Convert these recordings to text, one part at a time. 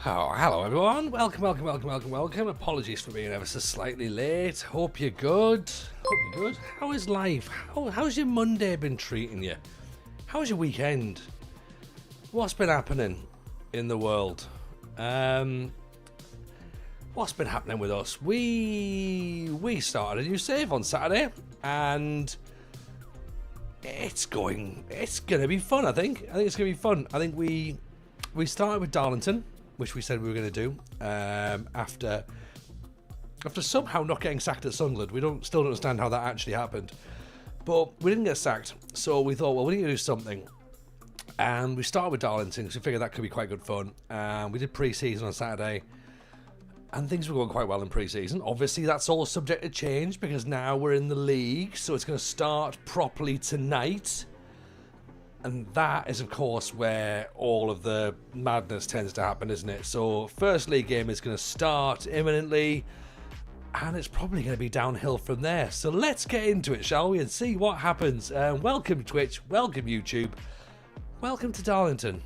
Oh, hello everyone. Welcome. Apologies for being ever so slightly late. Hope you're good. How is life? How's your Monday been treating you? How's your weekend? What's been happening in the world? What's been happening with us? We started a new save on Saturday, and it's gonna be fun. I think it's gonna be fun. I think we started with Darlington, which we said we were going to do after somehow not getting sacked at Sunderland. We still don't understand how that actually happened, but we didn't get sacked, so we thought, well, we need to do something, and we started with Darlington because we figured that could be quite good fun. We did pre-season on Saturday, and things were going quite well in pre-season. Obviously, that's all subject to change because now we're in the league, so it's going to start properly tonight. And that is, of course, where all of the madness tends to happen, isn't it? So, first league game is going to start imminently, and it's probably going to be downhill from there. So, let's get into it, shall we, and see what happens. Welcome, Twitch. Welcome, YouTube. Welcome to Darlington.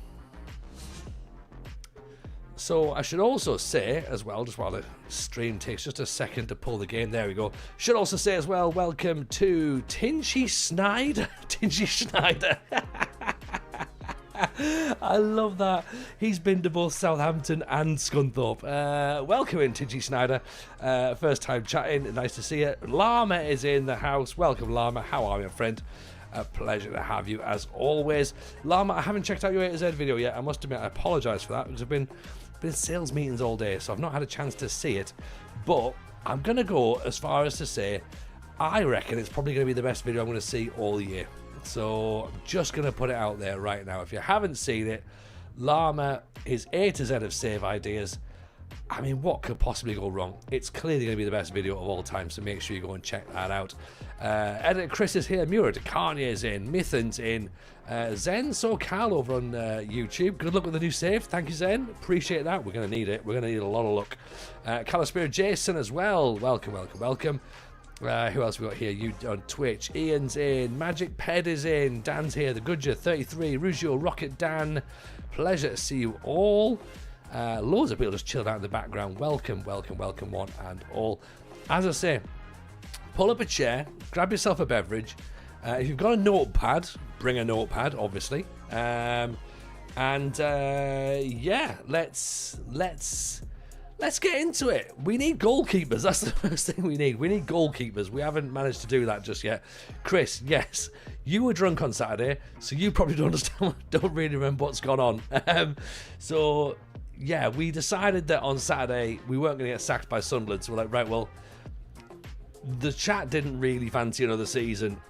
So, I should also say, as well, just while the stream takes just a second to pull the game, there we go. Should also say as well, welcome to Tinchy Schneider. Tinchy Schneider. I love that. He's been to both Southampton and Scunthorpe. Welcome in, Tinchy Schneider. First time chatting. Nice to see you. Llama is in the house. Welcome, Llama. How are you, friend? A pleasure to have you, as always. Llama, I haven't checked out your A to Z video yet. I must admit, I apologise for that, because I've been sales meetings all day, so I've not had a chance to see it. But I'm going to go as far as to say, I reckon it's probably going to be the best video I'm going to see all year. So I'm just going to put it out there right now. If you haven't seen it, Llama, his A to Z of save ideas. I mean, what could possibly go wrong? It's clearly going to be the best video of all time, so make sure you go and check that out. Editor Chris is here, Murat, Kanye's in, Mithan's in, Zen SoCal over on YouTube. Good luck with the new save. Thank you, Zen. Appreciate that. We're going to need it. We're going to need a lot of luck. Calispira Jason as well. Welcome. Who else we got here? You on Twitch. Ian's in. Magic Ped is in. Dan's here. The Goodger 33. Rugio Rocket Dan. Pleasure to see you all. Loads of people just chilled out in the background. Welcome one and all. As I say, pull up a chair, grab yourself a beverage. If you've got a notepad, bring a notepad, obviously. Yeah, let's get into it. We need goalkeepers. That's the first thing we need. We need goalkeepers. We haven't managed to do that just yet. Chris, yes, you were drunk on Saturday, so you probably don't understand. Don't really remember what's gone on. So yeah, we decided that on Saturday we weren't going to get sacked by Sunderland. So we're like, right, well, the chat didn't really fancy another season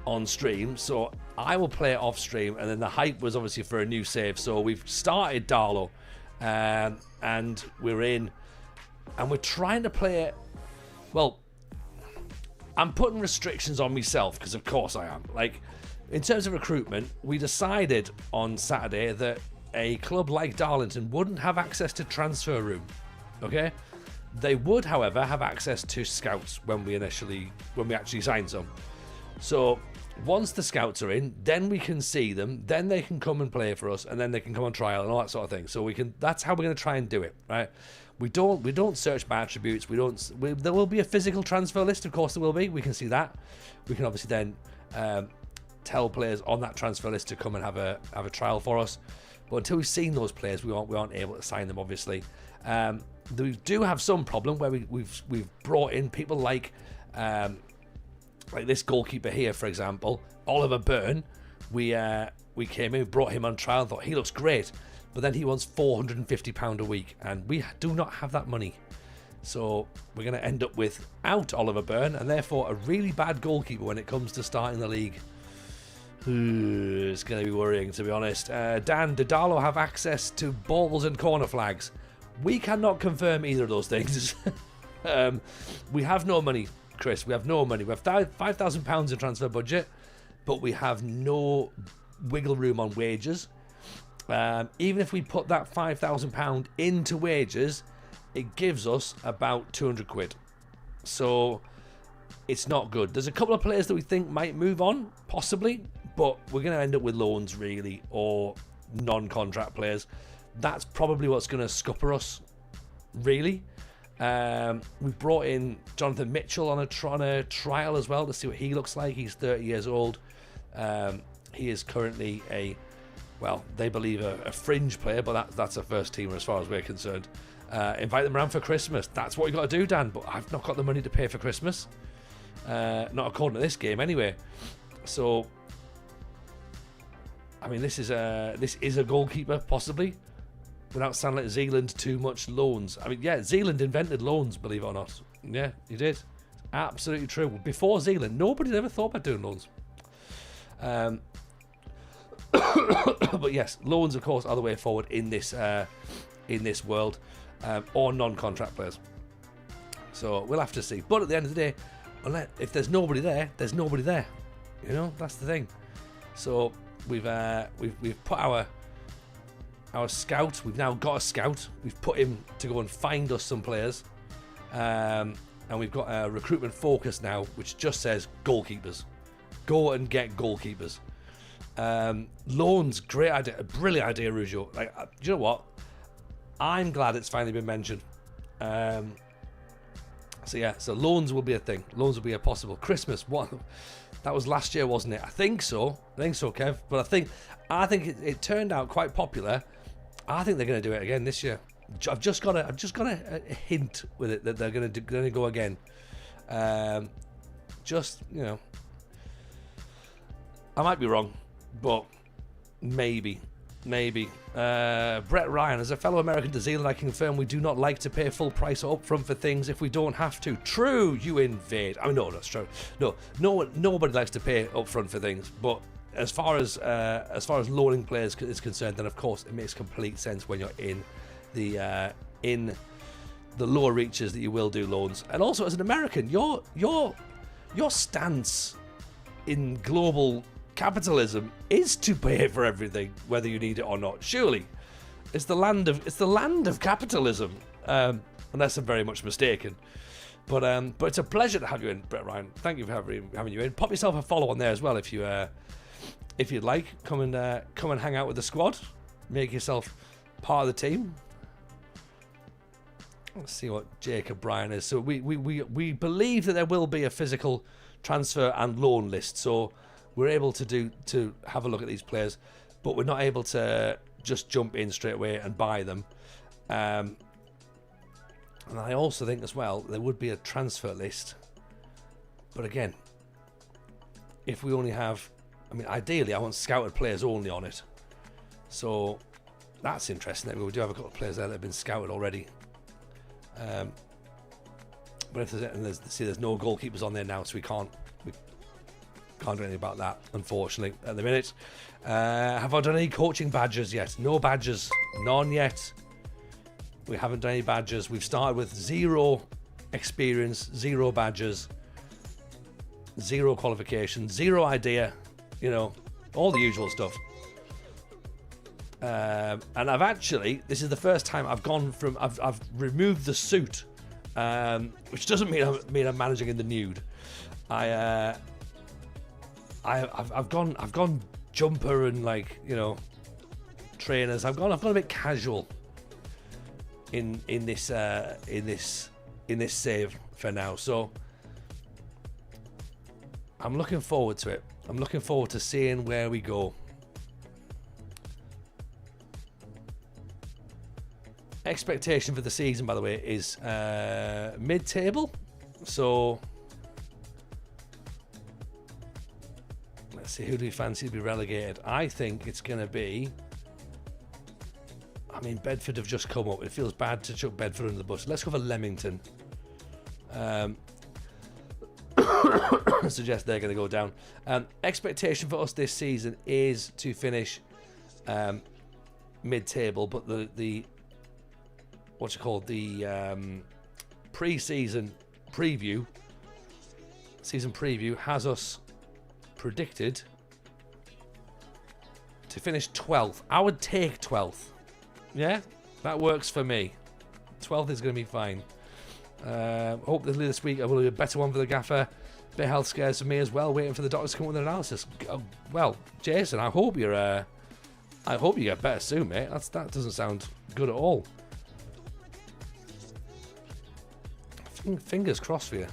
on stream, so I will play it off stream. And then the hype was obviously for a new save. So we've started Darlow. And we're in, and we're trying to play it. Well, I'm putting restrictions on myself because of course I am. Like, in terms of recruitment, we decided on Saturday that a club like Darlington wouldn't have access to transfer room. Okay, they would, however, have access to scouts when we actually sign some. So once the scouts are in, then we can see them, then they can come and play for us, and then they can come on trial and all that sort of thing. So that's how we're going to try and do it, right? We don't search by attributes. There will be a physical transfer list, of course there will be. We can see that. We can obviously then tell players on that transfer list to come and have a trial for us. But until we've seen those players, we aren't able to sign them, obviously. We do have some problem where we've brought in people like this goalkeeper here, for example, Oliver Byrne. We came in, brought him on trial, thought he looks great, but then he wants £450 a week, and we do not have that money. So we're going to end up without Oliver Byrne, and therefore a really bad goalkeeper when it comes to starting the league. It's going to be worrying, to be honest. Dan, did Darlow have access to balls and corner flags? We cannot confirm either of those things. We have no money, Chris. We have no money. We have £5,000 in transfer budget, but we have no wiggle room on wages. Even if we put that £5,000 into wages, it gives us about 200 quid. So it's not good. There's a couple of players that we think might move on, possibly, but we're going to end up with loans, really, or non-contract players. that's probably what's going to scupper us, really. We've brought in Jonathan Mitchell on a trial as well to see what he looks like. He's 30 years old. He is currently they believe a fringe player, but that's a first teamer as far as we're concerned. Invite them around for Christmas. That's what you got to do, Dan, but I've not got the money to pay for Christmas. Not according to this game anyway. So, I mean, this is a goalkeeper, possibly, without sounding like Zealand too much. Loans. I mean, yeah, Zealand invented loans, believe it or not. Yeah, he did. Absolutely true. Before Zealand, nobody ever thought about doing loans. But yes, loans, of course, are the way forward in this world, or non-contract players. So we'll have to see. But at the end of the day, if there's nobody there, there's nobody there. You know, that's the thing. So we've put our scout. We've now got a scout. We've put him to go and find us some players, and we've got a recruitment focus now, which just says goalkeepers. Go and get goalkeepers. Loans, great idea, a brilliant idea, Rujo. Like, do you know what? I'm glad it's finally been mentioned. So loans will be a thing. Loans will be a possible. Christmas, what? That was last year, wasn't it? I think so, Kev. But I think it turned out quite popular. I think they're going to do it again this year. I've just got a hint with it that they're going to go again. Just, you know, I might be wrong, but maybe. Brett Ryan, as a fellow American to Zealand, I can confirm we do not like to pay full price up front for things if we don't have to. True, you invade. I mean, no, that's true. Nobody likes to pay up front for things. But as far as loaning players is concerned, then of course it makes complete sense when you're in the lower reaches that you will do loans. And also, as an American, your stance in global capitalism is to pay for everything, whether you need it or not. Surely, it's the land of capitalism, unless I'm very much mistaken. But it's a pleasure to have you in, Brett Ryan. Thank you for having you in. Pop yourself a follow on there as well if you'd like. Come and hang out with the squad. Make yourself part of the team. Let's see what Jacob Bryan is. So we believe that there will be a physical transfer and loan list. So we're able to have a look at these players, but we're not able to just jump in straight away and buy them. And I also think as well there would be a transfer list. But again, if we only have, I mean, ideally I want scouted players only on it. So that's interesting. We do have a couple of players there that have been scouted already. But if there's no goalkeepers on there now, so we can't do anything about that, unfortunately, at the minute. Have I done any coaching badges yet? No badges, none yet. We haven't done any badges. We've started with 0 experience, 0 badges, 0 qualifications, 0 idea, you know, all the usual stuff. And I've actually, this is the first time I've gone from, I've removed the suit, which doesn't mean I'm managing in the nude. I've gone jumper and, like, you know, trainers. I've gone a bit casual in this save for now. So I'm looking forward to it. I'm looking forward to seeing where we go. Expectation for the season, by the way, is mid-table. So let's see, who do we fancy to be relegated? I think it's going to be, I mean, Bedford have just come up. It feels bad to chuck Bedford under the bus. Let's go for Leamington. Suggest they're going to go down. Expectation for us this season is to finish mid-table, but the pre-season preview has us predicted to finish 12th. I would take 12th. Yeah, that works for me. 12th is going to be fine. Hopefully this week I will be a better one for the gaffer. Bit of health scares for me as well, waiting for the doctors to come up with an analysis. Well, Jason, I hope you're I hope you get better soon, mate. That doesn't sound good at all. Fingers crossed for you.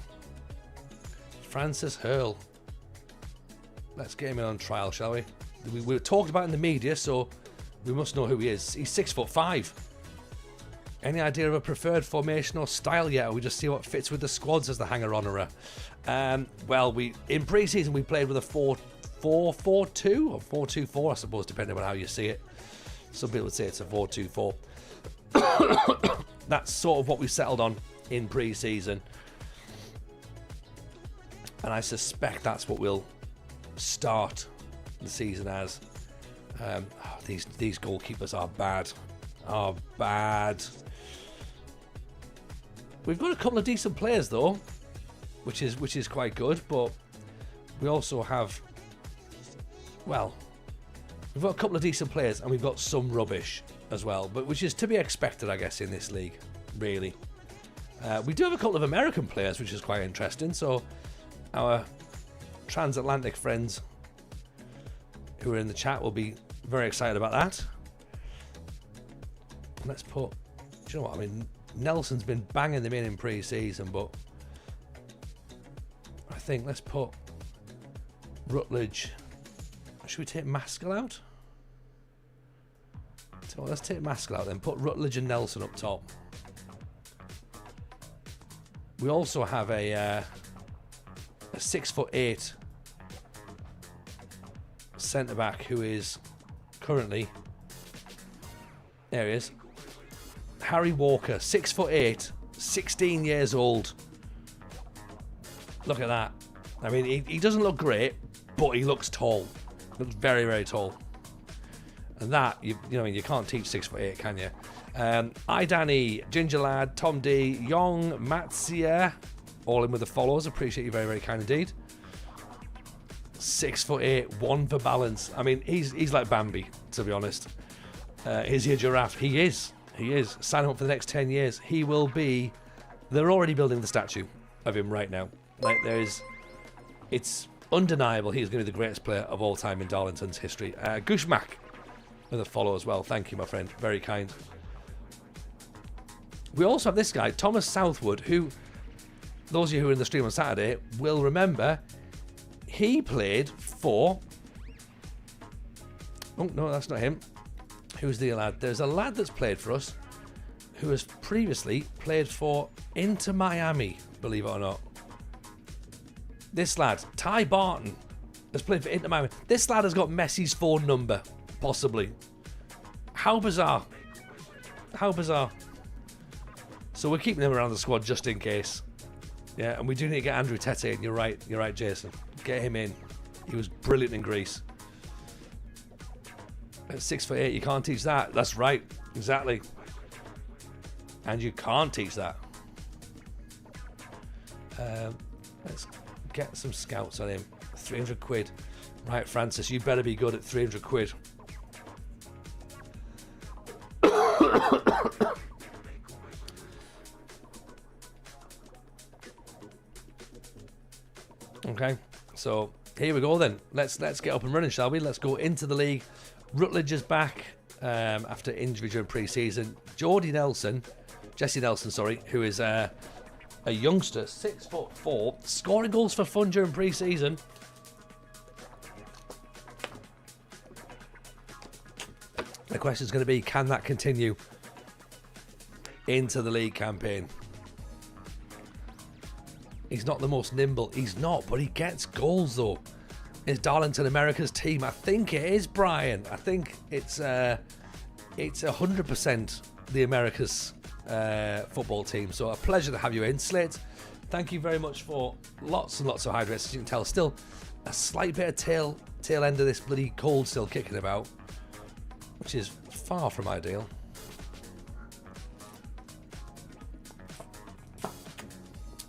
Francis Hurl. Let's get him in on trial, shall we? We were talked about in the media, so we must know who he is. He's 6'5". Any idea of a preferred formation or style yet? Or we just see what fits with the squads as the hanger-onerer? Well, in pre-season we played with a 4-4-2 or 4-2-4, I suppose, depending on how you see it. Some people would say it's a 4-2-4. That's sort of what we settled on in pre-season, and I suspect that's what we'll start the season as. These goalkeepers are bad. We've got a couple of decent players though, which is quite good, but we also have, well, we've got a couple of decent players and we've got some rubbish as well, but which is to be expected, I guess, in this league, really. We do have a couple of American players, which is quite interesting. So our transatlantic friends who are in the chat will be very excited about that. Let's put, do you know what? I mean, Nelson's been banging them in pre-season, but I think let's put Rutledge. Should we take Maskell out? So let's take Maskell out then. Put Rutledge and Nelson up top. We also have a 6'8" centre back who is currently, there he is, Harry Walker, 6'8", 16 years old. Look at that. I mean, he doesn't look great, but he looks tall. Looks very, very tall. And that, you can't teach 6'8", can you? Danny, Ginger Lad, Tom D, Young, Matsia, all in with the follows. Appreciate you very, very kind indeed. 6'8", one for balance. I mean, he's like Bambi, to be honest. Is he a giraffe? He is. Sign him up for the next 10 years. He will be. They're already building the statue of him right now. Like, it's undeniable he's going to be the greatest player of all time in Darlington's history. Gushmak with a follow as well. Thank you, my friend. Very kind. We also have this guy, Thomas Southwood, who, those of you who were in the stream on Saturday will remember, he played for... Oh, no, that's not him. Who's the lad? There's a lad that's played for us who has previously played for Inter Miami, believe it or not. This lad, Ty Barton, has played for Inter Miami. This lad has got Messi's phone number, possibly. How bizarre. How bizarre. So we're keeping him around the squad just in case. Yeah, and we do need to get Andrew Tete in. You're right, Jason. Get him in. He was brilliant in Greece. At 6'8", you can't teach that. That's right, exactly. And you can't teach that. Let's get some scouts on him. 300 quid. Right, Francis, you better be good at 300 quid. Okay, so here we go then. Let's get up and running, shall we? Let's go into the league. Rutledge is back after injury during pre-season. Jesse Nelson, who is a youngster, 6'4", scoring goals for fun during pre-season. The question is going to be, can that continue into the league campaign? He's not the most nimble. He's not, but he gets goals though. Is Darlington America's team? I think it is, Brian. I think it's 100% the America's football team. So a pleasure to have you in, Slate. Thank you very much for lots and lots of hydrates. As you can tell, still a slight bit of tail end of this bloody cold still kicking about, which is far from ideal.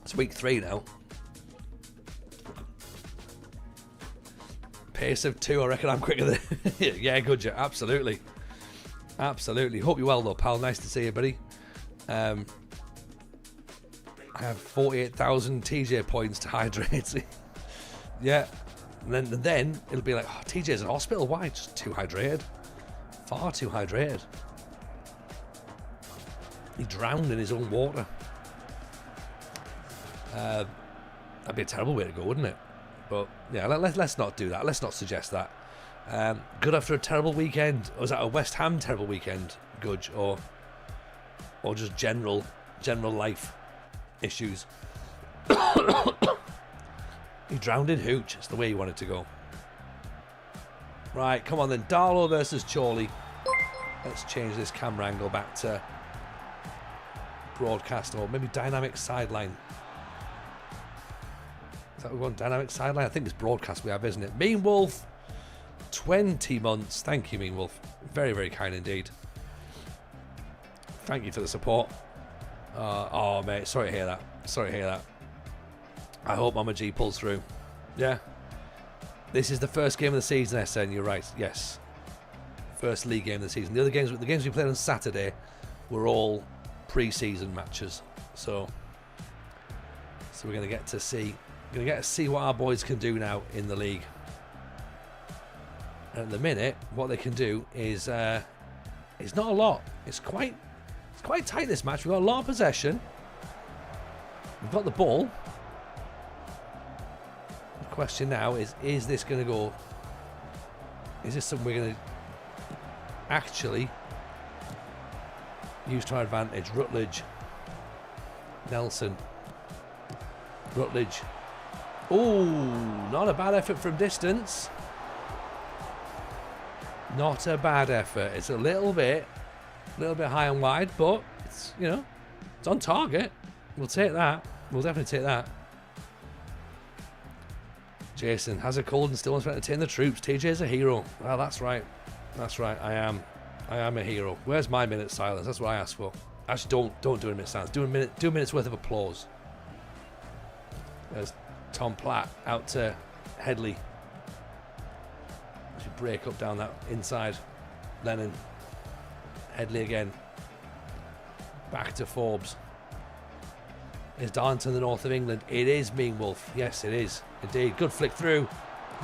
It's week 3 now. Pace of 2, I reckon I'm quicker than... Yeah, good, yeah, absolutely. Absolutely. Hope you're well, though, pal. Nice to see you, buddy. I have 48,000 TJ points to hydrate. Yeah. And then it'll be like, oh, TJ's in hospital. Why? Just too hydrated. Far too hydrated. He drowned in his own water. That'd be a terrible way to go, wouldn't it? But yeah, let's not do that. Let's not suggest that. Good after a terrible weekend. Or was that a West Ham terrible weekend, Gudge? Or just general life issues? He drowned in hooch. It's the way he wanted to go. Right, come on then. Darlow versus Chorley. Let's change this camera angle back to broadcast, or maybe dynamic sideline. Is that what we want? Dynamic sideline? I think it's broadcast we have, isn't it? Mean Wolf, 20 months. Thank you, Mean Wolf. Very, very kind indeed. Thank you for the support. Oh, mate. Sorry to hear that. Sorry to hear that. I hope Mama G pulls through. Yeah. This is the first game of the season, SN. You're right. Yes. First league game of the season. The games we played on Saturday were all pre-season matches. So we're going to get to see what our boys can do now in the league. And at the minute, what they can do is not a lot. It's quite tight, this match. We've got a lot of possession. We've got the ball. The question now is this going to go? Is this something we're going to actually use to our advantage? Rutledge, Nelson, Rutledge. Oh, not a bad effort from distance. Not a bad effort. It's a little bit high and wide, but it's, you know, it's on target. We'll take that. We'll definitely take that. Jason has a cold and still wants to entertain the troops. TJ's a hero. Well, that's right. That's right. I am a hero. Where's my minute silence? That's what I asked for. Actually, don't do a minute silence. Do a minute's worth of applause. There's Tom Platt out to Headley. Should break up down that inside. Lennon. Headley again. Back to Forbes. Is Darlington the north of England? It is, Mean Wolf. Yes, it is. Indeed. Good flick through.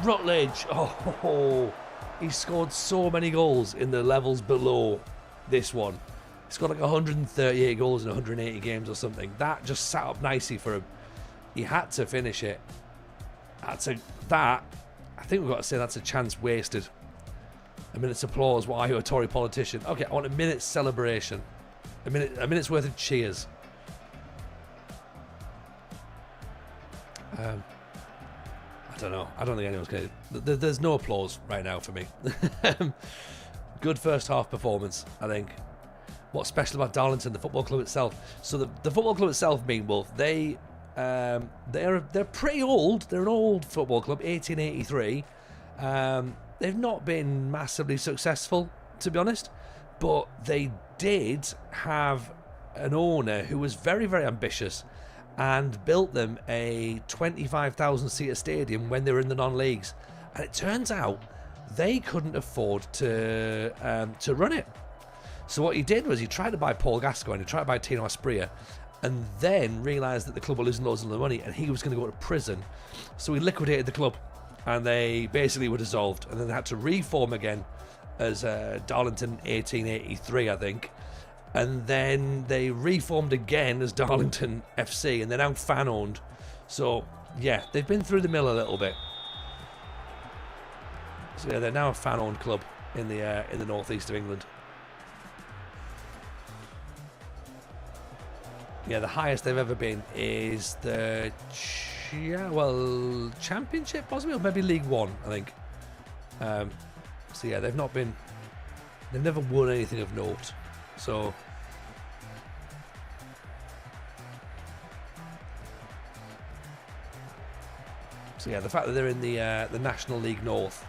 Rutledge. Oh, he scored so many goals in the levels below this one. He's got like 138 goals in 180 games or something. That just sat up nicely for him. He had to finish it. I think we've got to say that's a chance wasted. A minute's applause. Why are you a Tory politician? Okay, I want a minute's celebration. A minute's worth of cheers. I don't know. I don't think anyone's going to... There's no applause right now for me. Good first half performance, I think. What's special about Darlington, the football club itself? So the football club itself, Mean Wolf, they're pretty old. They're an old football club, 1883. They've not been massively successful, to be honest, but they did have an owner who was very, very ambitious and built them a 25,000-seater stadium when they were in the non-leagues. And it turns out they couldn't afford to run it. So what he did was he tried to buy Paul Gascoigne, he tried to buy Tino Asprilla, and then realised that the club were losing loads of money and he was going to go to prison. So he liquidated the club and they basically were dissolved. And then they had to reform again as Darlington 1883, I think. And then they reformed again as Darlington FC, and they're now fan-owned. So, yeah, they've been through the mill a little bit. So, yeah, they're now a fan-owned club in the northeast of England. Yeah, the highest they've ever been is the Championship, possibly, or maybe League One, I think. So, yeah, they've never won anything of note. So yeah, the fact that they're in the National League North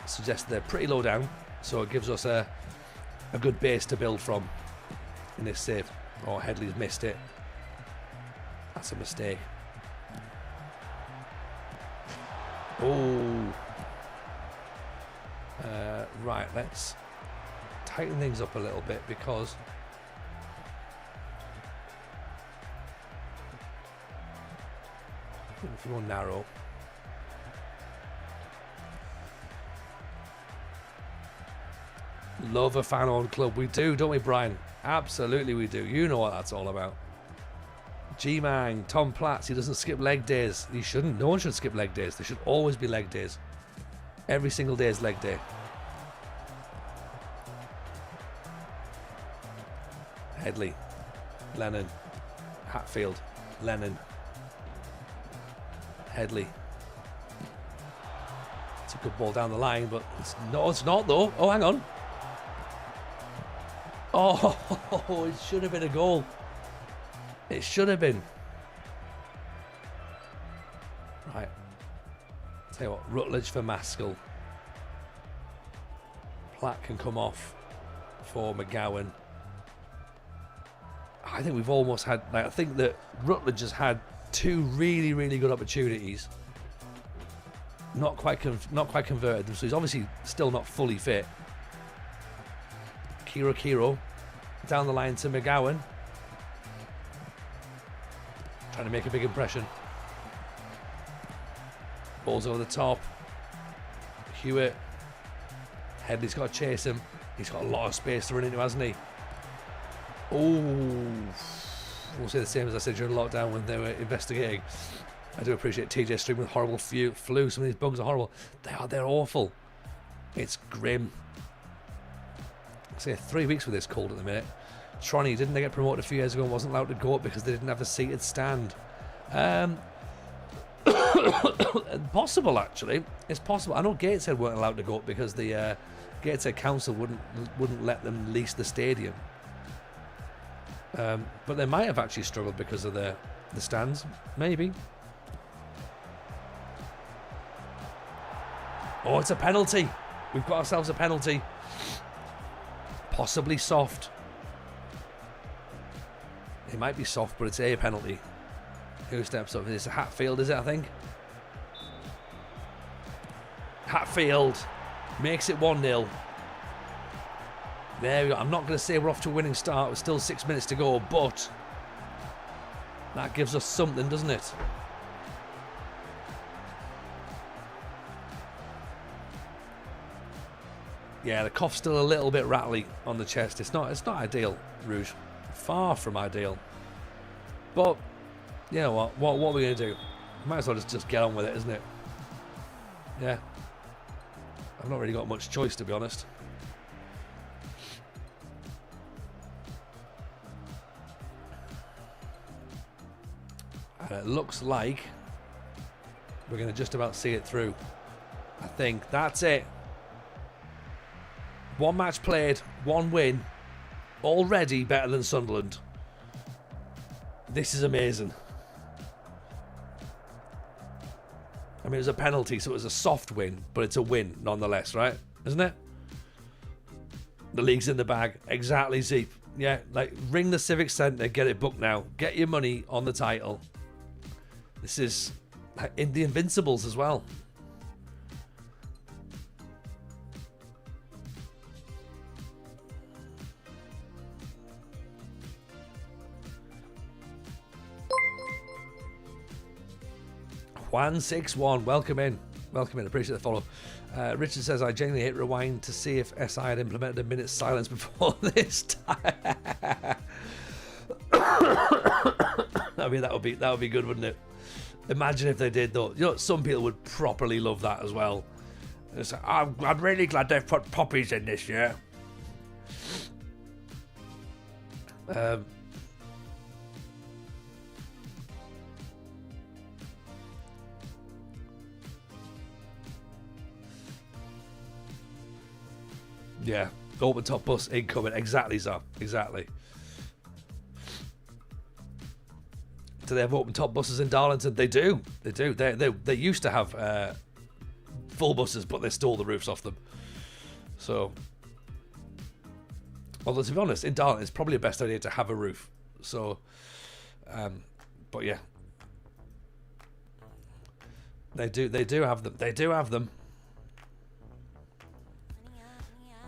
suggests they're pretty low down. So it gives us a good base to build from in this save. Oh, Headley's missed it. That's a mistake. Oh. Right, let's tighten things up a little bit because if you want narrow, Love a fan-owned club. We do, don't we, Brian? Absolutely we do. You know what that's all about. G-Mang, Tom Platts, he doesn't skip leg days. He shouldn't. No one should skip leg days. There should always be leg days. Every single day is leg day. Headley, Lennon, Hatfield, Lennon, Headley. It's a good ball down the line, but it's not though. Oh, hang on. Oh, it should have been a goal. It should have been. Right. Tell you what, Rutledge for Maskell. Platt can come off for McGowan. I think we've almost had, like, I think that Rutledge has had two really, really good opportunities. Not quite converted them, so he's obviously still not fully fit. Kiro down the line to McGowan. Trying to make a big impression. Ball's over the top. Hewitt. Headley's got to chase him. He's got a lot of space to run into, hasn't he? Oh, we'll say the same as I said during lockdown when they were investigating. I do appreciate TJ Stream with horrible flu. Some of these bugs are horrible. They're awful. It's grim. I say 3 weeks with this cold at the minute. Tronny, didn't they get promoted a few years ago and wasn't allowed to go up because they didn't have a seated stand? Possible, actually. It's possible. I know Gateshead weren't allowed to go up because the Gateshead Council wouldn't let them lease the stadium. But they might have actually struggled because of the stands. Maybe. Oh, it's a penalty. We've got ourselves a penalty. Possibly soft. It might be soft, but it's a penalty. Who steps up? It's a Hatfield, is it, I think? Hatfield makes it 1-0. There we go. I'm not going to say we're off to a winning start. There's still 6 minutes to go, but that gives us something, doesn't it? Yeah, the cough's still a little bit rattly on the chest. It's not ideal, Rouge. Far from ideal. But you know what are we going to do? Might as well just get on with it, isn't it? Yeah. I've not really got much choice, to be honest. And it looks like we're going to just about see it through. I think that's it. One match played, one win. Already better than Sunderland. This is amazing. I mean, it was a penalty, so it was a soft win, but it's a win nonetheless, right? Isn't it? The league's in the bag. Exactly, Zeep. Yeah, like, ring the Civic Centre, get it booked now. Get your money on the title. This is in the Invincibles as well. Juan61, welcome in. Welcome in, appreciate the follow. Richard says, I genuinely hit rewind to see if SI had implemented a minute's silence before this time. I mean, that would be good, wouldn't it? Imagine if they did, though. You know, some people would properly love that as well. It's like, I'm really glad they've put poppies in this year. Yeah, open top bus incoming. Exactly, Zap. Exactly. Do they have open top buses in Darlington? They do. They do. They used to have full buses, but they stole the roofs off them. So, although to be honest, in Darlington, it's probably the best idea to have a roof. So, but yeah, they do have them. They do have them.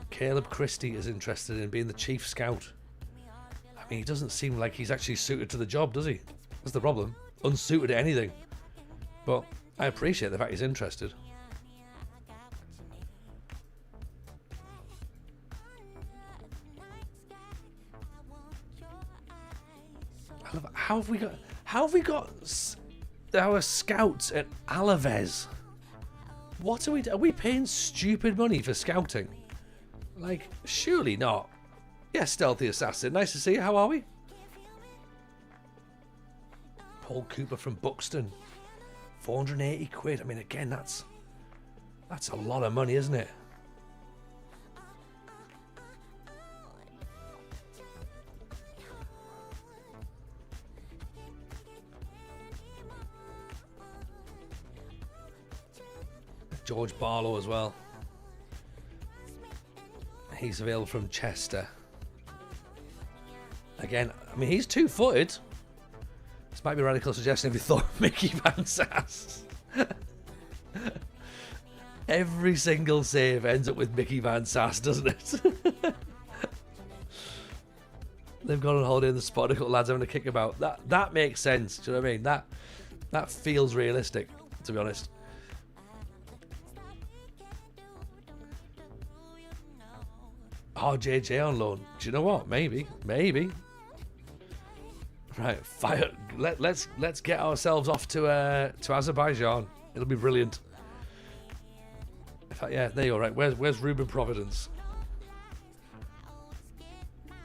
Caleb Christie is interested in being the chief scout. I mean, he doesn't seem like he's actually suited to the job, does he? That's the problem. Unsuited to anything. But I appreciate the fact he's interested. How have we got our scouts at Alaves? What are we paying stupid money for scouting? Like, surely not. Yeah, Stealthy Assassin. Nice to see you. How are we? Paul Cooper from Buxton. 480 quid. I mean, again, that's a lot of money, isn't it? George Barlow as well. He's available from Chester. Again, I mean, he's 2-footed. This might be a radical suggestion if you thought Mickey Van Sass. Every single save ends up with Mickey Van Sass, doesn't it? They've gone on holiday in the spot, a couple lads having a kick about. That makes sense. Do you know what I mean? That feels realistic, to be honest. RJJ on loan. Do you know what? Maybe. Right, fire. Let's get ourselves off to Azerbaijan. It'll be brilliant. In fact, yeah, there you go. Right, where's Ruben Providence?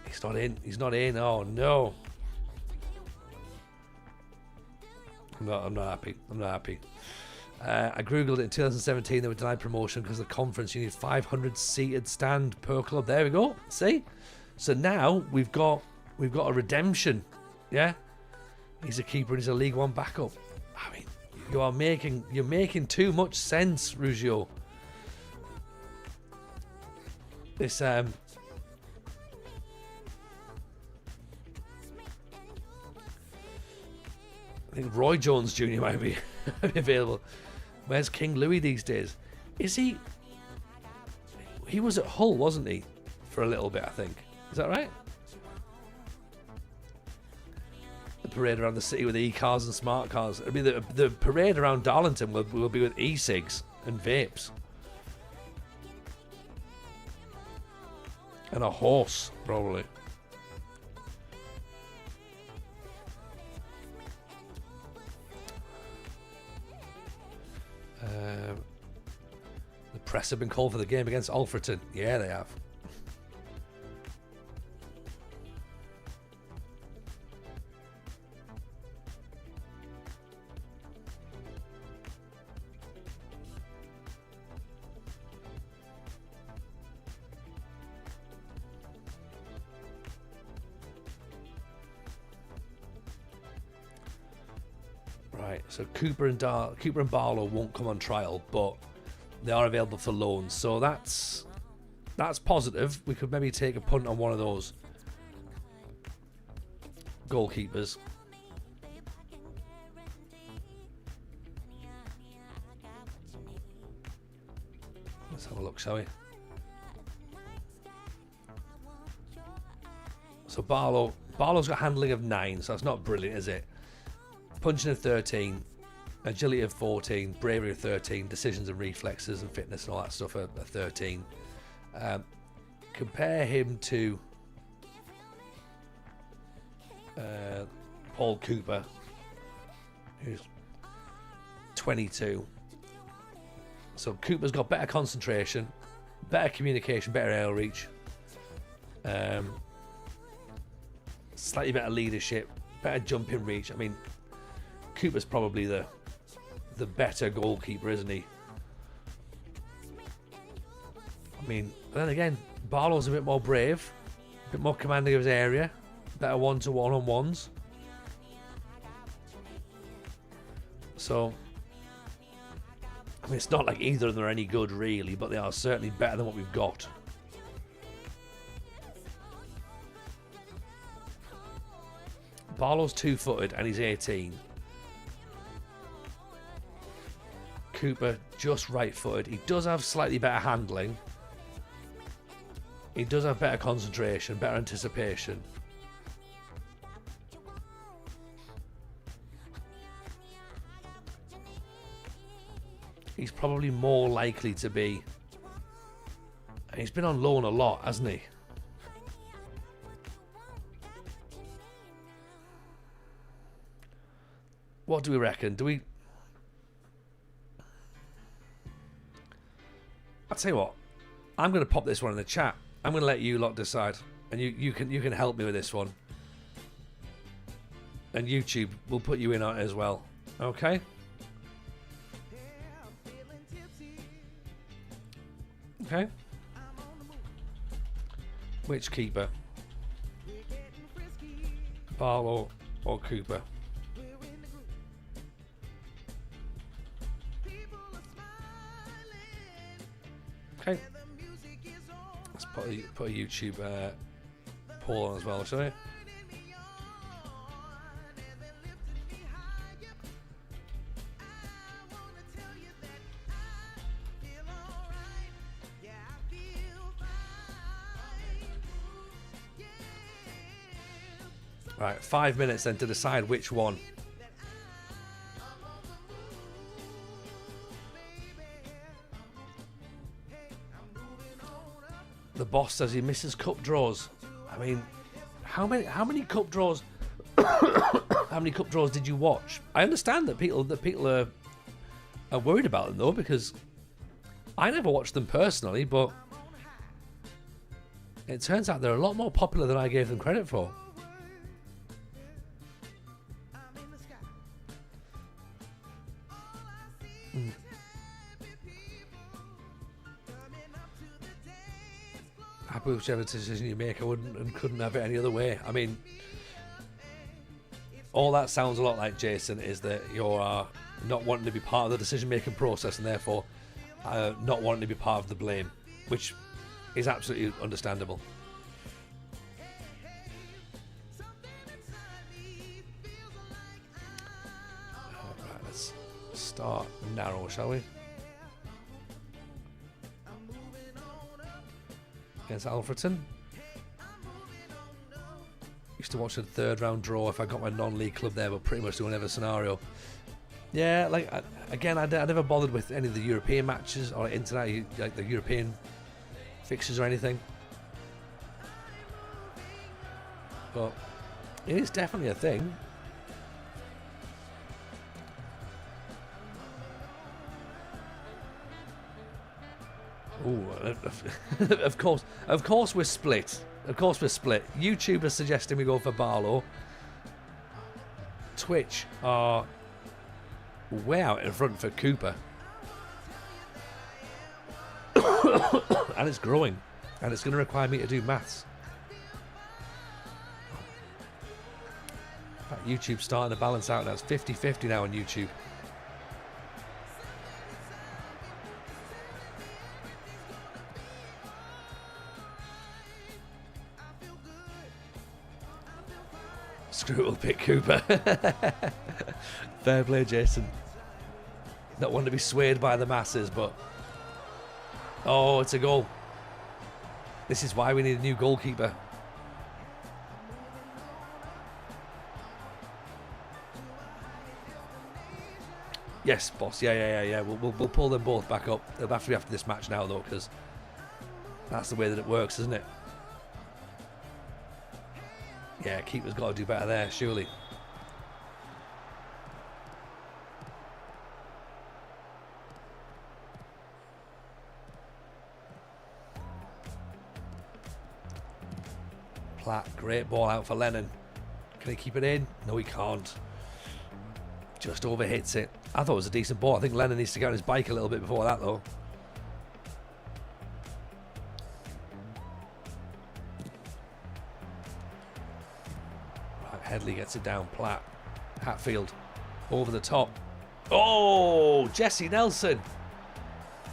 He's not in. He's not in. Oh no. I'm not happy. I'm not happy. I googled it in 2017. They were denied promotion because of the conference. You need 500 seated stand per club. There we go. See, so now we've got a redemption. Yeah, he's a keeper and he's a League One backup. I mean, you're making too much sense, Ruggiero. This I think Roy Jones Jr. might be available. Where's King Louis these days? Is he? He was at Hull, wasn't he? For a little bit, I think. Is that right? The parade around the city with e-cars and smart cars. I mean, the parade around Darlington will be with e-cigs and vapes. And a horse, probably. The press have been called for the game against Alfreton. Yeah, they have. Right, so Cooper and Barlow won't come on trial, but they are available for loans. So that's positive. We could maybe take a punt on one of those goalkeepers. Let's have a look, shall we? So Barlow's got handling of 9, so that's not brilliant, is it? Punching of 13, agility of 14, bravery of 13, decisions and reflexes and fitness and all that stuff are 13. Compare him to Paul Cooper, who's 22. So Cooper's got better concentration, better communication, better air reach, slightly better leadership, better jumping reach. I mean, Cooper's probably the better goalkeeper, isn't he? I mean, then again, Barlow's a bit more brave, a bit more commanding of his area, better one-to-one-on-ones. So, I mean, it's not like either of them are any good, really, but they are certainly better than what we've got. Barlow's 2-footed and he's 18. Cooper just right-footed. He does have slightly better handling. He does have better concentration, better anticipation. He's probably more likely to be. And he's been on loan a lot, hasn't he? What do we reckon? Do we... I'll tell you what. I'm going to pop this one in the chat. I'm going to let you lot decide. And you can help me with this one. And YouTube will put you in on it as well. Okay? Okay. Which keeper? Barlow or Cooper? Okay. Let's put a YouTube poll on as well, shall we? Right, 5 minutes then to decide which one. The boss says he misses cup draws. I mean, how many cup draws? How many cup draws did you watch? I understand that people are worried about them though, because I never watched them personally, but it turns out they're a lot more popular than I gave them credit for. Happy with whichever decision you make. I wouldn't and couldn't have it any other way. I mean, all that sounds a lot like Jason, is that you're not wanting to be part of the decision-making process and therefore not wanting to be part of the blame, which is absolutely understandable. Right, let's start narrow, shall we? Against Alfreton. Used to watch a third round draw if I got my non-league club there, but pretty much do whatever scenario. Yeah, like again, I never bothered with any of the European matches or internet, like the European fixtures or anything. But it is definitely a thing. Ooh, of course we're split. Of course we're split. YouTube is suggesting we go for Barlow. Twitch are way out in front for Cooper. And it's growing. And it's going to require me to do maths. In fact, YouTube's starting to balance out now. It's 50-50 now on YouTube. Screw it, we'll pick Cooper. Fair play, Jason. Not wanting to be swayed by the masses, but... Oh, it's a goal. This is why we need a new goalkeeper. Yes, boss. Yeah. We'll pull them both back up. It'll have to be after this match now, though, because that's the way that it works, isn't it? Yeah, keeper's got to do better there, surely. Platt, great ball out for Lennon. Can he keep it in? No, he can't. Just overhits it. I thought it was a decent ball. I think Lennon needs to get on his bike a little bit before that, though. Headley gets it down. Platt. Hatfield. Over the top. Oh, Jesse Nelson.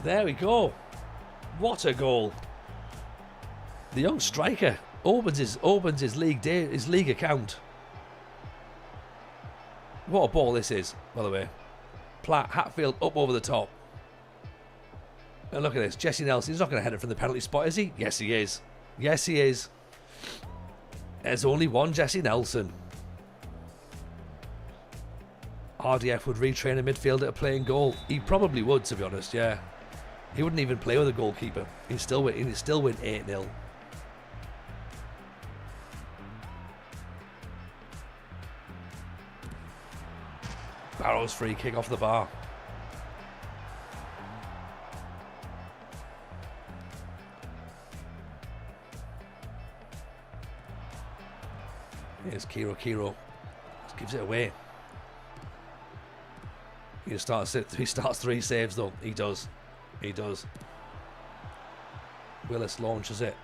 There we go. What a goal. The young striker opens his league account. What a ball this is, by the way. Platt, Hatfield up over the top. And look at this. Jesse Nelson. He's not going to head it from the penalty spot, is he? Yes, he is. Yes, he is. There's only one Jesse Nelson. RDF would retrain a midfielder to playing goal. He probably would, to be honest, yeah. He wouldn't even play with a goalkeeper. He'd still win 8-0. Right, Barrow's free kick off the bar. Here's Kiro. Just gives it away. He starts 3 saves though. He does. Willis launches it.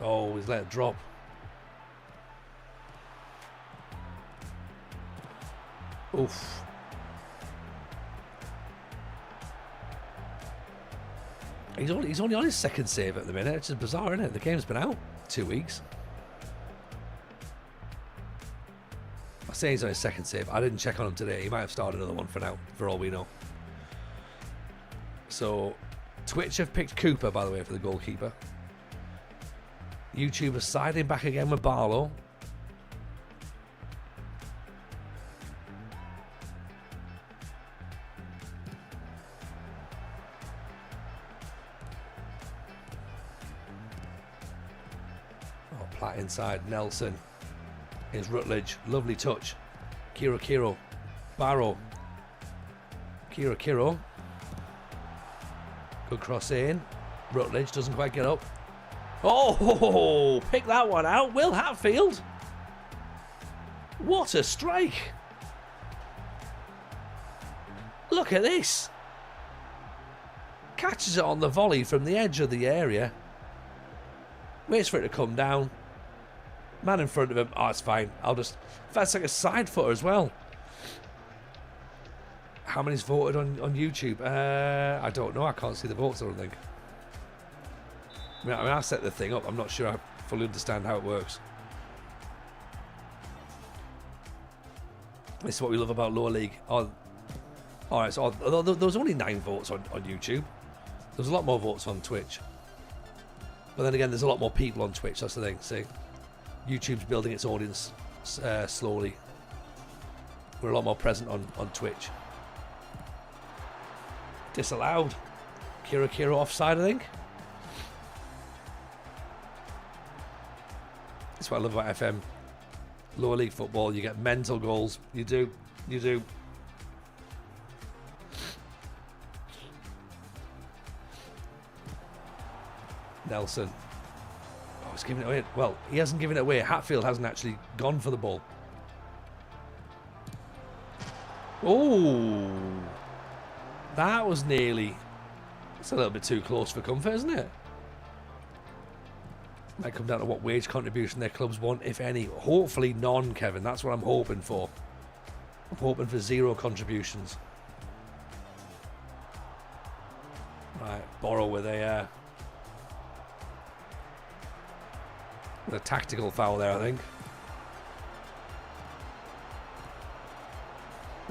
Oh, he's let it drop. Oof. He's only on his second save at the minute. It's just bizarre, isn't it? The game's been out 2 weeks. I say he's on his second save. I didn't check on him today. He might have started another one for now, for all we know. So, Twitch have picked Cooper, by the way, for the goalkeeper. YouTube are siding back again with Barlow. Oh, Platt inside. Nelson. Here's Rutledge. Lovely touch. Kiro. Barrow. Kiro. Good cross in. Rutledge doesn't quite get up. Oh, pick that one out. Will Hatfield. What a strike. Look at this. Catches it on the volley from the edge of the area. Waits for it to come down. Man in front of him. Oh, it's fine. That's like a side footer as well. How many's voted on YouTube? I don't know. I can't see the votes, I don't think. I mean, I set the thing up. I'm not sure I fully understand how it works. This is what we love about lower league. Oh, alright, so there was only 9 votes on YouTube. There's a lot more votes on Twitch. But then again, there's a lot more people on Twitch. That's the thing. See, YouTube's building its audience slowly. We're a lot more present on Twitch. Disallowed. Kiro offside, I think. That's what I love about FM. Lower league football, you get mental goals. You do. Nelson. Oh, he's giving it away. Well, he hasn't given it away. Hatfield hasn't actually gone for the ball. Oh, that was nearly. It's a little bit too close for comfort, isn't it? Might come down to what wage contribution their clubs want, if any. Hopefully none, Kevin. That's what I'm hoping for. I'm hoping for 0 contributions. Right, Borrow with a tactical foul there, I think.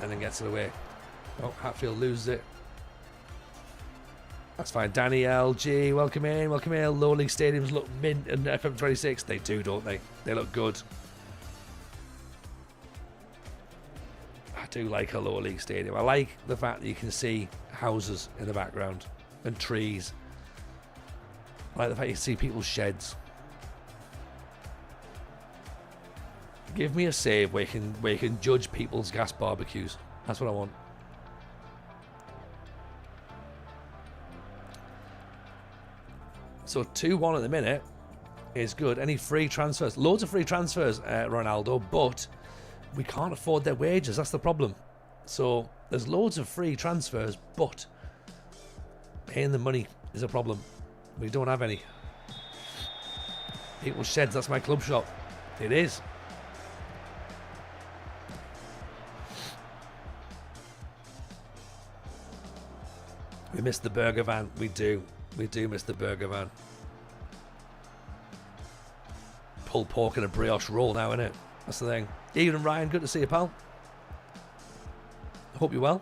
And then gets it away. Oh, Hatfield loses it. That's fine. Danny LG, welcome in. Lower league stadiums look mint in FM26. They do, don't they? They look good. I do like a lower league stadium. I like the fact that you can see houses in the background and trees. I like the fact you can see people's sheds. Give me a save where you can judge people's gas barbecues. That's what I want. So 2-1 at the minute is good. Any free transfers? Loads of free transfers, Ronaldo, but we can't afford their wages. That's the problem. So there's loads of free transfers, but paying the money is a problem. We don't have any. People's sheds, that's my club shop. It is. We missed the burger van. We do miss the burger van. Pulled pork and a brioche roll now, innit? That's the thing. Ian and Ryan, good to see you, pal. Hope you're well.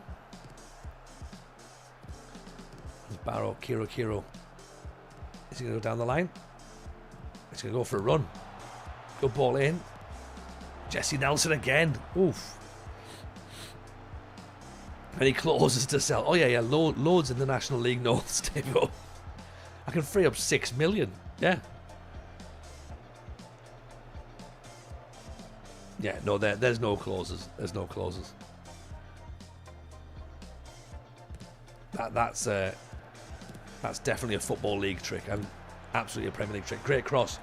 There's Barrow, Kiro. Is he going to go down the line? He's going to go for a run. Good ball in. Jesse Nelson again. Oof. Any clauses to sell? Oh yeah, loads in the National League North, Steve-O. I can free up 6 million. Yeah. Yeah, no, there's no clauses. There's no clauses. That's definitely a Football League trick and absolutely a Premier League trick. Great cross.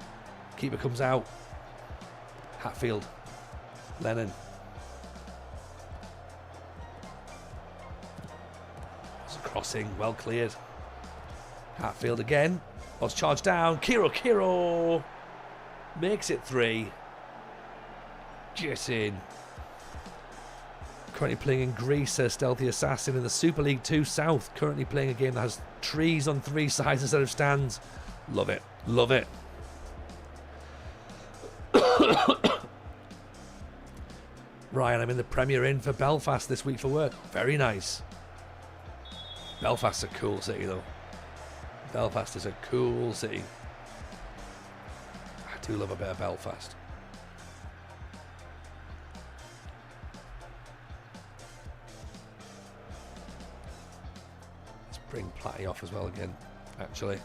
Keeper comes out. Hatfield. Lennon. It's a crossing. Well cleared. Hatfield again. Was charged down. Kiro makes it 3. Just in. Currently playing in Greece, says Stealthy Assassin, in the Super League 2 South. Currently playing a game that has trees on 3 sides instead of stands. Love it. Love it. Ryan, I'm in the Premier Inn for Belfast this week for work. Very nice. Belfast's a cool city, though. Belfast is a cool city. I do love a bit of Belfast. Let's bring Platty off as well again, actually.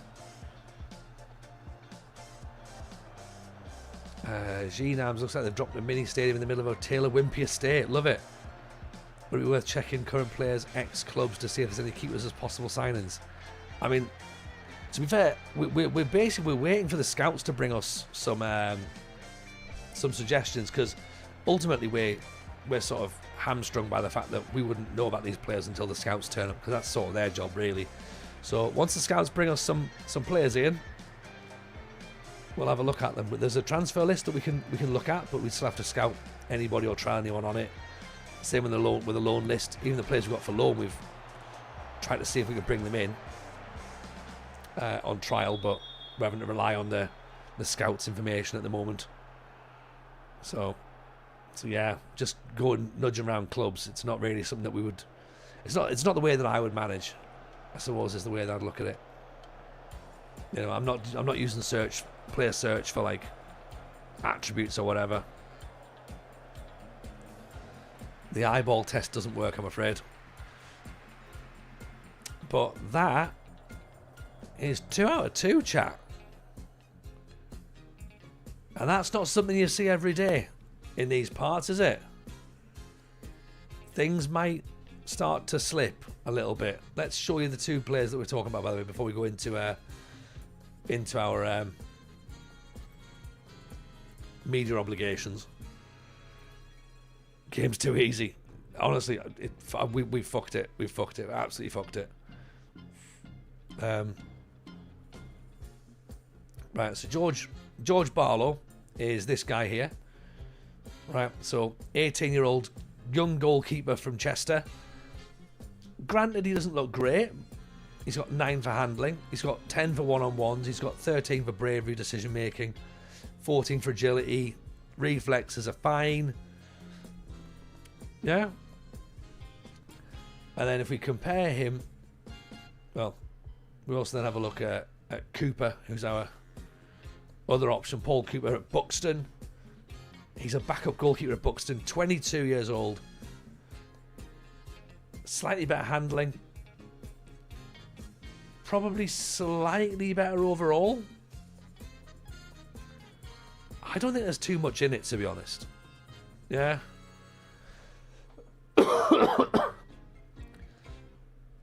G-Nams looks like they've dropped a mini stadium in the middle of a Taylor Wimpey estate. Love it. Would it be worth checking current players' ex-clubs to see if there's any keepers as possible signings? I mean, to be fair, we're basically waiting for the scouts to bring us some suggestions, because ultimately we're sort of hamstrung by the fact that we wouldn't know about these players until the scouts turn up, because that's sort of their job, really. So once the scouts bring us some players in, we'll have a look at them. But there's a transfer list that we can look at, but we still have to scout anybody or try anyone on it. Same with the loan list. Even the players we've got for loan, we've tried to see if we could bring them in on trial, but we're having to rely on the scouts' information at the moment. So yeah, just go and nudge around clubs. It's not really something that we would. It's not the way that I would manage, I suppose, is the way that I'd look at it. You know, I'm not using player search for like attributes or whatever. The eyeball test doesn't work, I'm afraid. But that is 2 out of 2, chat. And that's not something you see every day in these parts, is it? Things might start to slip a little bit. Let's show you the 2 players that we're talking about, by the way, before we go into our media obligations. Game's too easy. Honestly, we fucked it. We fucked it. Absolutely fucked it. Right, so George Barlow is this guy here. Right, so 18-year-old young goalkeeper from Chester. Granted, he doesn't look great. He's got 9 for handling. He's got 10 for one-on-ones. He's got 13 for bravery, decision-making. 14 for agility. Reflexes are fine. Yeah. And then if we compare him, well, we also then have a look at Cooper, who's our other option. Paul Cooper at Buxton. He's a backup goalkeeper at Buxton, 22 years old. Slightly better handling. Probably slightly better overall. I don't think there's too much in it, to be honest. Yeah.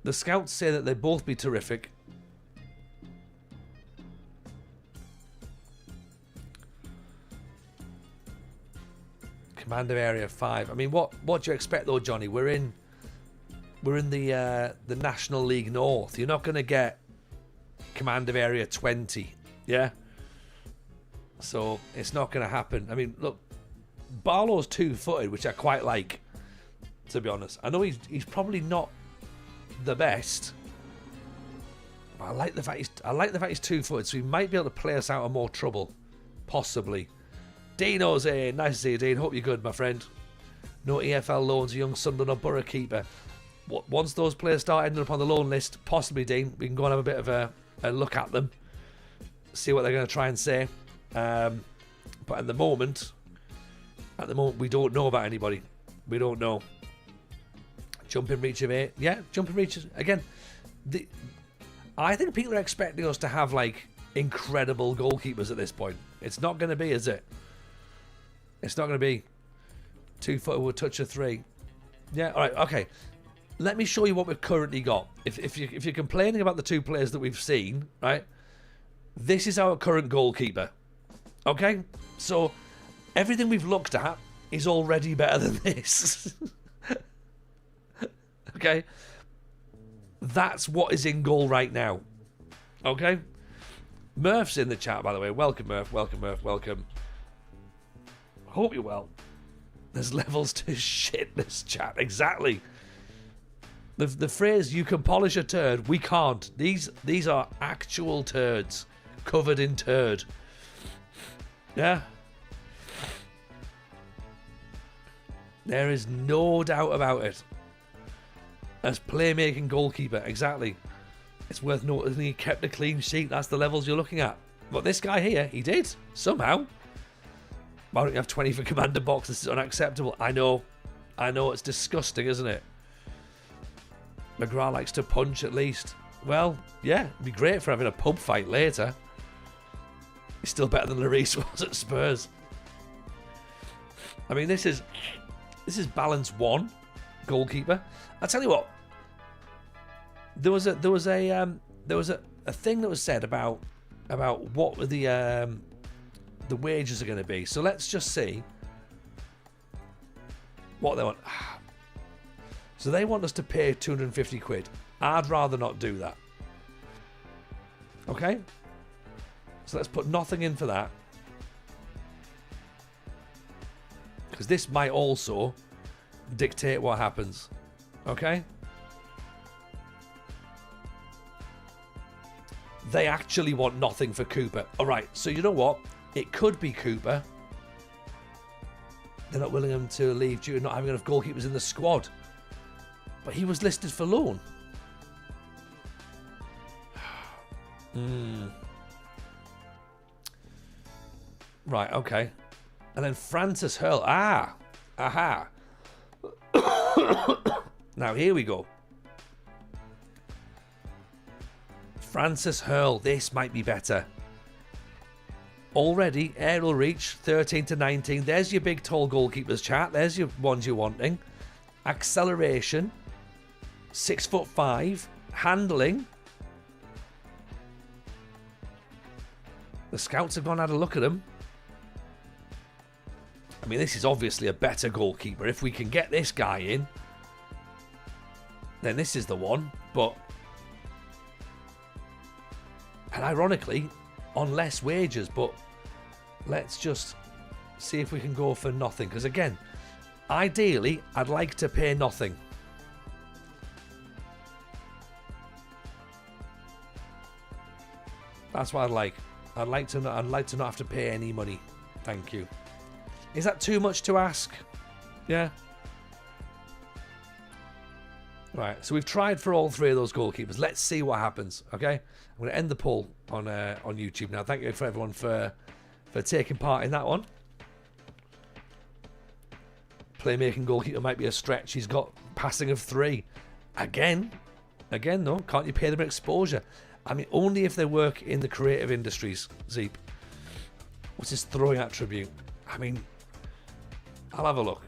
The scouts say that they'd both be terrific. Command of Area 5. I mean, what do you expect though, Johnny? We're in the National League North. You're not going to get command of Area 20, yeah? So it's not going to happen. I mean, look, Barlow's 2-footed, which I quite like, to be honest. I know he's probably not the best, but I like the fact he's 2-footed, so he might be able to play us out of more trouble, possibly. Dino's here. Nice to see you, Dean. Hope you're good, my friend. No EFL loans, a young Sunderland or Borough keeper. Once those players start ending up on the loan list, possibly, Dean, we can go and have a bit of a look at them, see what they're going to try and say. But at the moment, we don't know about anybody. We don't know. Jumping reach of 8. Yeah, jumping reach. Again, I think people are expecting us to have, like, incredible goalkeepers at this point. It's not going to be, is it? It's not going to be. 2-footed with touch of 3. Yeah, all right, okay. let me show you what we've currently got. If you're complaining about the two players that we've seen, right? This is our current goalkeeper. Okay? So everything we've looked at is already better than this. Okay? That's what is in goal right now. Okay? Murph's in the chat, by the way. Welcome, Murph. Welcome, Murph. Welcome. Hope you're well. There's levels to shitness, chat. Exactly. The phrase, you can polish a turd, we can't. These are actual turds. Covered in turd. Yeah? There is no doubt about it. As playmaking goalkeeper, exactly. It's worth noting he kept a clean sheet. That's the levels you're looking at. But this guy here, he did. Somehow. Why don't you have 20 for commander box? This is unacceptable. I know. It's disgusting, isn't it? McGrath likes to punch at least. Well, yeah. It'd be great for having a pub fight later. He's still better than Lloris was at Spurs. I mean, this is balance 1 goalkeeper. I tell you what, there was a thing that was said about what the wages are going to be. So let's just see what they want. So they want us to pay 250 quid. I'd rather not do that. Okay? So let's put nothing in for that. Because this might also dictate what happens. Okay? They actually want nothing for Cooper. Alright, so you know what? It could be Cooper. They're not willing him to leave due to not having enough goalkeepers in the squad. But he was listed for loan. Right, okay. And then Francis Hurl. Aha. Now, here we go. Francis Hurl. This might be better. Already, aerial reach, 13 to 19. There's your big, tall goalkeepers, chat. There's your ones you're wanting. Acceleration, 6'5". Handling. The scouts have gone and had a look at him. I mean, this is obviously a better goalkeeper. If we can get this guy in, then this is the one. But, and ironically, on less wages. But let's just see if we can go for nothing. Because again, ideally, I'd like to pay nothing. That's what I'd like. I'd like to not have to pay any money. Thank you. Is that too much to ask? Yeah. Right, so we've tried for all three of those goalkeepers. Let's see what happens. Okay, I'm going to end the poll on YouTube now. Thank you for everyone for taking part in that one. Playmaking goalkeeper might be a stretch. He's got passing of 3. Again though, can't you pay them exposure? I mean, only if they work in the creative industries. Zeep. What's his throwing attribute? I mean, I'll have a look.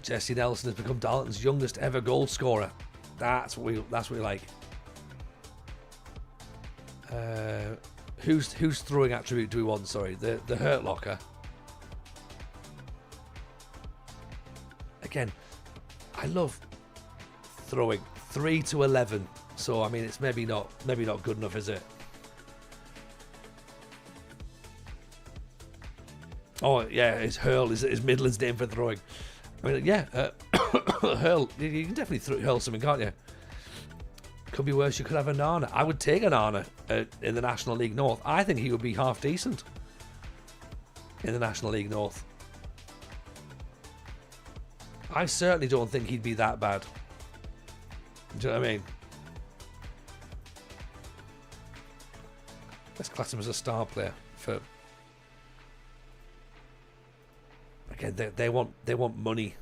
Jesse Nelson has become Darlington's youngest ever goal scorer. That's what we like. Whose throwing attribute do we want? Sorry, the Hurt Locker. Again, I love throwing 3 to 11. So I mean, it's maybe not good enough, is it? Oh yeah, it's Hurl is Midland's name for throwing. I mean, yeah, Hurl. You can definitely hurl something, can't you? Could be worse. You could have a Nana. I would take a Nana in the National League North. I think he would be half decent in the National League North. I certainly don't think he'd be that bad. Do you know what I mean? Let's class him as a star player. For again, they want money.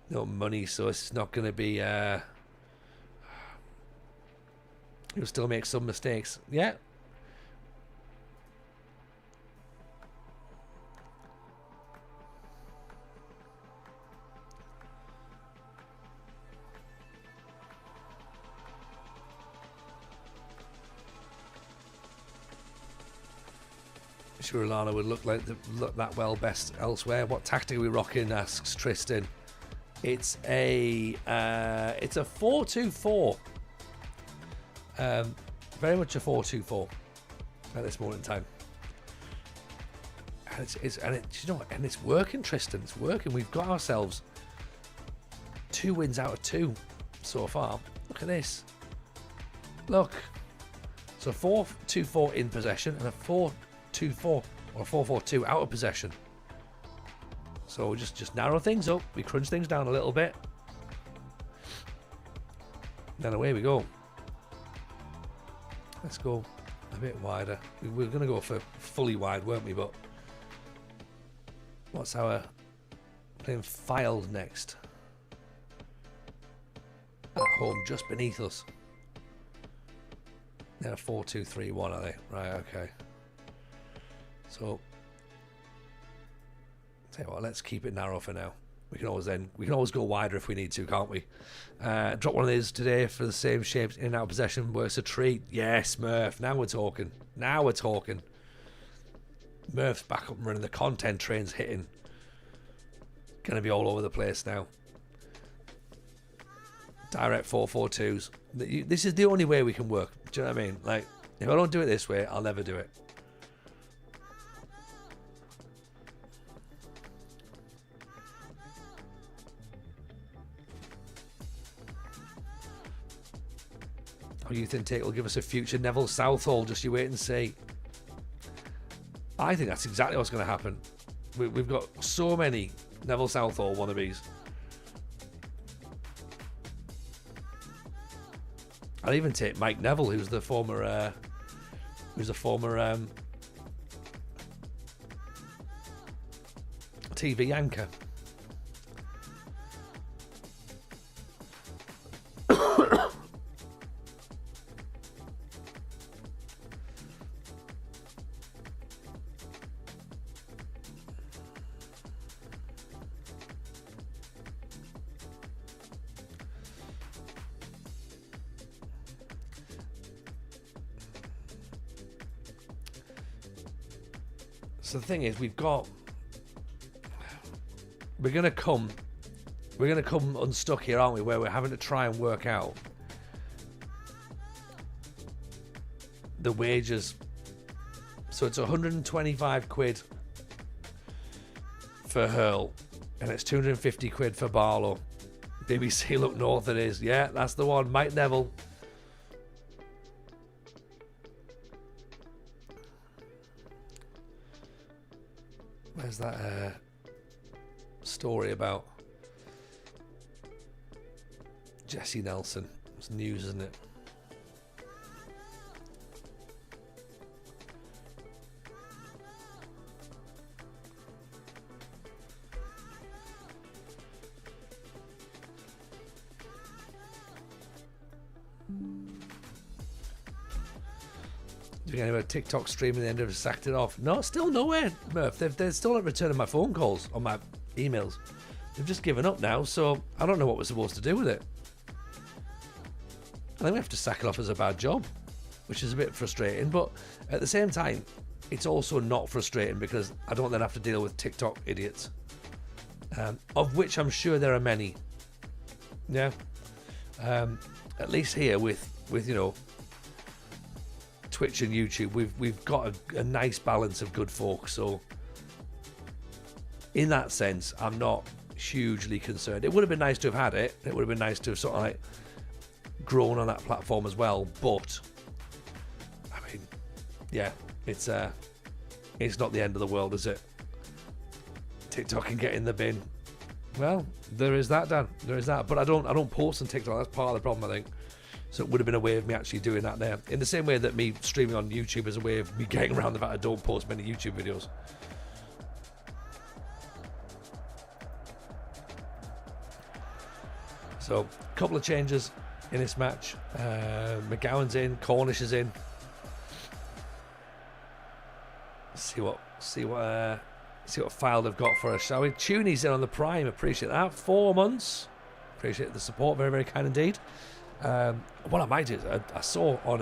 no money, so it's not going to be. You'll still make some mistakes. Yeah. Sure, Lana would look that well best elsewhere. What tactic are we rocking? Asks Tristan. It's a 4-2-4. Very much a 4-2-4 at this moment in time. And it's working, Tristan. It's working. We've got ourselves 2 wins out of 2 so far. Look at this. Look. So 4-2-4 in possession and a 4-2-4 or 4-4-2 out of possession. So just narrow things up. We crunch things down a little bit. Then away we go. Let's go a bit wider. We were going to go for fully wide, weren't we? But what's our playing Filed next? At home, just beneath us. They're a 4-2-3-1, are they? Right, okay. So, tell you what, let's keep it narrow for now. We can always go wider if we need to, can't we? Drop one of these today for the same shapes in and out of possession. Works a treat. Yes, Murph. Now we're talking. Murph's back up and running. The content train's hitting. Gonna be all over the place now. Direct 4-4-2s. This is the only way we can work. Do you know what I mean? Like, if I don't do it this way, I'll never do it. Our youth intake will give us a future Neville Southall. Just you wait and see. I think that's exactly what's going to happen. We've got so many Neville Southall wannabes. I'll even take Mike Neville, who's the former TV anchor. So the thing is, we're gonna come unstuck here, aren't we? Where we're having to try and work out the wages. So it's 125 quid for Hurl, and it's 250 quid for Barlow. BBC Look North it is. Yeah, that's the one. Mike Neville. Where's that story about Jesse Nelson? It's news, isn't it? Doing any TikTok stream and the end of it sacked it off? No, still nowhere, Murph. They're still not returning my phone calls or my emails. They've just given up now, so I don't know what we're supposed to do with it. I think we have to sack it off as a bad job, which is a bit frustrating, but at the same time, it's also not frustrating because I don't then have to deal with TikTok idiots, of which I'm sure there are many. Yeah, at least here with you know, Twitch and YouTube, we've got a nice balance of good folk. So in that sense, I'm not hugely concerned. It would have been nice to have had it. It would have been nice to have sort of like grown on that platform as well. But I mean, yeah, it's not the end of the world, is it? TikTok can get in the bin. Well, there is that, Dan. There is that. But I don't post on TikTok. That's part of the problem, I think. So it would have been a way of me actually doing that there. In the same way that me streaming on YouTube is a way of me getting around the fact I don't post many YouTube videos. So, a couple of changes in this match. McGowan's in, Cornish is in. See what file they've got for us, shall we? Tuney's in on the prime. Appreciate that. 4 months. Appreciate the support. Very, very kind indeed. What I might do is I saw on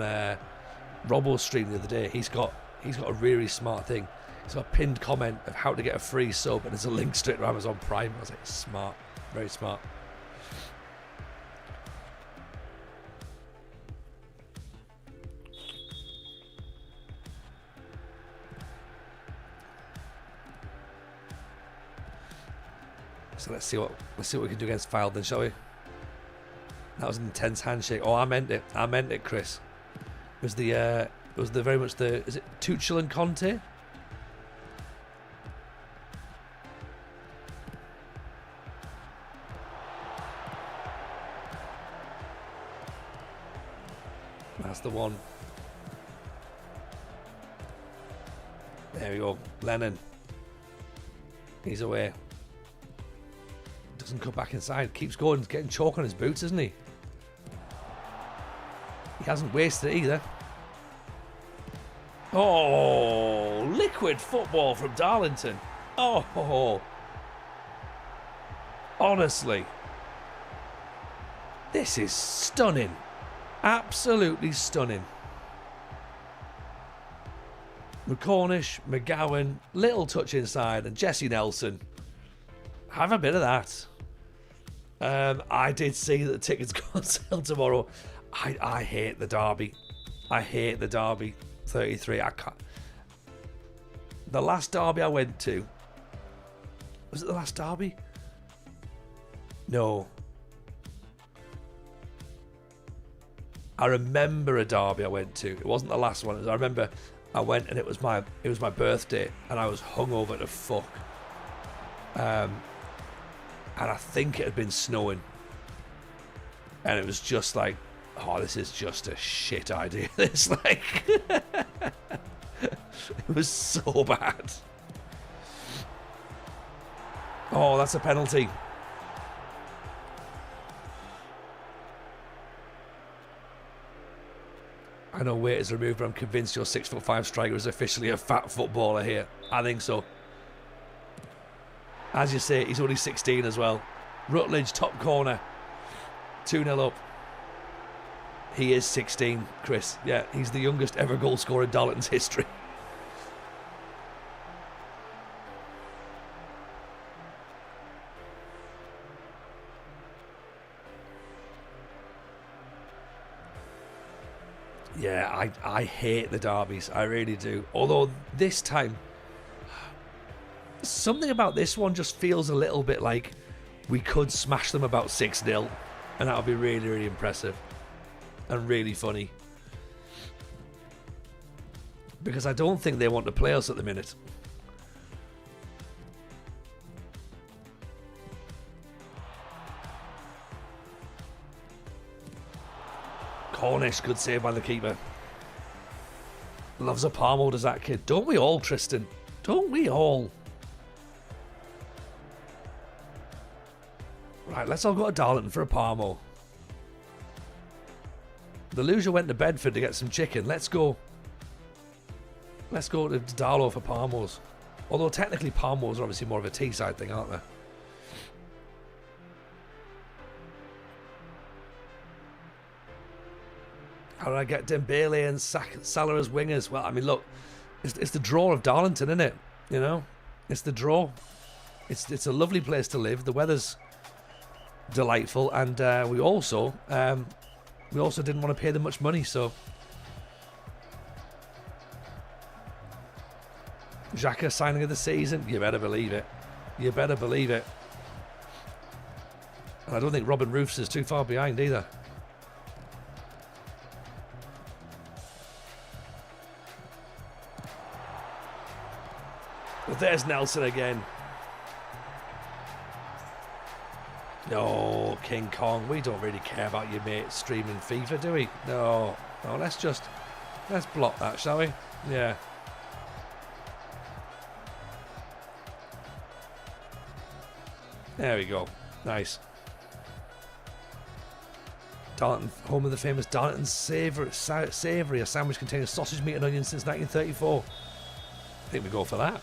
Robbo's stream the other day. He's got a really smart thing. He's got a pinned comment of how to get a free sub, and there's a link straight to Amazon Prime. I was like, smart, very smart. So let's see what we can do against Fylde then, shall we? That was an intense handshake. Oh, I meant it, Chris. It was the very much the, is it Tuchel and Conte? That's the one. There we go. Lennon. He's away. Doesn't come back inside. Keeps going. He's getting chalk on his boots, isn't he? He hasn't wasted it either. Oh, liquid football from Darlington. Oh, honestly. This is stunning. Absolutely stunning. McCornish, McGowan, little touch inside, and Jesse Nelson. Have a bit of that. I did see that the tickets go on sale tomorrow. I hate the derby. I hate the derby. 33. I can't. The last derby I went to. Was it the last derby? No. I remember a derby I went to. It wasn't the last one. I remember I went and it was my birthday and I was hungover to fuck. And I think it had been snowing. And it was just like, oh, this is just a shit idea. It's like, it was so bad. Oh, that's a penalty. I know weight is removed, but I'm convinced your 6'5" striker is officially a fat footballer here. I think so. As you say, he's only 16 as well. Rutledge, top corner. 2-0 up. He is 16, Chris. Yeah, he's the youngest ever goal scorer in Darlington's history. Yeah, I hate the derbies. I really do. Although this time, something about this one just feels a little bit like we could smash them about 6-0. And that would be really, really impressive. And really funny. Because I don't think they want to play us at the minute. Cornish, good save by the keeper. Loves a Parmo, does that kid? Don't we all, Tristan? Don't we all? Right, let's all go to Darlington for a Parmo. The loser went to Bedford to get some chicken. Let's go. Let's go to Darlow for Parmos. Although technically Parmos are obviously more of a Teesside thing, aren't they? How did I get Dembele and Salah as wingers? Well, I mean, look, it's the draw of Darlington, isn't it? You know, it's the draw. It's a lovely place to live. The weather's delightful, and we also didn't want to pay them much money, so Xhaka signing of the season. You better believe it. You better believe it. And I don't think Robin Roofs is too far behind either. But there's Nelson again. No, King Kong. We don't really care about your mate streaming FIFA, do we? No. No, let's block that, shall we? Yeah. There we go. Nice. Darlington, home of the famous Darlington savoury, a sandwich containing sausage, meat and onions since 1934. I think we go for that.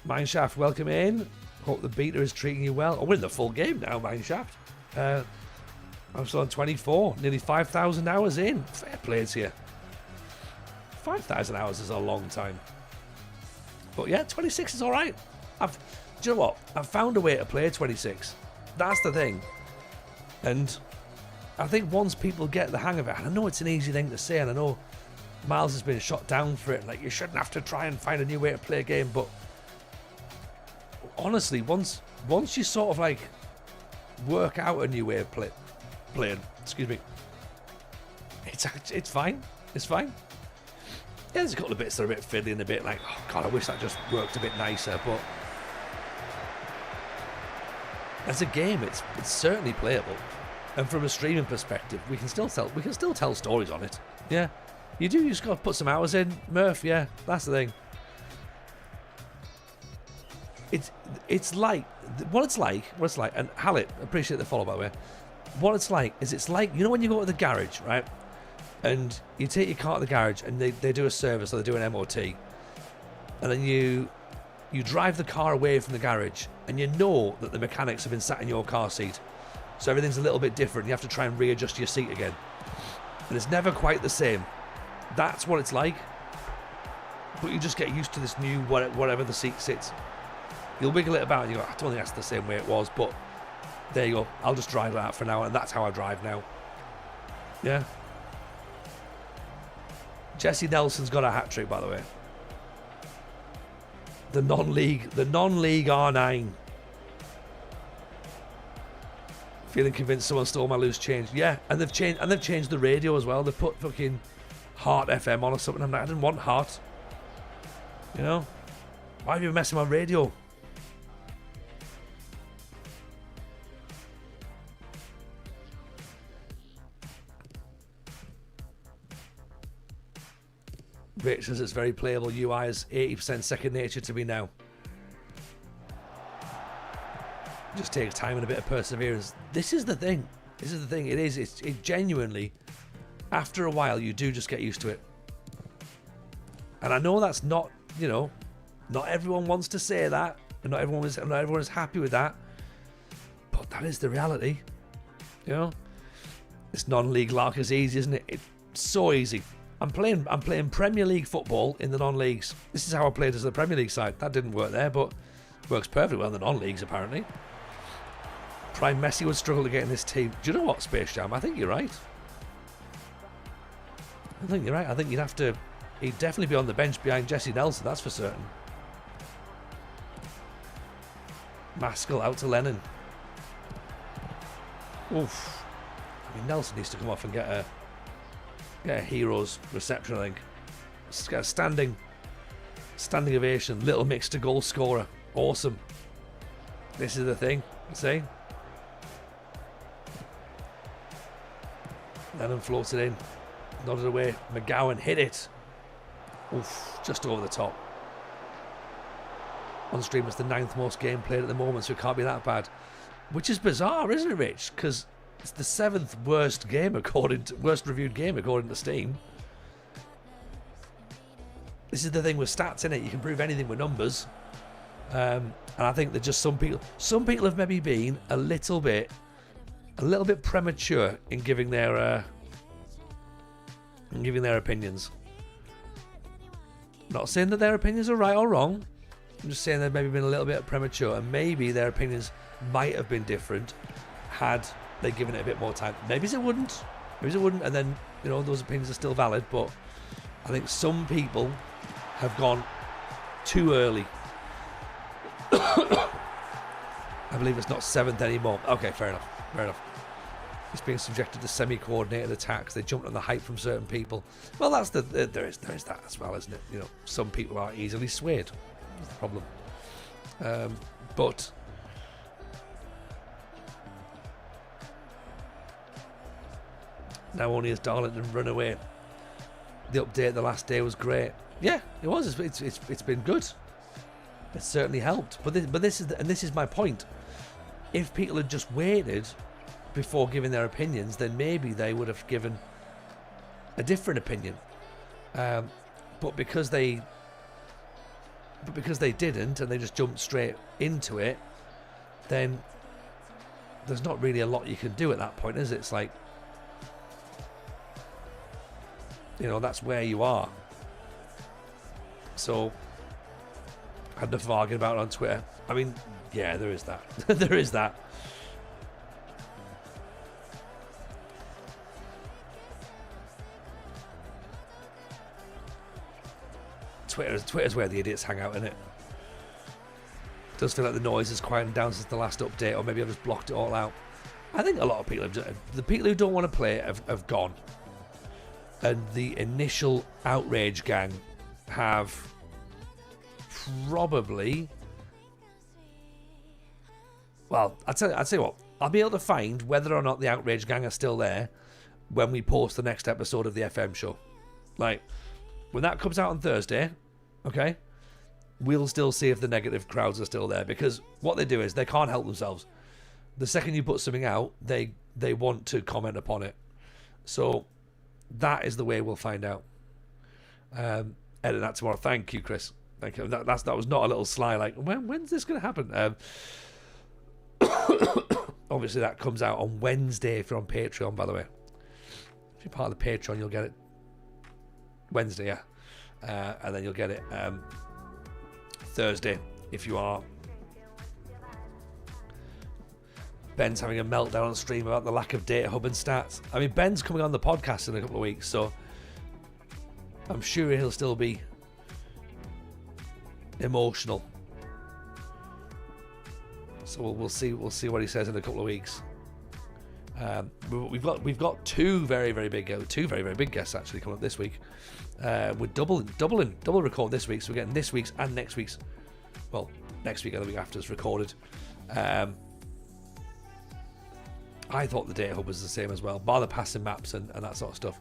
Mineshaft, welcome in. Hope the beta is treating you well. Oh, we're in the full game now, Mineshaft. I'm still on 24, nearly 5,000 hours in. Fair play to you. 5,000 hours is a long time. But yeah, 26 is alright. Do you know what? I've found a way to play 26. That's the thing. And I think once people get the hang of it, and I know it's an easy thing to say, and I know Miles has been shot down for it, like you shouldn't have to try and find a new way to play a game, but honestly, once you sort of like work out a new way of playing, excuse me, it's fine. It's fine. Yeah, there's a couple of bits that are a bit fiddly and a bit like, oh god, I wish that just worked a bit nicer, but as a game, it's certainly playable. And from a streaming perspective, we can still tell stories on it. Yeah, you just got to put some hours in, Murph. Yeah, that's the thing. It's like what it's like, and Hallett, appreciate the follow by the way. What it's like is you know when you go to the garage, right? And you take your car to the garage and they do a service or they do an MOT, and then you drive the car away from the garage and you know that the mechanics have been sat in your car seat, so everything's a little bit different. You have to try and readjust your seat again, and it's never quite the same. That's what it's like, but you just get used to this new whatever the seat sits. You'll wiggle it about and you go, I don't think that's the same way it was, but there you go, I'll just drive that for now, and that's how I drive now. Yeah. Jesse Nelson's got a hat-trick, by the way. The non-league R9. Feeling convinced someone stole my loose change. Yeah, and they've changed the radio as well. They put fucking Heart FM on or something. I'm like, I didn't want Heart. You know? Why have you been messing with my radio? Rich says it's very playable. UI is 80% second nature to me now. It just takes time and a bit of perseverance. This is the thing. It genuinely, after a while, you do just get used to it. And I know that's not, not everyone wants to say that, and not everyone is happy with that. But that is the reality. This non-league lark is easy, isn't it? It's so easy. I'm playing Premier League football in the non-leagues. This is how I played as the Premier League side. That didn't work there, but works perfectly well in the non-leagues apparently. Prime Messi would struggle to get in this team. Do you know what, Space Jam? I think you're right. I think he'd definitely be on the bench behind Jesse Nelson, that's for certain. Maskell out to Lennon. Oof. I mean, Nelson needs to come off and get a hero's reception, I think. Let's get a standing ovation. Little mix to goal scorer. Awesome. This is the thing. See? Lennon floated in. Nodded away. McGowan hit it. Oof. Just over the top. On stream, it's the 9th most game played at the moment, so it can't be that bad. Which is bizarre, isn't it, Rich? Because it's the 7th worst reviewed game according to Steam. This is the thing with stats, innit? You can prove anything with numbers. And I think that just some people have maybe been a little bit premature in giving their opinions. I'm not saying that their opinions are right or wrong. I'm just saying they've maybe been a little bit premature, and maybe their opinions might have been different had they given it a bit more time. Maybe it wouldn't, and then those opinions are still valid. But I think some people have gone too early. I believe it's not 7th anymore. Okay, fair enough. It's being subjected to semi-coordinated attacks. They jumped on the hype from certain people. Well, that's there is that as well, isn't it? Some people are easily swayed. That's the problem. But now only has Darlington run away. The update the last day was great. Yeah, it was. It's been good. It certainly helped. But this is my point. if people had just waited before giving their opinions, then maybe they would have given a different opinion. But because they didn't, and they just jumped straight into it, then there's not really a lot you can do at that point, is it? It's like, that's where you are. So I had enough of arguing about it on Twitter. I mean, yeah, there is that. There is that. Twitter's where the idiots hang out, isn't it? Does feel like the noise has quietened down since the last update, or maybe I've just blocked it all out. I think a lot of people the people who don't want to play it have gone, and the initial outrage gang have probably. Well, I'll tell you what. I'll be able to find whether or not the outrage gang are still there when we post the next episode of the FM show. Like, when that comes out on Thursday, okay, we'll still see if the negative crowds are still there, because what they do is they can't help themselves. The second you put something out, they want to comment upon it. So that is the way we'll find out. Edit that tomorrow. Thank you, Chris. Thank you. That was not a little sly like, when's this going to happen? Obviously that comes out on Wednesday if you're on Patreon, by the way. If you're part of the Patreon, you'll get it Wednesday, yeah. And then you'll get it Thursday if you are. Ben's having a meltdown on stream about the lack of data hub and stats. I mean, Ben's coming on the podcast in a couple of weeks, so I'm sure he'll still be emotional. So we'll see what he says in a couple of weeks. We've got two very big guests actually coming up this week. We're double record this week, so we're getting this week's and next week's. Well, next week and the week after is recorded. I thought the data hub was the same as well, bar the passing maps and that sort of stuff.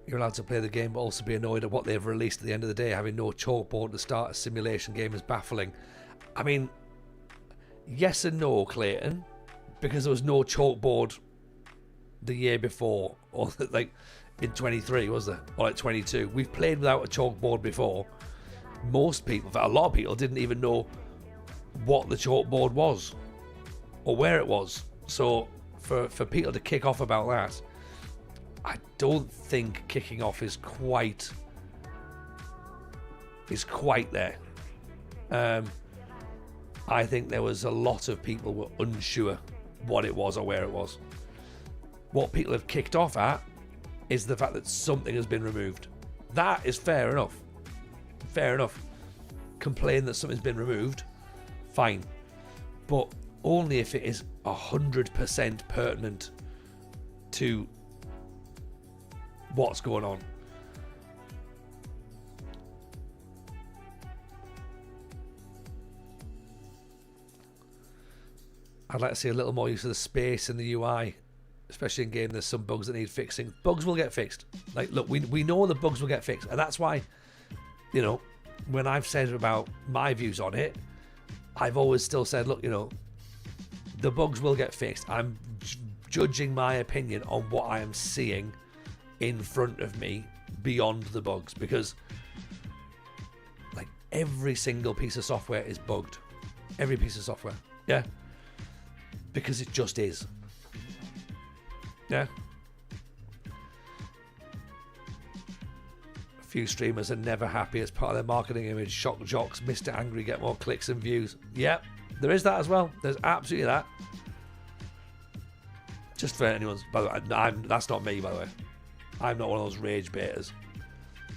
You're allowed to play the game but also be annoyed at what they've released at the end of the day. Having no chalkboard to start a simulation game is baffling. I mean, yes and no, Clayton, because there was no chalkboard the year before, or like in 23, was there? Or like 22. We've played without a chalkboard before. Most people, a lot of people, didn't even know what the chalkboard was or where it was. So for people to kick off about that, I don't think kicking off is quite there. I think there was a lot of people were unsure what it was or where it was. What people have kicked off at is the fact that something has been removed. That is fair enough. Fair enough. Complain that something's been removed, fine. But only if it is 100% pertinent to what's going on. I'd like to see a little more use of the space in the UI, especially in game. There's some bugs that need fixing. Bugs will get fixed. Like, look, we know the bugs will get fixed, and that's why, when I've said about my views on it, I've always still said, look, the bugs will get fixed. I'm judging my opinion on what I am seeing in front of me beyond the bugs, because like every single piece of software is bugged. Every piece of software. Yeah. Because it just is. Yeah. A few streamers are never happy as part of their marketing image. Shock jocks, Mr. Angry, get more clicks and views. Yep, there is that as well. There's absolutely that. Just for anyone's, by the way, that's not me, by the way. I'm not one of those rage baiters.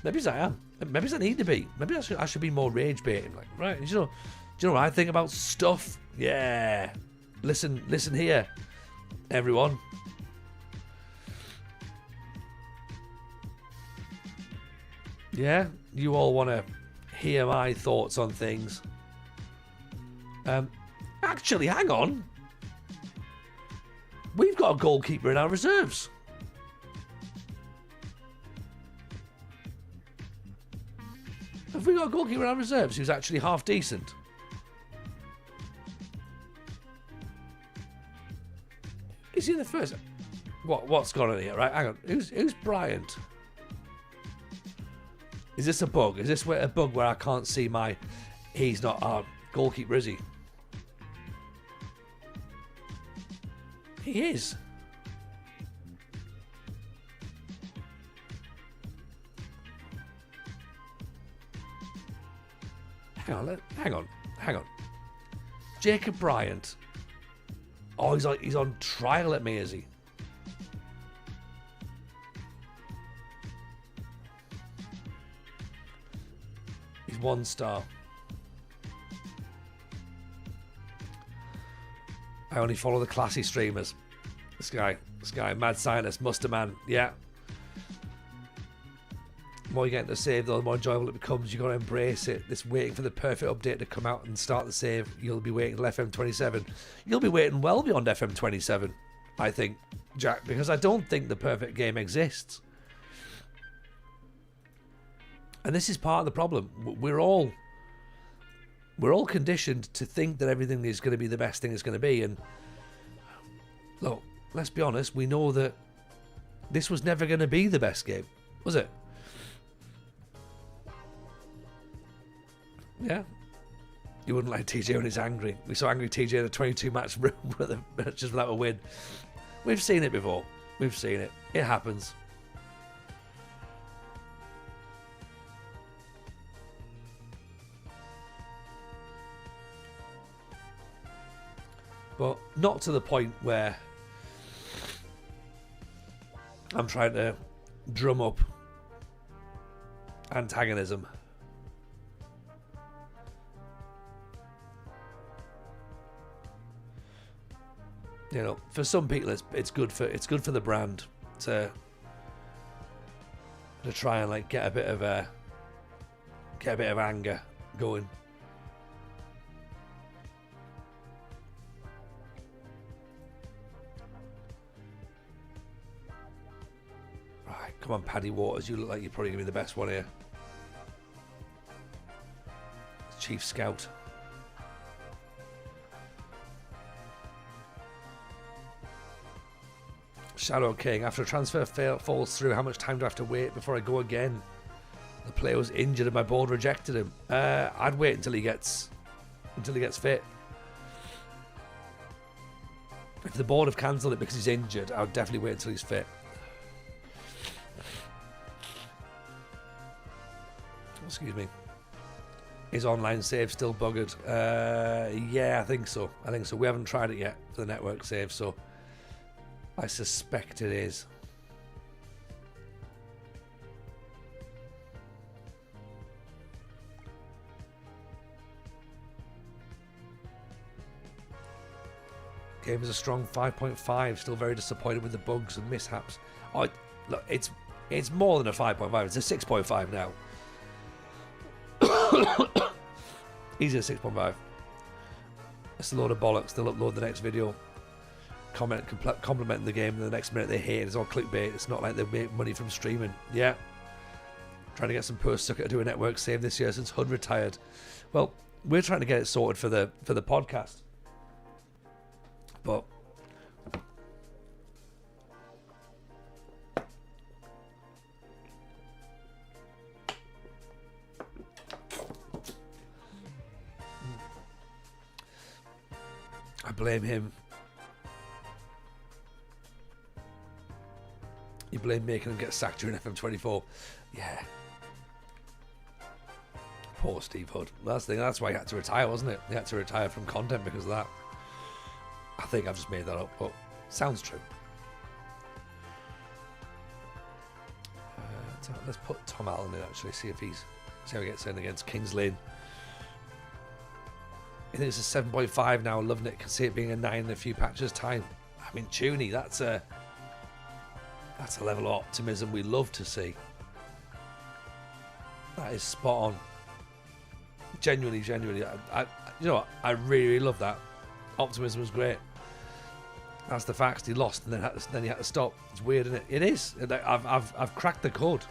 Maybe I am. Maybe I need to be. Maybe I should be more rage baiting. Like, right, do you know what I think about stuff? Yeah. Listen here, everyone. Yeah, you all want to hear my thoughts on things. Actually, hang on. We've got a goalkeeper in our reserves. Have we got a goalkeeper in our reserves who's actually half decent? Is he the first? What's gone on here? Right, hang on. Who's Bryant? Is this a bug? Is this a bug where I can't see my... He's not our goalkeeper, is he? He is. Hang on. Jacob Bryant. Oh, he's on trial at me, is he? He's 1 star. I only follow the classy streamers. This guy, Mad Scientist, Musterman, yeah. The more you get into save, though, the more enjoyable it becomes. You've got to embrace it. This waiting for the perfect update to come out and start the save. You'll be waiting till FM27. You'll be waiting well beyond FM27, I think, Jack, because I don't think the perfect game exists. And this is part of the problem. We're all conditioned to think that everything is going to be the best thing it's going to be. And look, let's be honest, we know that this was never going to be the best game, was it? Yeah. You wouldn't like TJ when he's angry. We saw angry TJ in a 22 match just without a win. We've seen it before. We've seen it. It happens. But not to the point where I'm trying to drum up antagonism. You know, for some people, it's good for the brand to try and like get a bit of anger going. Right, come on, Paddy Waters, you look like you're probably gonna be the best one here. Chief Scout. Shadow King, after a transfer falls through, how much time do I have to wait before I go again? The player was injured and my board rejected him. I'd wait until he gets fit. If the board have cancelled it because he's injured, I would definitely wait until he's fit. Excuse me. Is online save still buggered? Yeah, I think so. We haven't tried it yet for the network save, so I suspect it is. Game is a strong 5.5. Still very disappointed with the bugs and mishaps. Oh, look, it's more than a 5.5. It's a 6.5 now. Easy a 6.5. It's a load of bollocks. They'll upload the next video, complimenting the game, and the next minute they hate it. It's all clickbait. It's not like they make money from streaming. Yeah. Trying to get some post sucker to do a network save this year since HUD retired. Well, we're trying to get it sorted for the podcast. But I blame him. You blame making him get sacked during FM24. Yeah. Poor Steve Hood. That's the thing. That's why he had to retire, wasn't it? He had to retire from content because of that. I think I've just made that up, but sounds true. Let's put Tom Allen in, actually, see how he gets in against Kings Lynn. I think it's a 7.5 now. Loving it. Can see it being a 9 in a few patches time. I mean, Tuny, that's a level of optimism we love to see. That is spot on. Genuinely, I you know what? I really love that. Optimism was great. That's the facts. He lost, and then he had to stop. It's weird, isn't it? It is. I've cracked the code,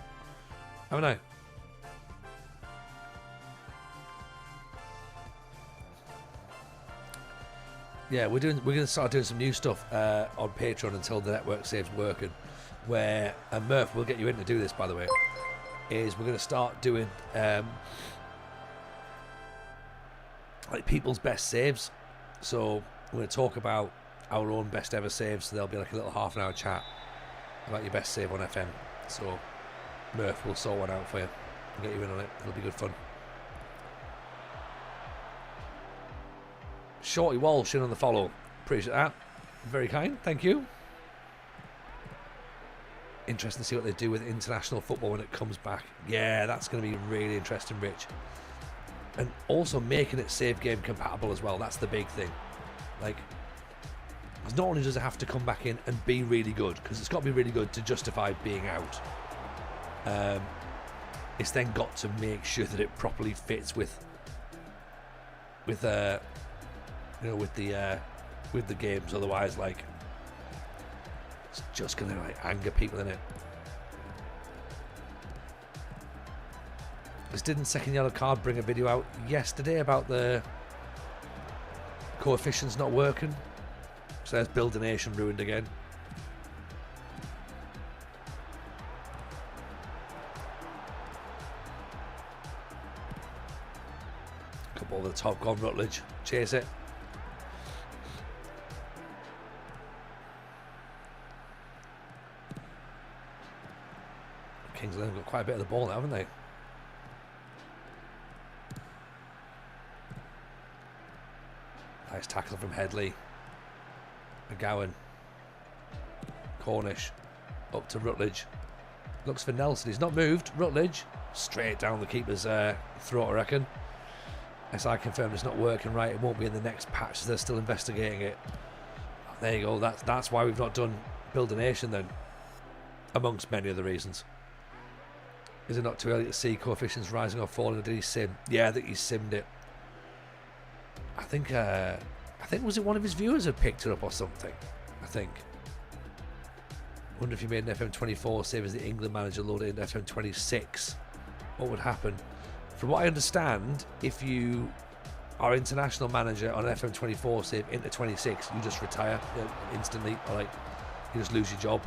haven't I? Yeah, we're going to start doing some new stuff on Patreon until the network saves working. Where Murph, we'll get you in to do this, by the way. Is we're going to start doing like people's best saves. So we're going to talk about our own best ever saves. So there'll be like a little half-an-hour chat about your best save on FM. So Murph will sort one out for you and get you in on it. It'll be good fun. Shorty Walsh in on the follow. Appreciate that. Very kind. Thank you. Interesting to see what they do with international football when it comes back. Yeah, that's going to be really interesting, Rich. And also making it save game compatible as well. That's the big thing. Like, because not only does it have to come back in and be really good, because it's got to be really good to justify being out. It's then got to make sure that it properly fits with the games. Otherwise, like, it's just gonna like anger people in it. This didn't second yellow card bring a video out yesterday about the coefficients not working? So there's Build a Nation ruined again. Couple over the top, gone Rutledge. Chase it. Kings have got quite a bit of the ball now, haven't they? Nice tackle from Headley. McGowan. Cornish. Up to Rutledge. Looks for Nelson. He's not moved. Rutledge. Straight down the keeper's throat, I reckon. SI confirmed it's not working right. It won't be in the next patch. They're still investigating it. There you go. That's why we've not done Build a Nation then. Amongst many other reasons. Is it not too early to see coefficients rising or falling, or did he sim? Yeah, I think he simmed it. I think was it one of his viewers who picked it up or something? I think. Wonder if you made an FM24 save as the England manager loaded into FM26. What would happen? From what I understand, if you are international manager on an FM24 save into 26, you just retire instantly, or like you just lose your job.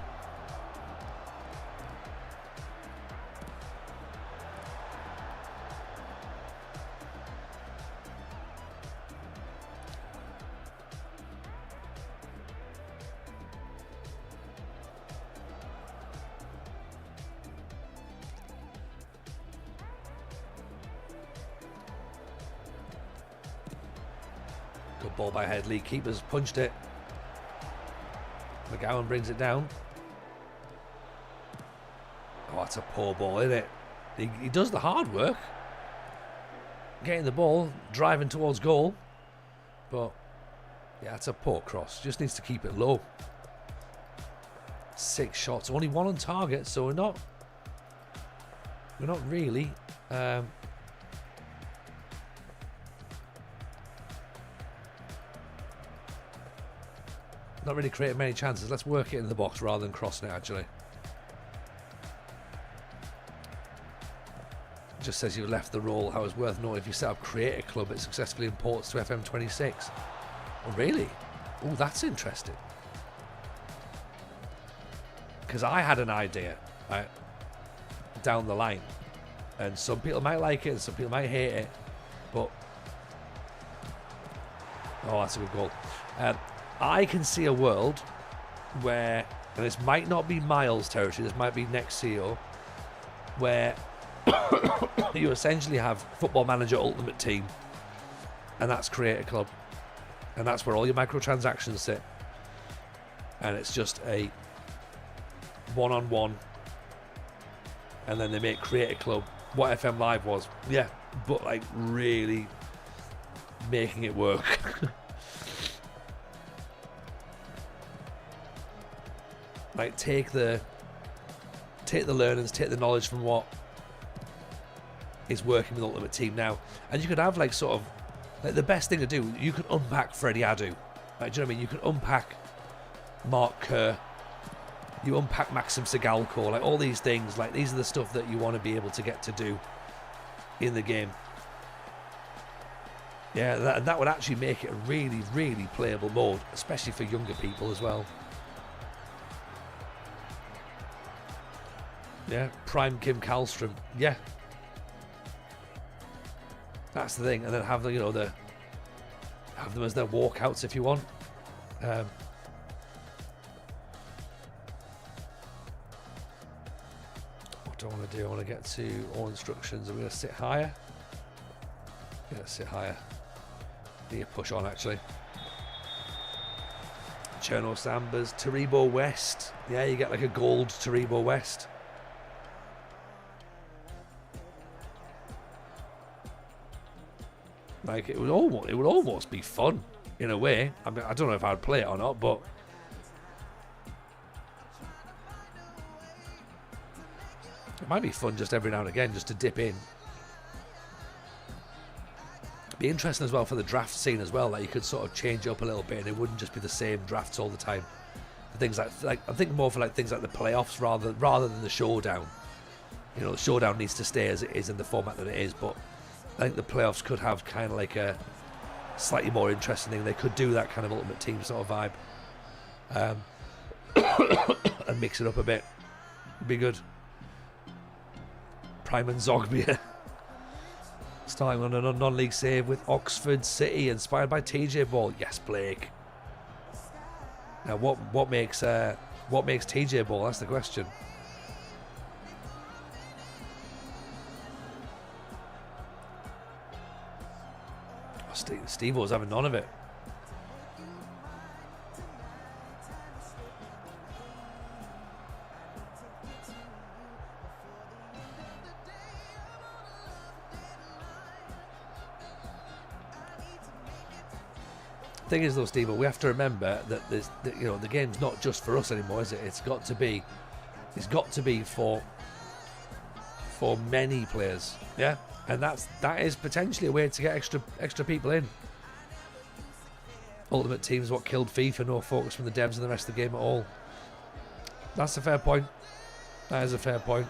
Good ball by Headley. Keeper's punched it. McGowan brings it down. Oh, that's a poor ball, isn't it? He does the hard work. Getting the ball, driving towards goal. But, yeah, it's a poor cross. Just needs to keep it low. 6 shots. Only 1 on target, so we're not really... not really creating many chances. Let's work it in the box rather than crossing it, actually. It just says you left the role. How it's worth noting if you set up Create a Club, it successfully imports to FM26. Oh, really? Oh, that's interesting. Because I had an idea, right, down the line. And some people might like it and some people might hate it. But... oh, that's a good goal. I can see a world where, and this might not be Miles' territory, this might be next CEO, where you essentially have Football Manager Ultimate Team, and that's Create a Club, and that's where all your microtransactions sit, and it's just a one-on-one, and then they make Create a Club what FM Live was, yeah, but like really making it work. Like take the learnings, take the knowledge from what is working with Ultimate Team now. And you could have like sort of like the best thing to do, you could unpack Freddie Adu. Like, do you know what I mean? You could unpack Mark Kerr, you unpack Maxim Segalko, like all these things, like these are the stuff that you want to be able to get to do in the game. Yeah, that would actually make it a really, really playable mode, especially for younger people as well. Yeah, Prime Kim Kallstrom. Yeah, that's the thing, and then have the, you know, have them as their walkouts if you want. What do I want to do? I want to get to all instructions. I'm going to sit higher. Yeah, sit higher. Need a push on actually. Cherno Sambas, Taribo West. Yeah, you get like a gold Taribo West. Like it would almost be fun in a way. I mean, I don't know if I'd play it or not, but it might be fun just every now and again just to dip in. Be interesting as well for the draft scene as well. Like you could sort of change up a little bit, and it wouldn't just be the same drafts all the time. Things like I'm thinking more for like things like the playoffs rather than the showdown. You know, the showdown needs to stay as it is in the format that it is, but I think the playoffs could have kind of like a slightly more interesting thing. They could do that kind of Ultimate Team sort of vibe, and mix it up a bit. It'd be good. Prime and Zogbia. Starting on a non-league save with Oxford City, inspired by TJ Ball. Yes, Blake. Now, what makes TJ Ball? That's the question. Oh, Steve was having none of it. Thing is though, Steve, we have to remember that the game's not just for us anymore, is it? It's got to be for many players, yeah, and that is potentially a way to get extra people in. Ultimate Team is what killed FIFA. No focus from the devs and the rest of the game at all. That's a fair point. That is a fair point.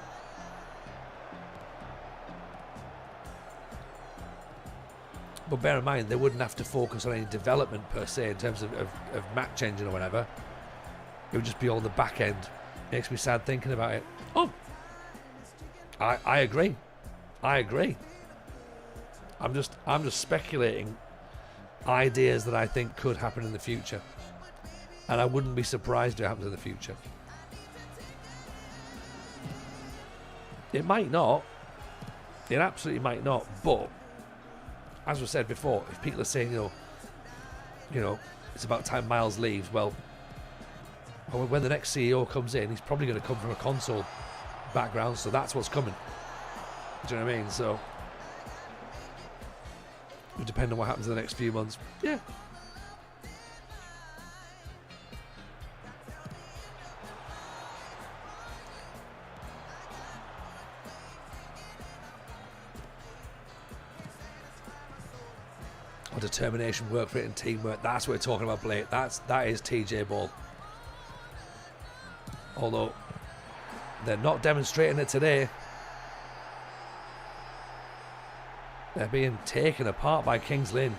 But bear in mind, they wouldn't have to focus on any development per se in terms of match engine or whatever. It would just be all the back end. Makes me sad thinking about it. Oh, I agree. I agree. I'm just speculating ideas that I think could happen in the future, and I wouldn't be surprised if it happens in the future. It might not. It absolutely might not. But as we said before, if people are saying, you know, it's about time Miles leaves, well, when the next CEO comes in, he's probably going to come from a console background, so that's what's coming. Do you know what I mean? So it would depend on what happens in the next few months. Yeah. Determination, work rate and teamwork. That's what we're talking about, Blake. That is TJ Ball. Although they're not demonstrating it today. They're being taken apart by Kings Lynn.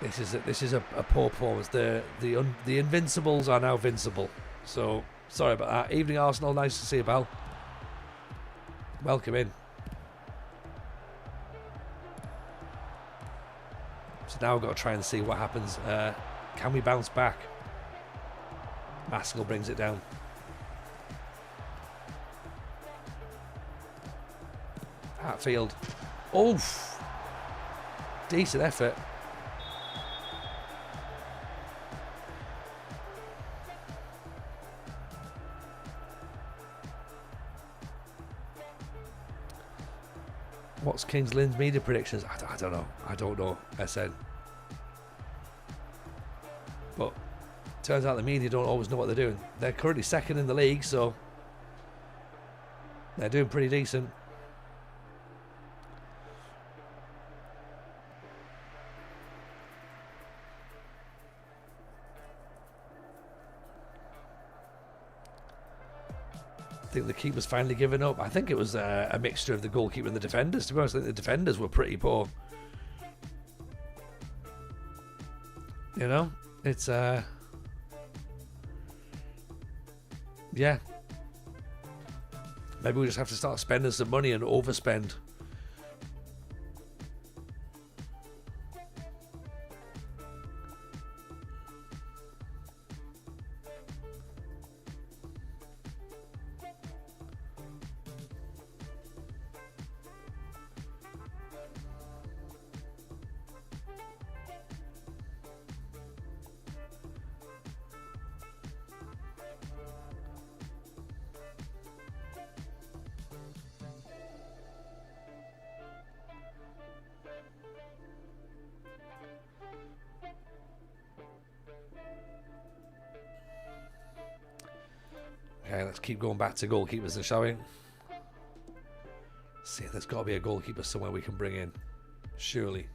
This is a poor performance. The Invincibles are now vincible. So sorry about that. Evening Arsenal, nice to see you, pal. Welcome in. So now we've got to try and see what happens. Can we bounce back? Maskell brings it down. Hatfield. Oof. Decent effort. What's Kings Lynn's media predictions? I don't know. I don't know, SN. But turns out the media don't always know what they're doing. They're currently second in the league, so they're doing pretty decent. I think the keeper's finally given up. I think it was a mixture of the goalkeeper and the defenders. To be honest, I think the defenders were pretty poor. You know, it's yeah. Maybe we just have to start spending some money and overspend. Okay, let's keep going back to goalkeepers then, shall we? See, there's got to be a goalkeeper somewhere we can bring in. Surely.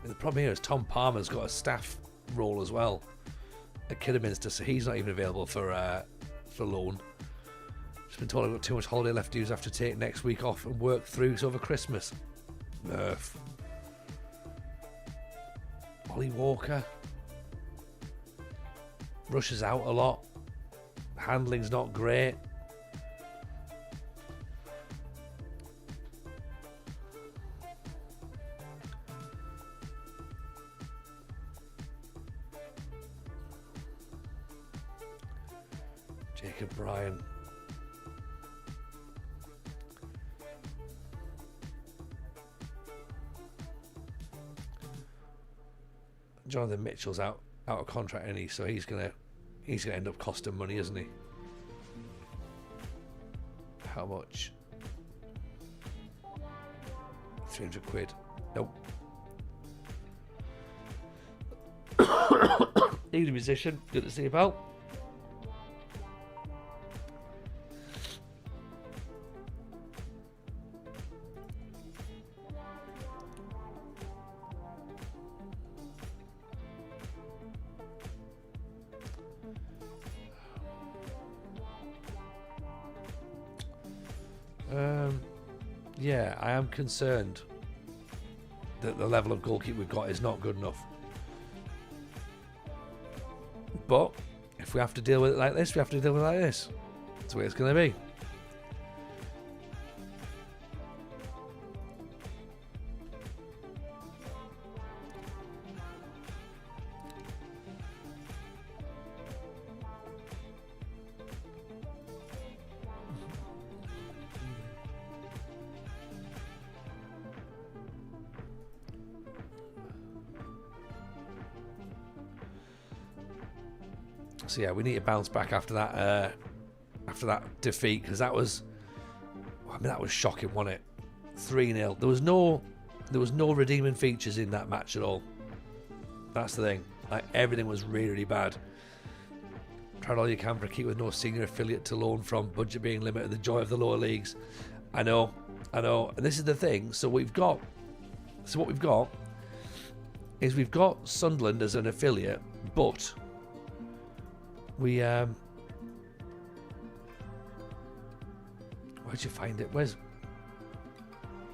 The problem here is Tom Palmer's got a staff role as well at Kidderminster, so he's not even available for loan. Just been told I've got too much holiday left to use after take next week off and work through over Christmas. Nerf. Ollie Walker rushes out a lot. Handling's not great. Jacob Bryan. Jonathan Mitchell's out of contract, and so he's gonna end up costing money, isn't he? How much? 300 quid. Nope. Need a musician. Good to see you, pal. Yeah, I am concerned that the level of goalkeeper we've got is not good enough. But if we have to deal with it like this, we have to deal with it like this. That's the way it's going to be. So yeah, we need to bounce back after that defeat, because that was shocking, wasn't it? 3-0. There was no redeeming features in that match at all. That's the thing. Like, everything was really, really bad. Tried all you can for a keep with no senior affiliate to loan from, budget being limited, the joy of the lower leagues. I know. And this is the thing. So what we've got is we've got Sunderland as an affiliate, but where'd you find it? Where's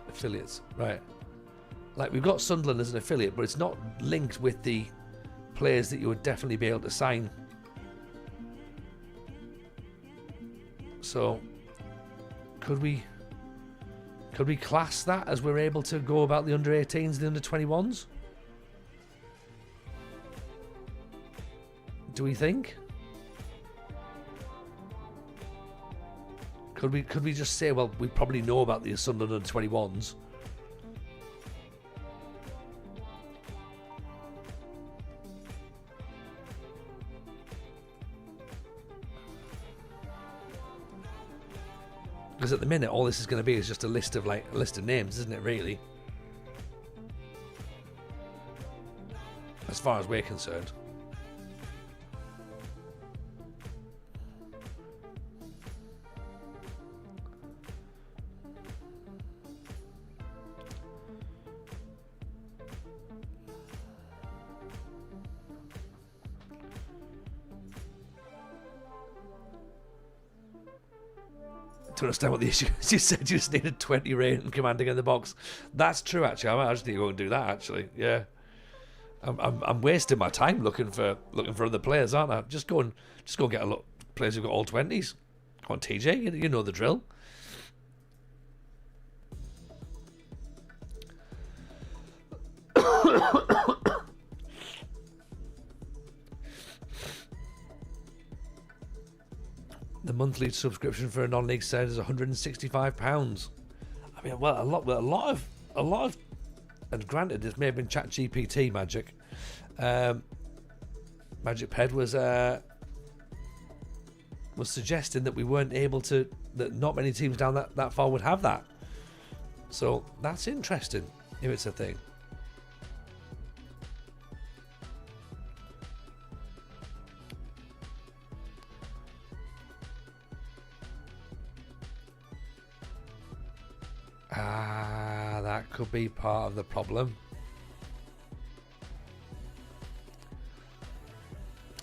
affiliates? Right. Like, we've got Sunderland as an affiliate, but it's not linked with the players that you would definitely be able to sign. So could we class that as we're able to go about the under 18s, the under 21s? Do we think? Could we just say, well, we probably know about the Sunderland under 21s? Because at the minute, all this is going to be is just a list of names, isn't it? Really, as far as we're concerned. To understand what the issue is, you said you just needed 20 rating commanding in the box. That's true, actually. I just need to go and do that. Actually, yeah. I'm wasting my time looking for other players, aren't I? Just go and get a look. Players who've got all 20s. Come on, TJ, you know the drill. The monthly subscription for a non-league side is £165. I mean, well, a lot of, and granted, this may have been ChatGPT magic. Magic Ped was suggesting that we weren't able to, that not many teams down that far would have that. So that's interesting if it's a thing. That could be part of the problem.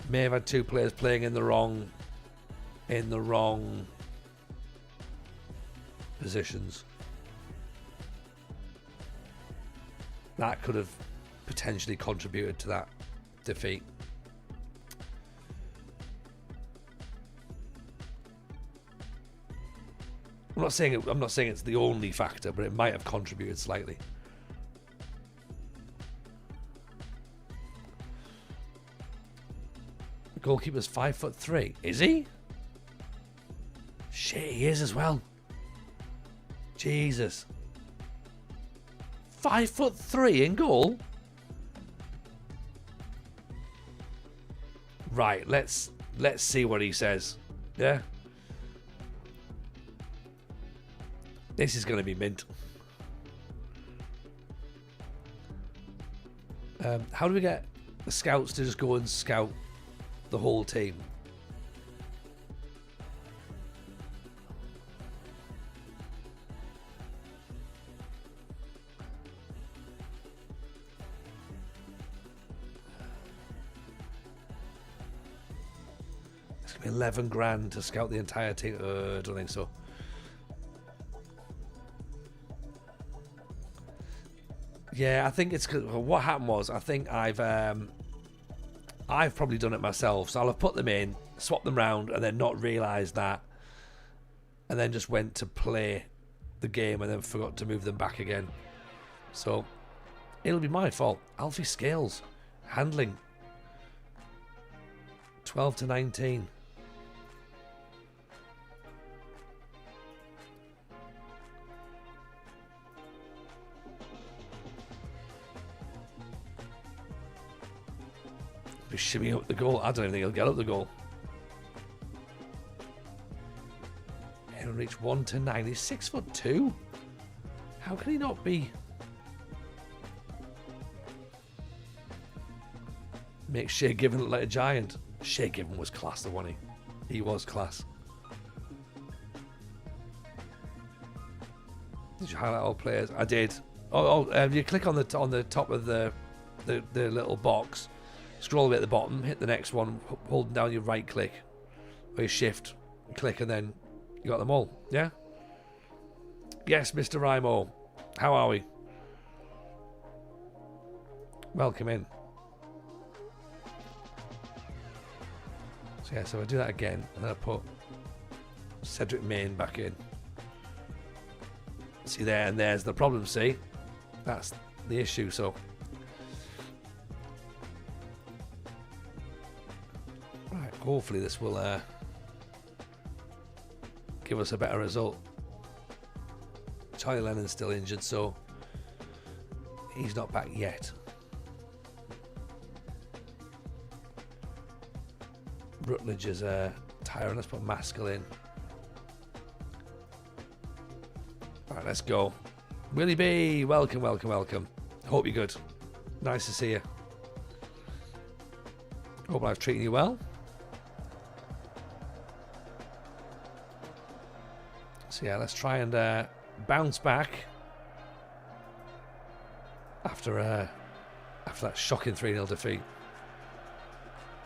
May have had two players playing in the wrong positions. That could have potentially contributed to that defeat. I'm not saying it's the only factor, but it might have contributed slightly. The goalkeeper's 5'3". Is he? Shit, he is as well. Jesus. 5'3" in goal? Right, let's see what he says. Yeah. This is going to be mint. How do we get the scouts to just go and scout the whole team? It's going to be 11 grand to scout the entire team. I don't think so. Yeah, I think it's cause what happened was I think I've probably done it myself. So I'll have put them in, swapped them round, and then not realised that, and then just went to play the game and then forgot to move them back again. So it'll be my fault. Alfie Scales, handling 12 to 19. Shimmy up the goal. I don't even think he'll get up the goal. He'll reach 1 to 9. He's 6'2". How can he not be? Make Shea Given look like a giant. Shea Given was class, though, wasn't he? He was class. Did you highlight all players? I did. You click on the top of the little box. Scroll a bit at the bottom, hit the next one, holding down your right click, or your shift, click, and then you got them all. Yeah? Yes, Mr. Rimo. How are we? Welcome in. So yeah, so I do that again, and then I put Cedric Main back in. See there, and there's the problem, see? That's the issue, so... Hopefully this will give us a better result. Charlie Lennon's still injured, so he's not back yet. Rutledge is tiring. Let's put Maskell in. Right, let's go. Willie B, welcome, welcome, welcome. Hope you're good. Nice to see you. Hope I've treated you well. So yeah, let's try and bounce back after that shocking 3-0 defeat.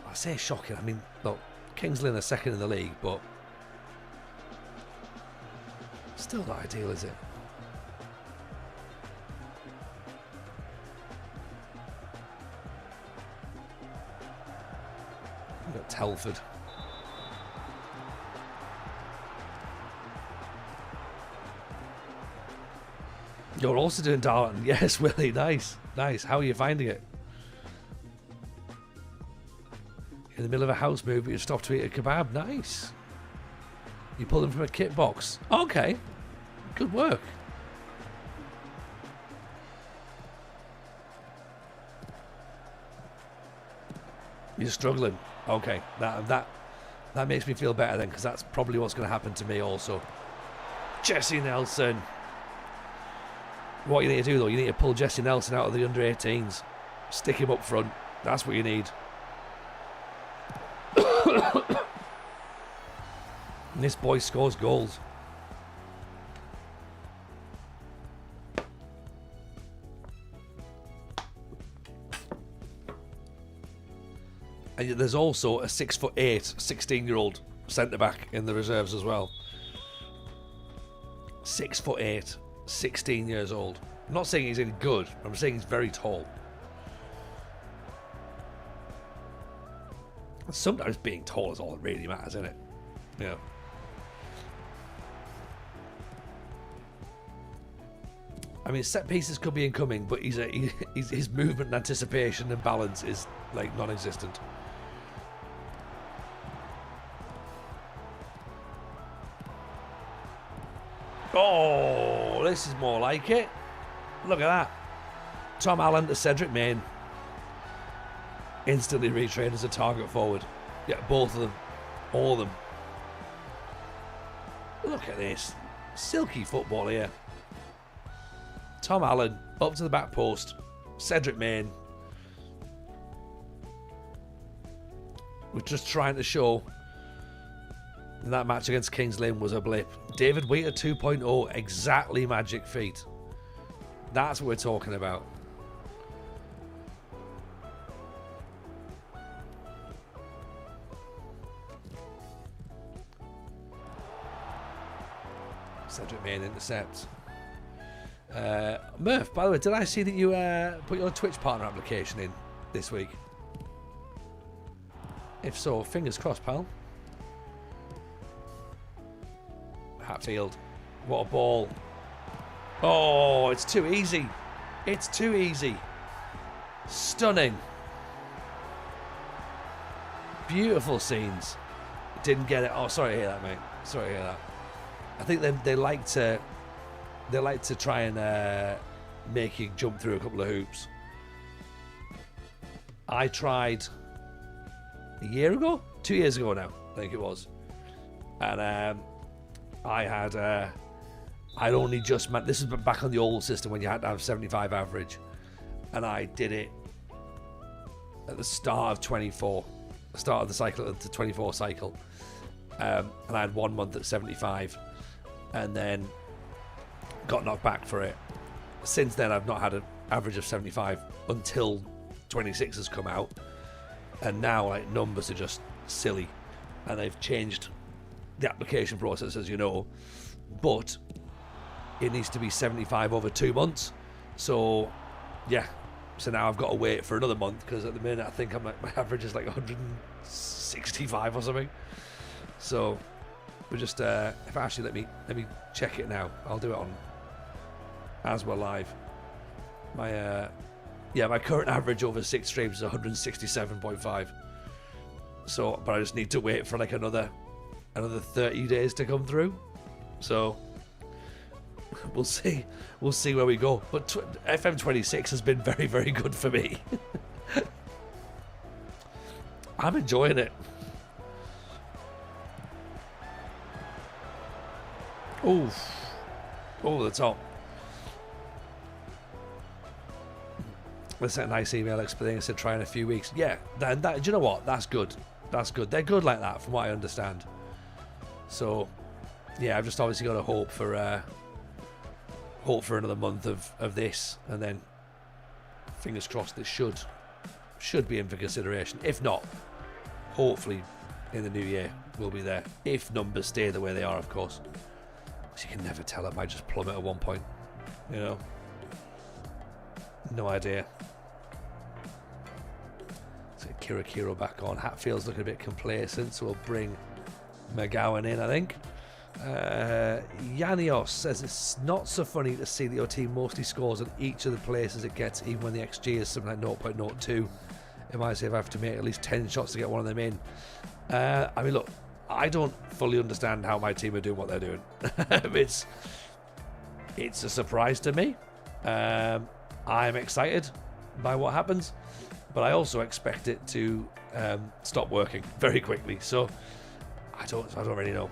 I say shocking, I mean, look, Kings Lynn are second in the league, but still not ideal, is it? We've got Telford. You're also doing Darlington. Yes, Willie. Nice. Nice. How are you finding it? In the middle of a house move, but you stopped to eat a kebab. Nice. You pulled them from a kit box. Okay. Good work. You're struggling. Okay. That makes me feel better then, because that's probably what's going to happen to me also. Jesse Nelson. What you need to do, though, you need to pull Jesse Nelson out of the under-18s. Stick him up front. That's what you need. And this boy scores goals. And there's also a 6'8", 16-year-old centre-back in the reserves as well. 6'8", 16 years old. I'm not saying he's any good. I'm saying he's very tall. Sometimes being tall is all that really matters, isn't it? Yeah. I mean, set pieces could be incoming, but his movement and anticipation and balance is like non-existent. Oh, this is more like it. Look at that. Tom Allen to Cedric Main. Instantly retrained as a target forward. Yeah, both of them. All of them. Look at this. Silky football here. Tom Allen up to the back post. Cedric Main. We're just trying to show that match against Kings Lynn was a blip. David Wheater 2.0, exactly magic feet. That's what we're talking about. Cedric Main intercepts. Murph, by the way, did I see that you put your Twitch partner application in this week? If so, fingers crossed, pal. Hatfield. What a ball. Oh, it's too easy. It's too easy. Stunning. Beautiful scenes. Didn't get it. Oh, sorry to hear that, mate. Sorry to hear that. I think they like to try and make you jump through a couple of hoops. I tried a year ago? 2 years ago now, I think it was. And I'd only just this is back on the old system when you had to have 75 average, and I did it at the start of 24, the start of the cycle, the 24 cycle, and I had 1 month at 75, and then got knocked back for it. Since then, I've not had an average of 75 until 26 has come out, and now like numbers are just silly, and they've changed the application process, as you know, but it needs to be 75 over 2 months. So yeah, so now I've got to wait for another month, because at the minute I think my average is like 165 or something. So we're just if Ashley let me check it now, I'll do it on as we're live. My my current average over 6 streams is 167.5. So, but I just need to wait for like another 30 days to come through. So we'll see where we go. But FM26 has been very, very good for me. I'm enjoying it. Oof. over the top. They sent a nice email explaining. I said try in a few weeks. Yeah, that do you know what? That's good. That's good. They're good like that, from what I understand. So, yeah, I've just obviously got to hope for another month of this, and then fingers crossed this should be in for consideration. If not, hopefully in the new year we'll be there. If numbers stay the way they are, of course. Because you can never tell, it might just plummet at one point. You know, no idea. So Kiro back on. Hatfield's looking a bit complacent, so we'll bring McGowan in, I think. Yanios says it's not so funny to see that your team mostly scores on each of the places it gets, even when the XG is something like 0.02. It might say if I have to make at least 10 shots to get one of them in. I mean, look, I don't fully understand how my team are doing what they're doing. It's a surprise to me. I'm excited by what happens, but I also expect it to stop working very quickly. So I don't really know.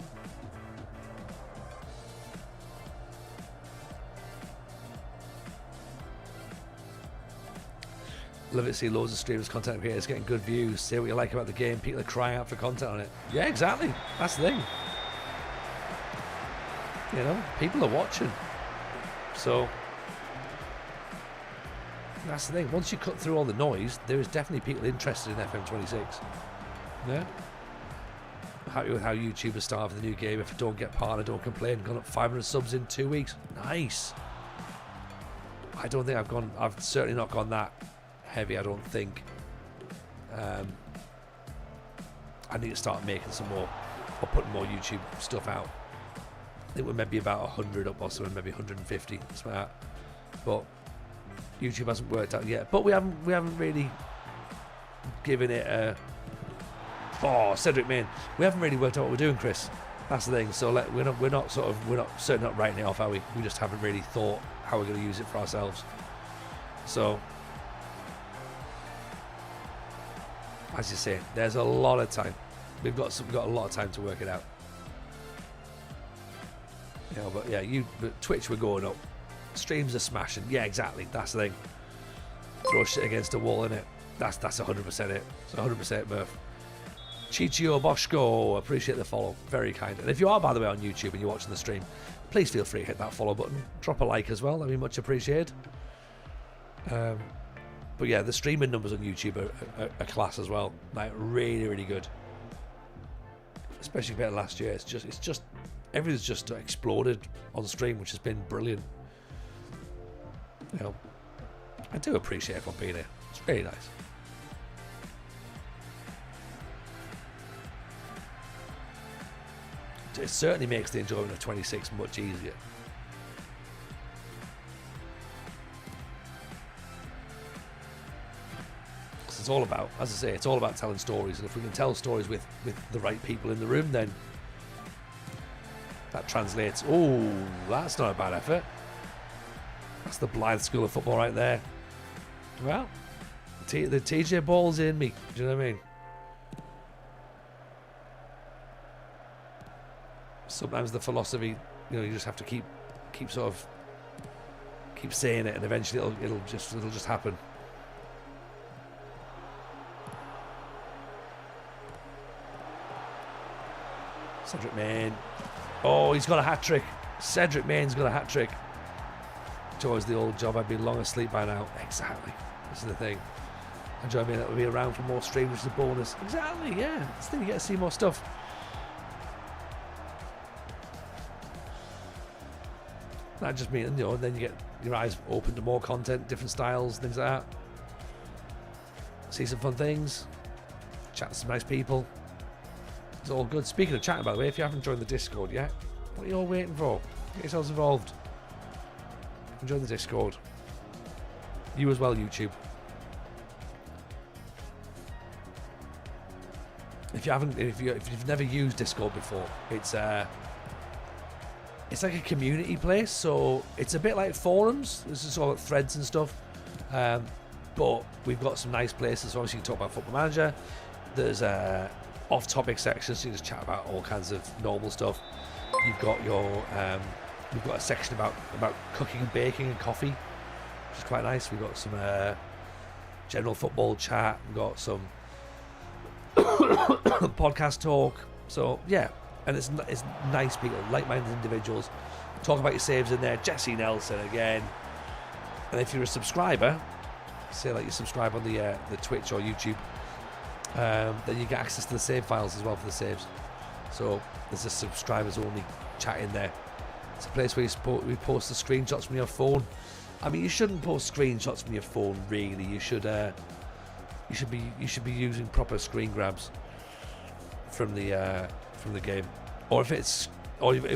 Love it to see loads of streamers, content creators getting good views. Say what you like about the game. People are crying out for content on it. Yeah, exactly. That's the thing. You know, people are watching. So that's the thing. Once you cut through all the noise, there is definitely people interested in FM26. Yeah. Happy with how YouTubers start for the new game. If I don't get partner, don't complain. Gone up 500 subs in 2 weeks. Nice. I don't think I've certainly not gone that heavy, I don't think. I need to start making some more, or putting more YouTube stuff out. I think we're maybe about 100 up or something, maybe 150, something like that. But YouTube hasn't worked out yet. But we haven't really given it a... Oh, Cedric Main. We haven't really worked out what we're doing, Chris. That's the thing. So we're not certainly not writing it off, are we? We just haven't really thought how we're going to use it for ourselves. So, as you say, there's a lot of time. We've got a lot of time to work it out. You know, but yeah, but Twitch, we're going up. Streams are smashing. Yeah, exactly. That's the thing. Throw shit against a wall, innit? That's 100% it. It's 100% Murph. Chichio Boschko, appreciate the follow. Very kind. And if you are, by the way, on YouTube and you're watching the stream, please feel free to hit that follow button. Drop a like as well. That'd be much appreciated. But yeah, the streaming numbers on YouTube are class as well. Like, really, really good. Especially compared to last year. It's just everything's just exploded on stream, which has been brilliant. You know, I do appreciate everyone being here. It's really nice. It certainly makes the enjoyment of 26 much easier. It's all about, as I say, it's all about telling stories, and if we can tell stories with the right people in the room, then that translates. Oh, that's not a bad effort. That's the Blythe School of Football right there. Well, the TJ ball's in me. Do you know what I mean? Sometimes the philosophy, you know, you just have to keep saying it, and eventually it'll just happen. Cedric Main. Oh, he's got a hat trick. Cedric Main's got a hat trick. It's always the old job. I'd be long asleep by now. Exactly. This is the thing. Enjoy being able to be around for more streams, which is a bonus. Exactly. Yeah. It's the thing. You get to see more stuff. That just means, you know, then you get your eyes open to more content, different styles, things like that. See some fun things. Chat to some nice people. It's all good. Speaking of chatting, by the way, if you haven't joined the Discord yet, what are you all waiting for? Get yourselves involved. Join the Discord. You as well, YouTube. If you've never used Discord before, it's like a community place, so it's a bit like forums. This is all like threads and stuff, but we've got some nice places. So obviously you can talk about Football Manager. There's off-topic sections, so you just chat about all kinds of normal stuff. You've got your We've got a section about cooking and baking and coffee, which is quite nice. We've got some general football chat. We've got some podcast talk. So yeah, and it's nice people, like-minded individuals. Talk about your saves in there. Jesse Nelson again. And if you're a subscriber, say like you subscribe on the Twitch or YouTube, then you get access to the save files as well for the saves. So there's a subscribers only chat in there. It's a place where we post the screenshots from your phone. I mean, you shouldn't post screenshots from your phone, really. You should be using proper screen grabs from the game. Or if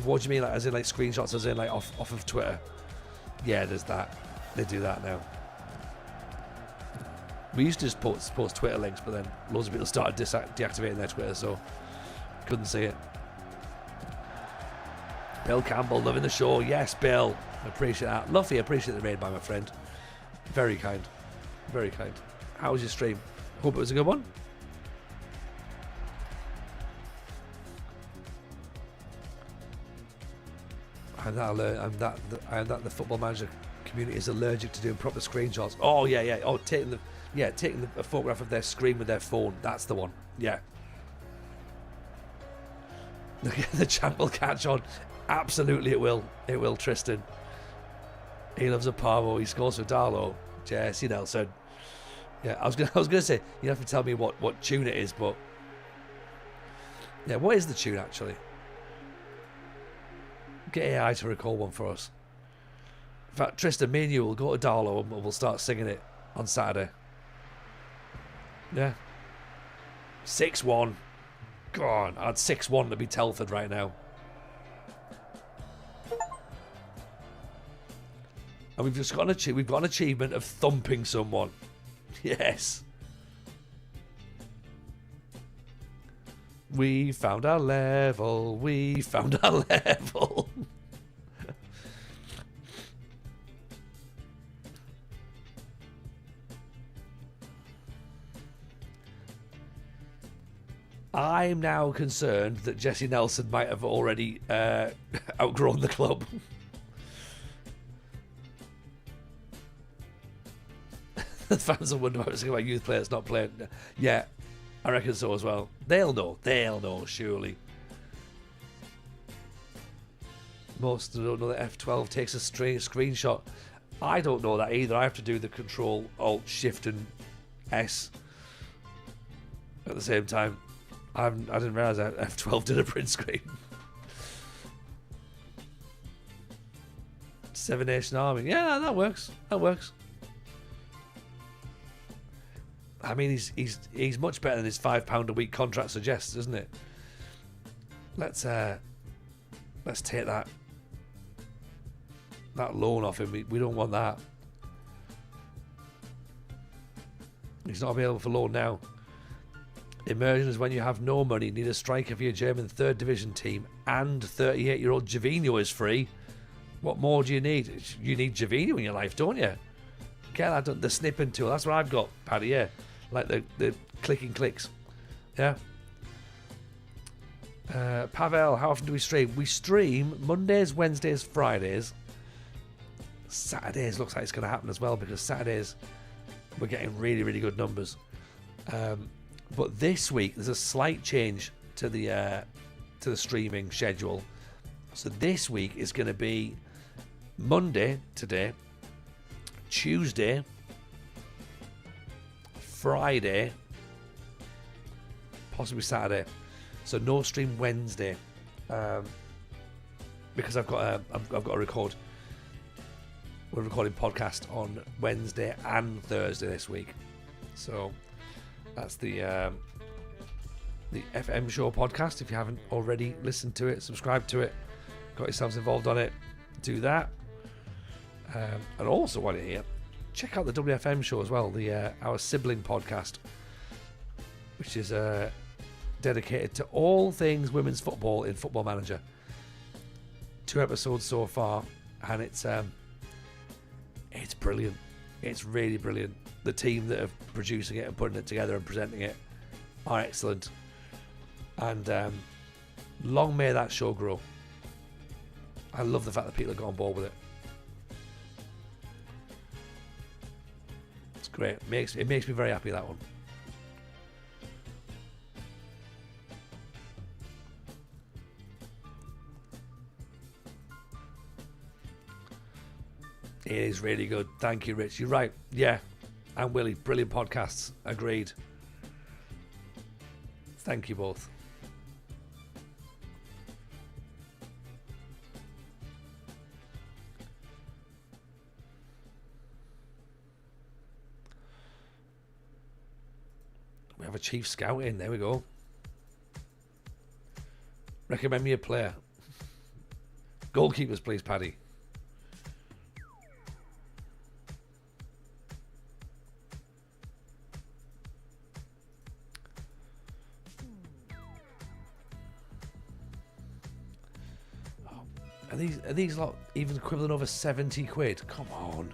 what do you mean, like, as in like screenshots, as in like off of Twitter? Yeah, there's that. They do that now. We used to just post Twitter links, but then loads of people started deactivating their Twitter, so couldn't see it. Bill Campbell, loving the show. Yes, Bill. I appreciate that. Luffy, appreciate the raid by my friend. Very kind. Very kind. How was your stream? Hope it was a good one. I'm that the football manager community is allergic to doing proper screenshots. Oh yeah. Oh, taking a photograph of their screen with their phone. That's the one. Yeah. The champ will catch on. Absolutely, it will. It will, Tristan. He loves a parvo. He scores for Darlow. Jesse Nelson. Yeah, I was gonna say you have to tell me what tune it is, but yeah, what is the tune actually? Get AI to recall one for us. In fact, Tristan, me and you will go to Darlow and we'll start singing it on Saturday. Yeah. 6-1. Go on, I'd 6-1 to be Telford right now. And we've just got an achievement of thumping someone. Yes. We found our level. We found our level. I'm now concerned that Jesse Nelson might have already outgrown the club. The fans will wonder about youth players not playing. Yeah, I reckon so as well. They'll know, surely. Most don't know that F12 takes a screenshot. I don't know that either. I have to do the Control, Alt, Shift and S at the same time. I didn't realise that F12 did a print screen. Seven Nation Army. Yeah, that works. That works. I mean, he's much better than his £5 a week contract suggests, isn't it? Let's take that loan off him. We don't want that. He's not available for loan now. Immersion is when you have no money, need a striker for your German 3rd Division team, and 38-year-old Jovino is free. What more do you need? You need Jovino in your life, don't you? Get that done. The snipping tool. That's what I've got, Paddy. Yeah, like the clicking clicks. Yeah. Pavel, how often do we stream? We stream Mondays, Wednesdays, Fridays. Saturdays looks like it's going to happen as well, because Saturdays we're getting really, really good numbers. But this week there's a slight change to the streaming schedule. So this week is going to be Monday today, Tuesday, Friday, possibly Saturday. So no stream Wednesday, because I've got to record. We're recording podcast on Wednesday and Thursday this week. So that's the FM Show podcast. If you haven't already listened to it, subscribe to it, got yourselves involved on it, do that. And also while you're here, check out the WFM Show as well, our sibling podcast, which is dedicated to all things women's football in Football Manager. 2 episodes so far, and it's brilliant. It's really brilliant. The team that are producing it and putting it together and presenting it are excellent. And long may that show grow. I love the fact that people have got on board with it. It's great. It makes me very happy, that one. It is really good. Thank you, Rich. You're right. Yeah. And Willie. Brilliant podcasts. Agreed. Thank you both. We have a chief scout in. There we go. Recommend me a player. Goalkeepers, please, Paddy. Are these lot even equivalent over 70 quid? Come on.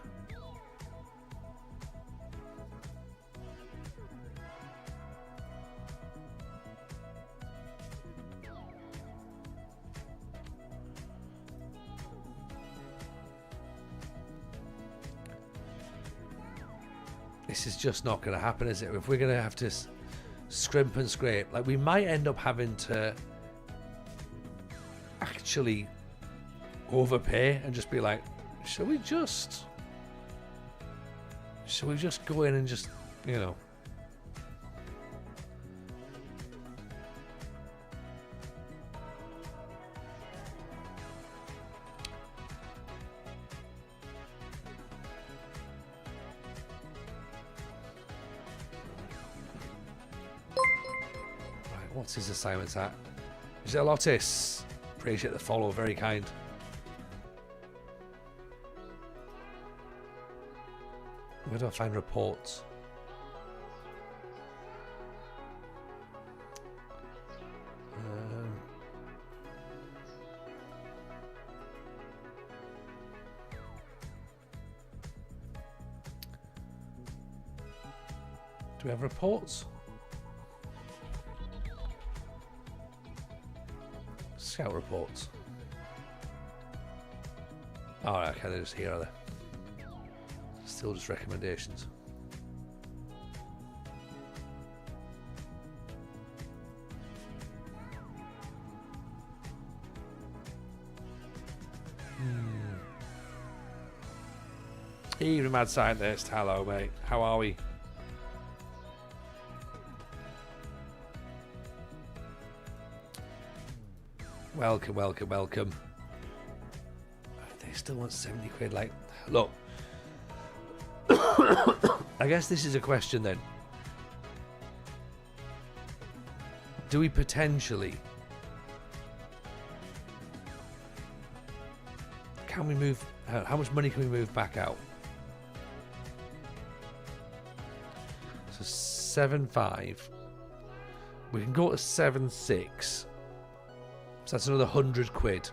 This is just not going to happen, is it? If we're going to have to scrimp and scrape, like, we might end up having to actually overpay and just be like, shall we just go in and just, you know, right, what's his assignments at? Is it Lotis? Appreciate the follow, very kind. Where do I find reports? Do we have reports? Scout reports. Oh, okay, they're just here, are they? Still just recommendations. Even Mad Scientist, hello mate. How are we? Welcome, welcome, welcome. They still want 70 quid. Like, look. I guess this is a question then. Do we potentially... Can we move... How much money can we move back out? So 7.5. We can go to 7.6. So that's another 100 quid.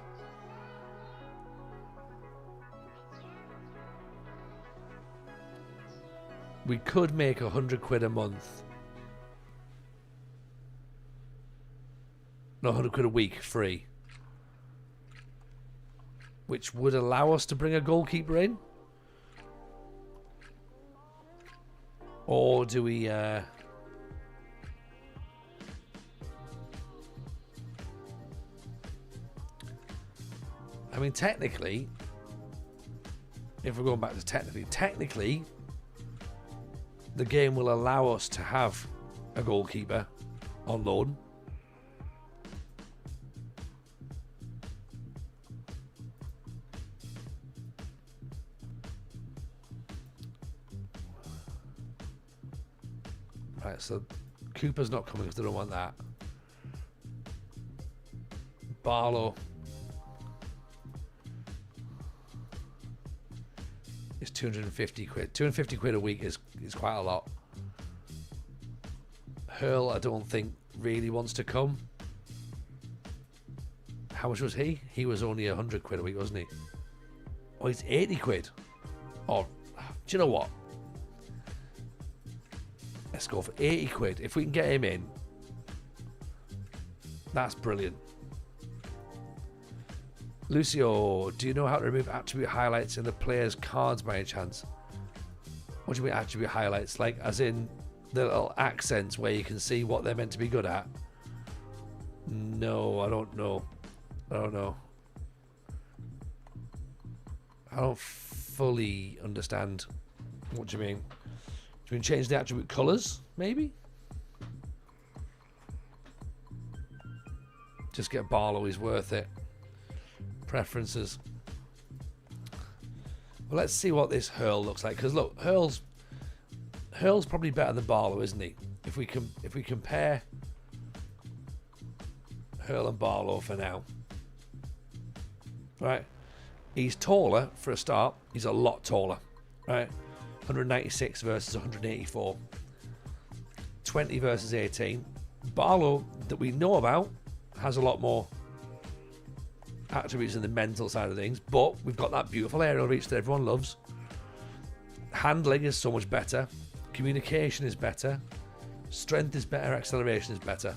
We could make 100 quid a month. No, 100 quid a week free. Which would allow us to bring a goalkeeper in. Or do we... I mean, technically... If we're going back to technically... The game will allow us to have a goalkeeper on loan. Right, so Cooper's not coming because they don't want that. Barlow is 250 quid. 250 quid a week is quite a lot. Hurl, I don't think really wants to come. How much was he? He was only 100 quid a week, wasn't he? Oh, he's 80 quid. Oh, do you know what? Let's go for 80 quid. If we can get him in, that's brilliant. Lucio, do you know how to remove attribute highlights in the player's cards by any chance? What do you mean attribute highlights? Like, as in the little accents where you can see what they're meant to be good at? No, I don't know. I don't know. I don't fully understand what you mean. Do you mean change the attribute colours, maybe? Just get Barlow, he's worth it. Preferences. Well, let's see what this Hurl looks like. Because look, Hurl's probably better than Barlow, isn't he? If we compare Hurl and Barlow for now, right? He's taller for a start. He's a lot taller, right? 196 versus 184. 20 versus 18. Barlow, that we know about, has a lot more attributes in the mental side of things, but we've got that beautiful aerial reach that everyone loves. Handling is so much better. Communication is better. Strength is better. Acceleration is better.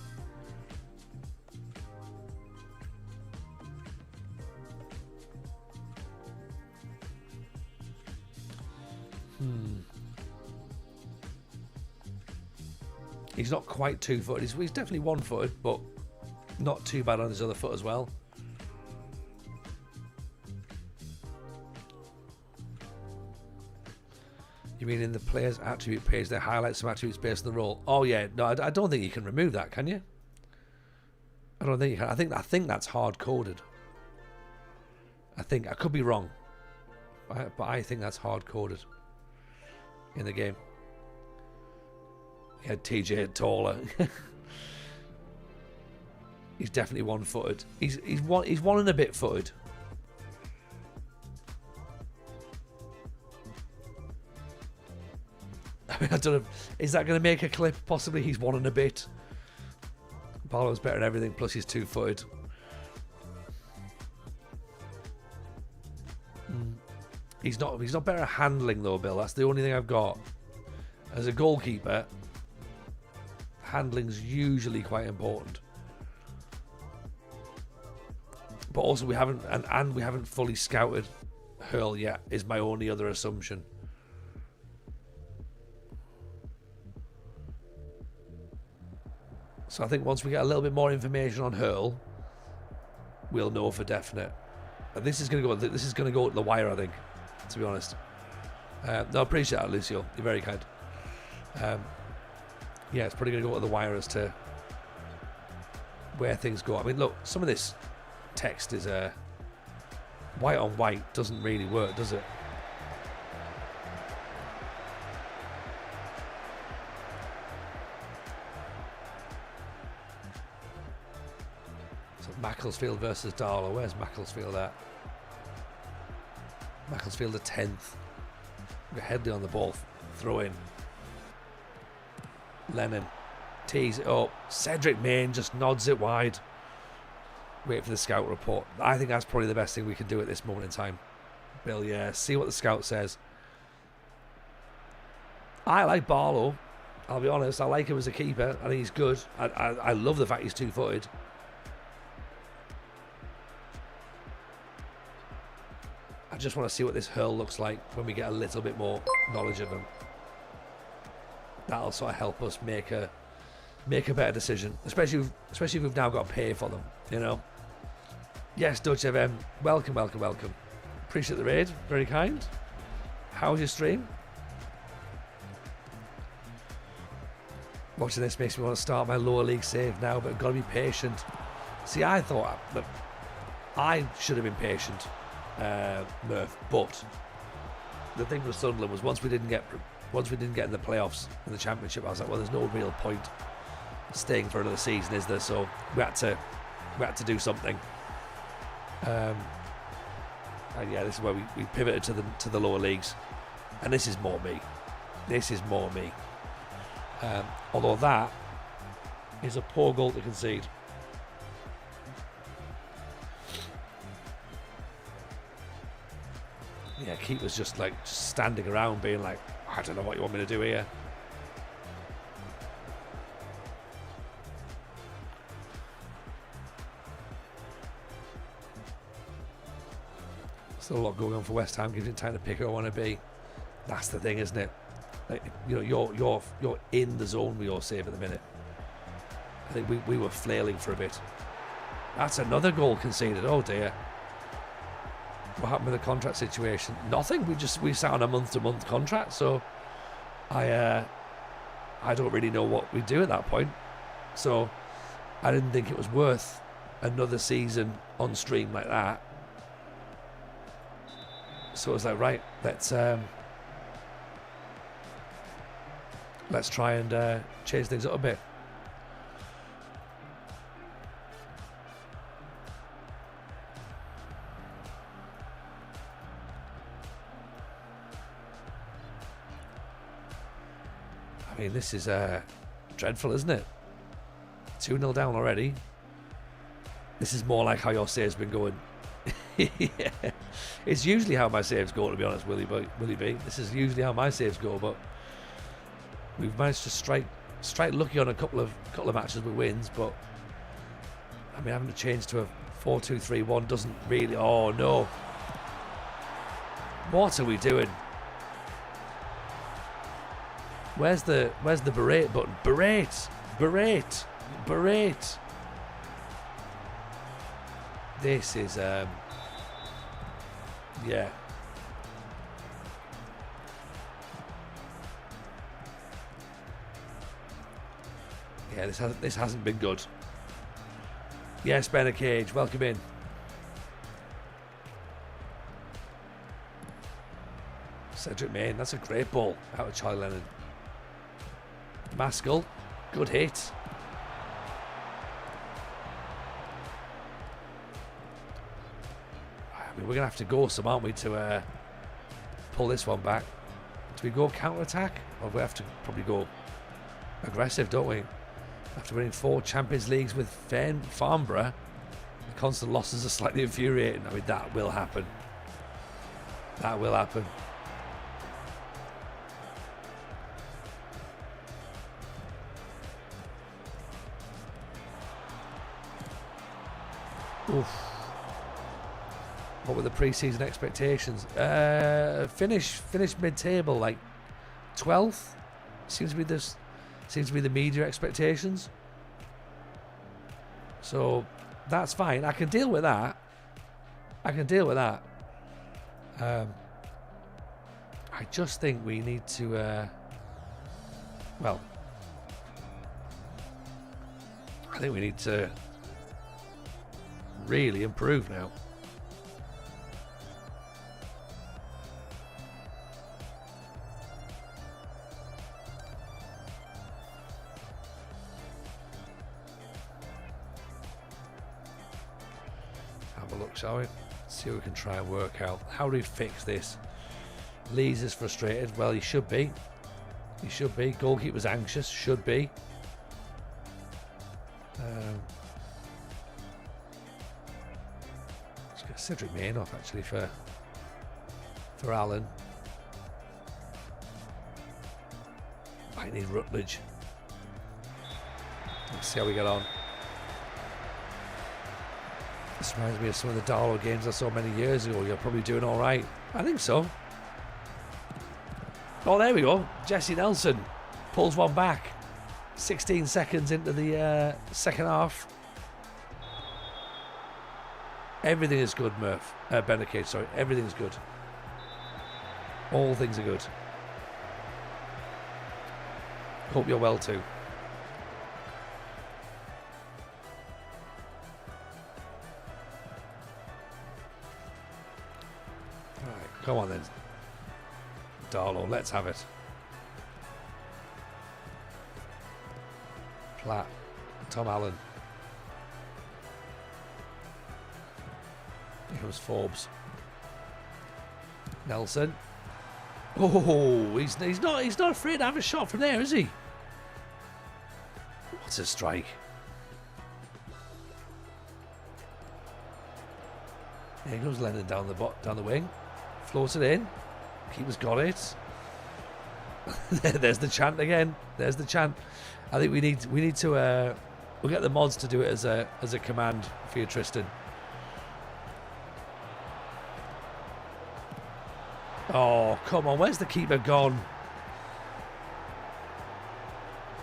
He's not quite 2-footed. He's definitely 1-footed, but not too bad on his other foot as well. You mean in the player's attribute page, they highlight some attributes based on the role? Oh yeah, no, I don't think you can remove that, can you? I don't think you can. I think that's hard coded. I could be wrong, but I think that's hard coded in the game. Yeah, TJ taller. He's definitely 1-footed. He's one and a bit footed. I mean, I don't know. Is that going to make a clip? Possibly. He's 1 and a bit. Barlow's better at everything. Plus, he's 2-footed. He's not better at handling though, Bill. That's the only thing I've got. As a goalkeeper, handling's usually quite important. But also we haven't fully scouted Hurl yet, is my only other assumption. So I think once we get a little bit more information on Hurl, we'll know for definite. And this is going to go to the wire, I think, to be honest. No, I appreciate that, Lucio. You're very kind. Yeah, it's probably going to go to the wire as to where things go. I mean, look, some of this text is white on white doesn't really work, does it? So Macclesfield versus Darlow. Where's Macclesfield at? Macclesfield a 10th. We're Headley on the ball. Throw in. Lennon tees it up. Cedric Main just nods it wide. Wait for the scout report. I think that's probably the best thing we can do at this moment in time. Bill, yeah. See what the scout says. I like Barlow. I'll be honest. I like him as a keeper. I think he's good. I love the fact he's 2-footed. I just want to see what this Hurl looks like when we get a little bit more knowledge of him. That'll sort of help us make a better decision, especially if we've now got to pay for them, you know. Yes, Dutch FM, welcome. Appreciate the raid, very kind. How's your stream? Watching this makes me want to start my lower league save now, but I've got to be patient. See, I thought that I should have been patient, Murph, but the thing with Sunderland was once we didn't get in the playoffs in the Championship, I was like, well, there's no real point staying for another season, is there? So we had to do something. And yeah, this is where we pivoted to the lower leagues, and this is more me. Although that is a poor goal to concede. Yeah, keeper's just like standing around being like, I don't know what you want me to do here. Still a lot going on for West Ham. Gives you time to pick who I want to be. That's the thing, isn't it? Like, you know, you're in the zone with your save at the minute. I think we were flailing for a bit. That's another goal conceded. Oh dear. What happened with the contract situation? Nothing. We sat on a month-to-month contract, so I don't really know what we do at that point. So I didn't think it was worth another season on stream like that. So it was like, right, let's try and change things up a bit. I mean, this is dreadful, isn't it? 2-0 down already. This is more like how your save's been going. Yeah. It's usually how my saves go, to be honest, Willie B. This is usually how my saves go, but we've managed to strike lucky on a couple of matches with wins, but I mean, having to change to a 4-2-3-1 doesn't really. Oh no! What are we doing? Where's the berate button? Berate. This is yeah. Yeah, this hasn't been good. Yes, Ben Cage, welcome in. Cedric Main, that's a great ball out of Charlie Lennon. Maskell, good hit. I mean, we're going to have to go some, aren't we, to pull this one back. Do we go counter-attack? Or do we have to probably go aggressive, don't we? After winning 4 Champions Leagues with Farnborough, the constant losses are slightly infuriating. I mean, that will happen. That will happen. Oof. What were the pre-season expectations? Finish mid-table, like 12th. Seems to be the media expectations. So that's fine. I can deal with that. I just think we need to. Well, I think we need to really improve now. Have a look, shall we? See what we can try and work out. How do we fix this? Lees is frustrated. Well, he should be. He should be. Goalkeeper's anxious. Should be. Let's get Cedric Main off actually for Alan. Might need Rutledge. Let's see how we get on. This reminds me of some of the Darlow games I saw many years ago. You're probably doing all right. I think so. Oh, there we go. Jesse Nelson pulls one back. 16 seconds into the second half. Everything is good, Murph. Benecage, sorry. Everything is good. All things are good. Hope you're well too. Alright, come on then. Darlow, let's have it. Platt, Tom Allen. Here comes Forbes. Nelson. Oh, he's not afraid to have a shot from there, is he? What a strike! There goes Lennon down the wing, floats it in. Keeper's got it. There's the chant again. There's the chant. I think we need to. We'll get the mods to do it as a command for you, Tristan. Oh, come on. Where's the keeper gone?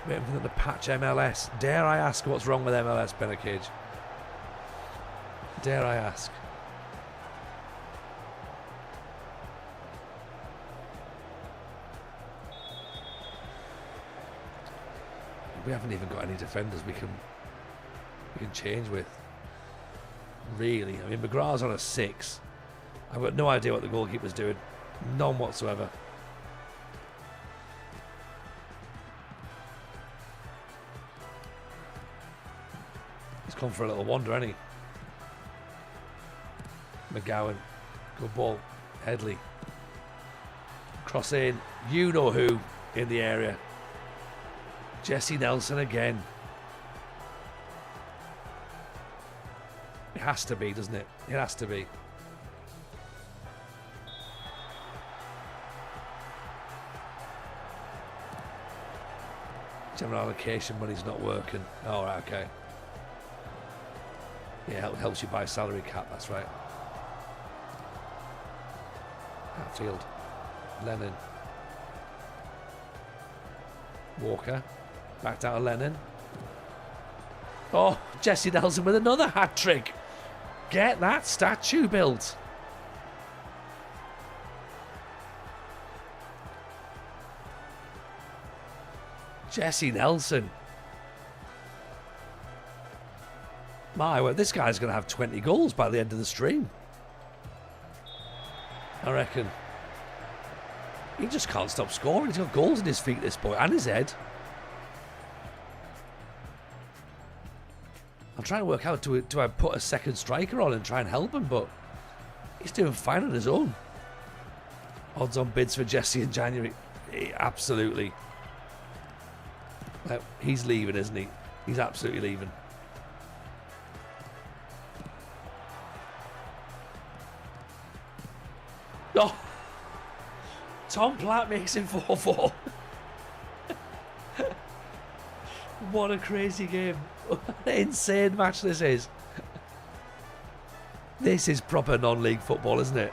Waiting for them to patch MLS. Dare I ask what's wrong with MLS, Benacage? Dare I ask? We haven't even got any defenders we can change with. Really. I mean, McGrath's on a 6. I've got no idea what the goalkeeper's doing. None whatsoever. He's come for a little wander, hasn't he? McGowan. Good ball. Headley. Cross in. You know who in the area. Jesse Nelson again. It has to be, doesn't it? It has to be. General allocation money's not working. Oh, right, okay. Yeah, it helps you buy salary cap, that's right. Hatfield. Lennon. Walker. Back down to Lennon. Oh, Jesse Nelson with another hat-trick. Get that statue built. Jesse Nelson. My word, this guy's going to have 20 goals by the end of the stream. I reckon. He just can't stop scoring. He's got goals in his feet, this boy, and his head. I'm trying to work out, do I put a second striker on and try and help him, but he's doing fine on his own. Odds on bids for Jesse in January. Absolutely. He's leaving, isn't he? He's absolutely leaving. Oh! Tom Platt makes him 4-4. What a crazy game. What an insane match this is. This is proper non-league football, isn't it?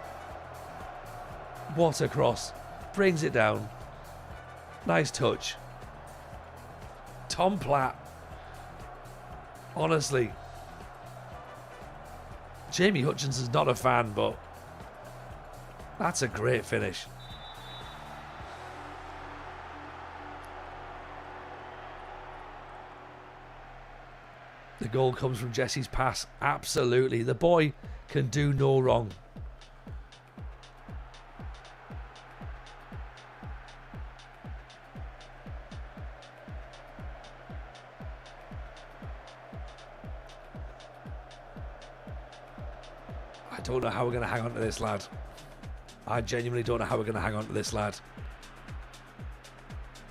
What a cross. Brings it down. Nice touch. Tom Platt. Honestly. Jamie Hutchinson's not a fan, but that's a great finish. The goal comes from Jesse's pass. Absolutely. The boy can do no wrong. I don't know how we're going to hang on to this lad. I genuinely don't know how we're going to hang on to this lad.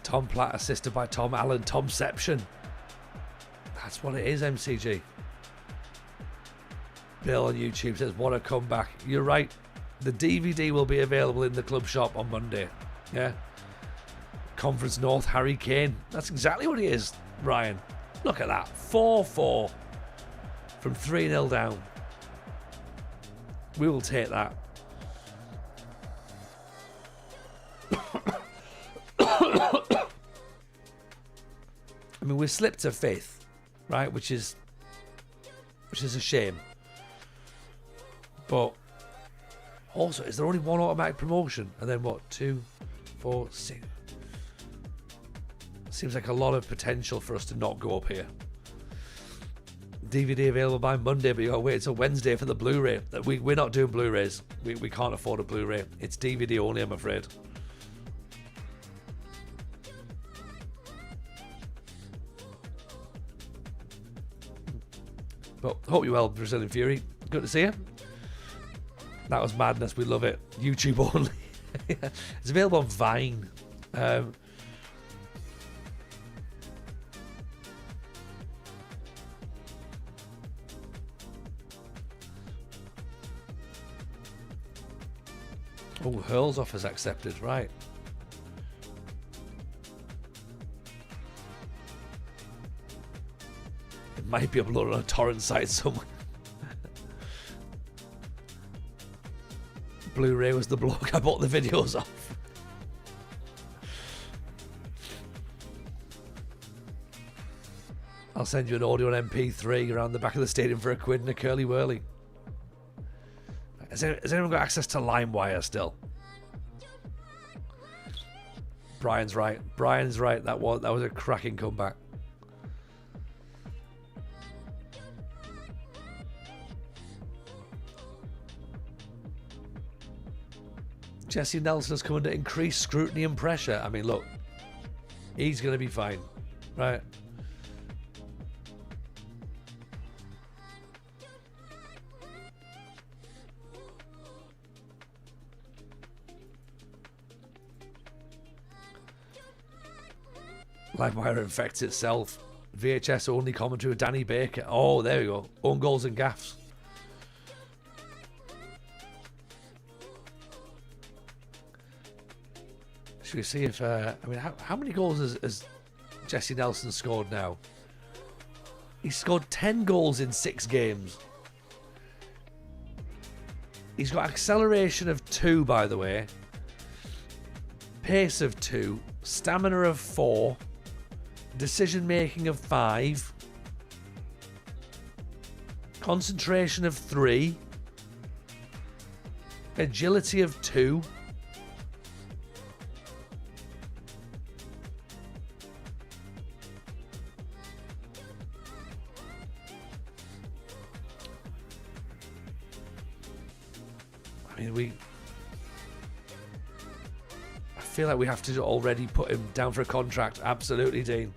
Tom Platt assisted by Tom Allen. Tomception. That's what it is, MCG. Bill on YouTube says, what a comeback. You're right. The DVD will be available in the club shop on Monday. Yeah. Conference North, Harry Kane. That's exactly what he is, Ryan. Look at that. 4-4 from 3-0 down. We will take that. I mean, we've slipped to 5th. Right, which is a shame. But also, is there only one automatic promotion? And then what? 2, 4, 6. Seems like a lot of potential for us to not go up here. DVD available by Monday, but you gotta wait until Wednesday for the Blu-ray. We're not doing Blu-rays. We can't afford a Blu-ray. It's DVD only, I'm afraid. But hope you're well, Brazilian Fury. Good to see you. That was madness. We love it. YouTube only. It's available on Vine. Oh, Hurl's offer's accepted. Right. Might be uploaded on a torrent site somewhere. Blu-ray was the bloke I bought the videos off. I'll send you an audio on MP3 around the back of the stadium for £1 and a curly whirly. Has anyone got access to LimeWire still? Brian's right. That was a cracking comeback. Jesse Nelson has come under increased scrutiny and pressure. I mean, look, he's going to be fine, right? LimeWire infects itself. VHS only commentary with Danny Baker. Oh, there we go. Own goals and gaffes. Should we see if... how many goals has Jesse Nelson scored now? He's scored 10 goals in 6 games. He's got acceleration of 2, by the way. Pace of 2. Stamina of 4. Decision making of 5. Concentration of 3. Agility of 2. I feel like we have to already put him down for a contract. Absolutely, Dean.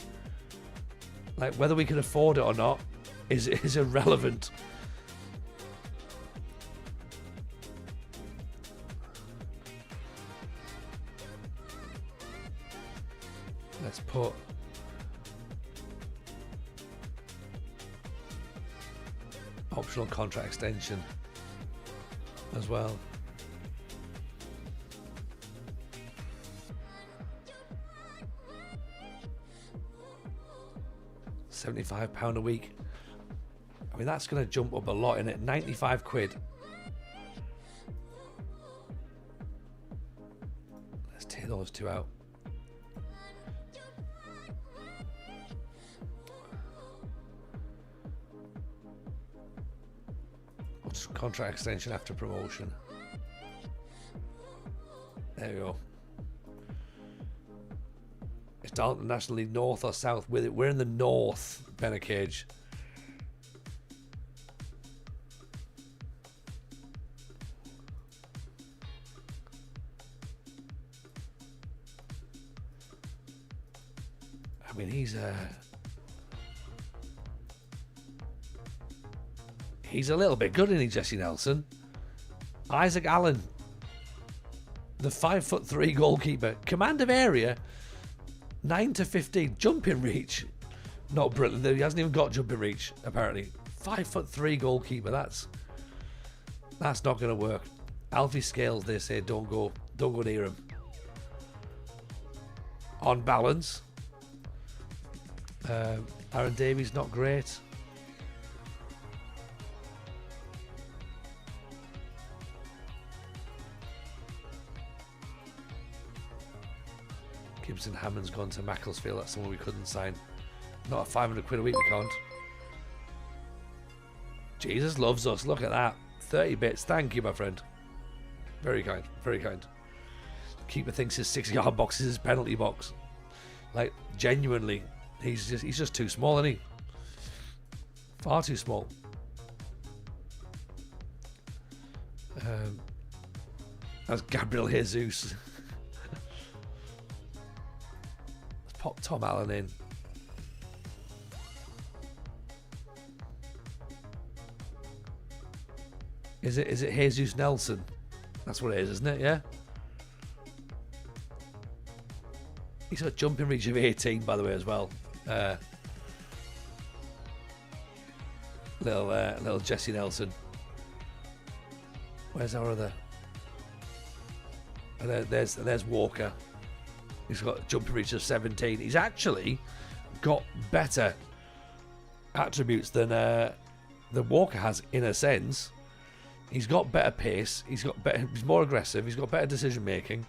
Like, whether we can afford it or not is irrelevant. Let's put optional contract extension as well. £75 a week. I mean, that's going to jump up a lot, in it. 95 quid. Let's take those two out. What's contract extension after promotion? There we go. It's Darlington National League, north or south with it. We're in the north, Benner Cage. I mean, he's a little bit good, isn't he, Jesse Nelson? Isaac Allen, the 5'3" goalkeeper, command of area. 9 to 15, jumping reach. Not brilliant. He hasn't even got jumping reach, apparently. 5'3" goalkeeper. That's not going to work. Alfie Scales, they say, don't go near him. On balance, Aaron Davies not great. Gibson Hammond's gone to Macclesfield. That's someone we couldn't sign. Not at 500 quid a week, we can't. Jesus loves us. Look at that. 30 bits. Thank you, my friend. Very kind. Very kind. Keeper thinks his 6-yard box is his penalty box. Like, genuinely, he's just too small, isn't he? Far too small. That's Gabriel Jesus. Pop Tom Allen in. Is it Jesus Nelson? That's what it is, isn't it? Yeah. He's got a jumping reach of 18, by the way, as well. Little Jesse Nelson. Where's our other? There's Walker. He's got a jumping reach of 17. He's actually got better attributes than Walker has, in a sense. He's got better pace. He's more aggressive. He's got better decision making,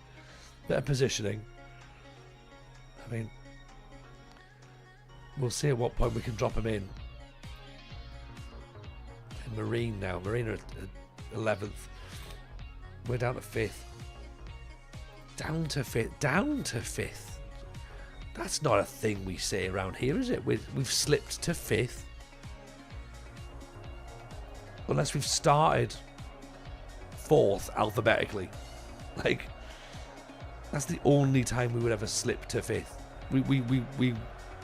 better positioning. I mean, we'll see at what point we can drop him in. And Marine now. Marine are at 11th. We're down to 5th. Down to 5th. Down to 5th. That's not a thing we say around here, is it? We've slipped to 5th. Unless we've started 4th alphabetically. Like, that's the only time we would ever slip to 5th.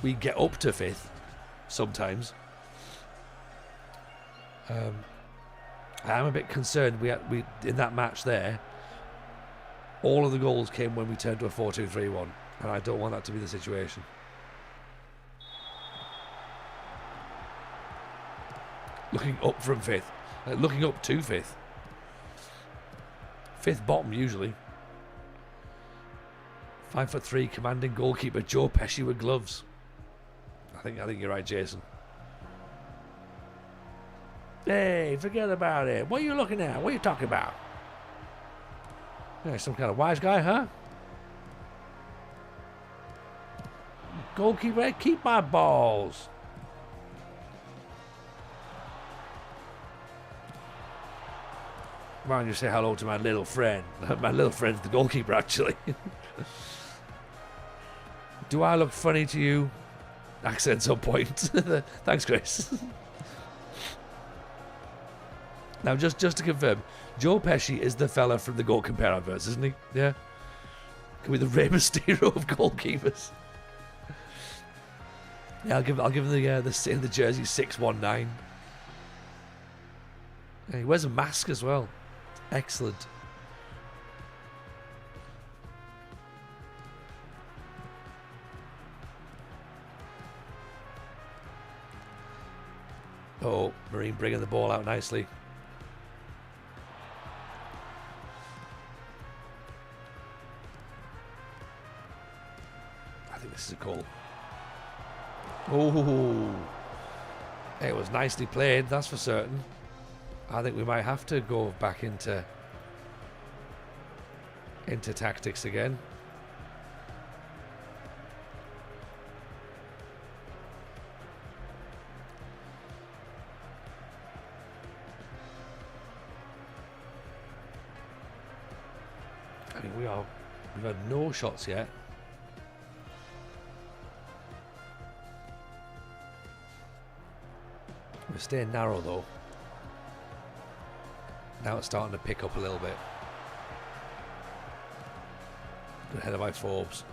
We get up to 5th sometimes. I'm a bit concerned. We in that match there, all of the goals came when we turned to a 4-2-3-1, and I don't want that to be the situation. Looking up from 5th, looking up to 5th. 5th bottom usually. 5'3", commanding goalkeeper Joe Pesci with gloves. I think you're right, Jason. Hey, forget about it. What are you looking at? What are you talking about? Yeah, some kind of wise guy, huh? Goalkeeper, keep my balls. Why don't you say hello to my little friend? My little friend's the goalkeeper, actually. Do I look funny to you? Accents on point. Thanks, Chris. Now, just to confirm, Joe Pesci is the fella from the Goal Compare adverts, isn't he? Yeah. Can be the Rey Mysterio of goalkeepers. Yeah, I'll give him the jersey 619. Yeah, he wears a mask as well. Excellent. Oh, Marine bringing the ball out nicely. I think this is a goal. Oh, it was nicely played, that's for certain. I think we might have to go back into tactics again. I mean, we've had no shots yet. We're staying narrow though. Now it's starting to pick up a little bit. Good header by Forbes.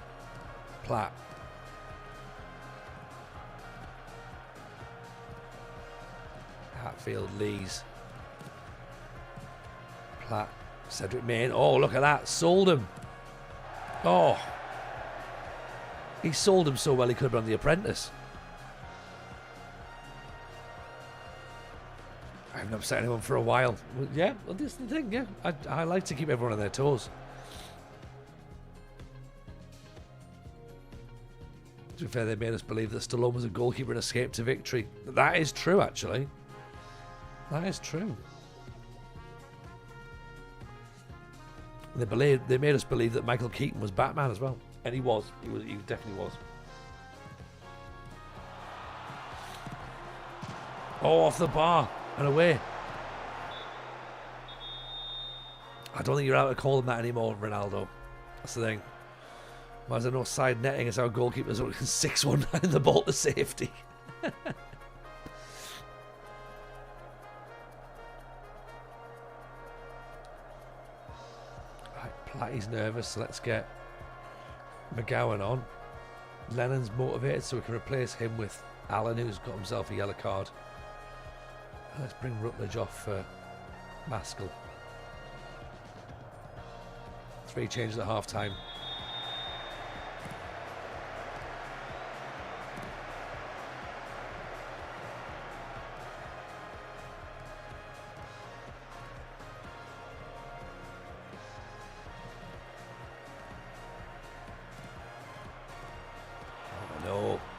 Platt. Hatfield, Lees. Platt. Cedric Main. Oh, look at that. Sold him. Oh. He sold him so well he could have been on The Apprentice. I haven't upset anyone for a while. Well, yeah, well, this is the thing, yeah. I like to keep everyone on their toes. To be fair, they made us believe that Stallone was a goalkeeper and escaped to victory. That is true, actually. That is true. They made us believe that Michael Keaton was Batman as well. And he was. He definitely was. Oh, off the bar and away. I don't think you're allowed to call him that anymore, Ronaldo. That's the thing. Why is there no side netting as our goalkeepers can 6-1-9 the ball to safety? Right, Platty's nervous, so let's get McGowan on. Lennon's motivated, so we can replace him with Allen, who's got himself a yellow card. And let's bring Rutledge off for Maskell. 3 changes at half time.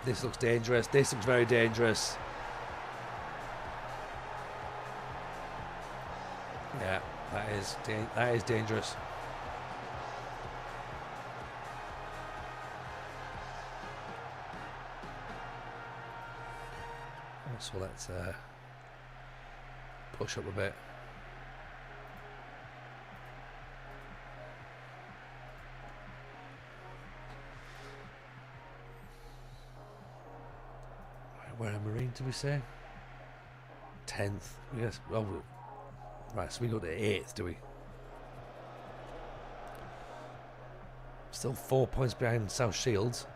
This looks dangerous. This looks very dangerous. Yeah, that is dangerous. So let's push up a bit. Where are Marine, did we say? 10th. Yes. Well, right, so we go to 8th, do we? Still 4 points behind South Shields.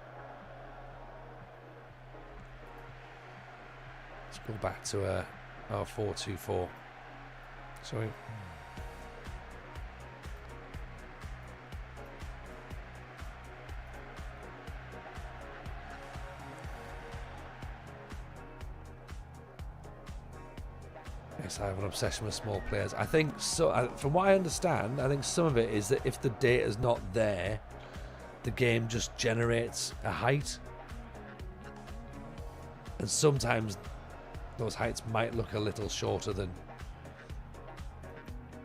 Let's go back to our 4-2-4. Sorry. Yes, I have an obsession with small players. I think so. From what I understand, I think some of it is that if the data is not there, the game just generates a height, and sometimes those heights might look a little shorter than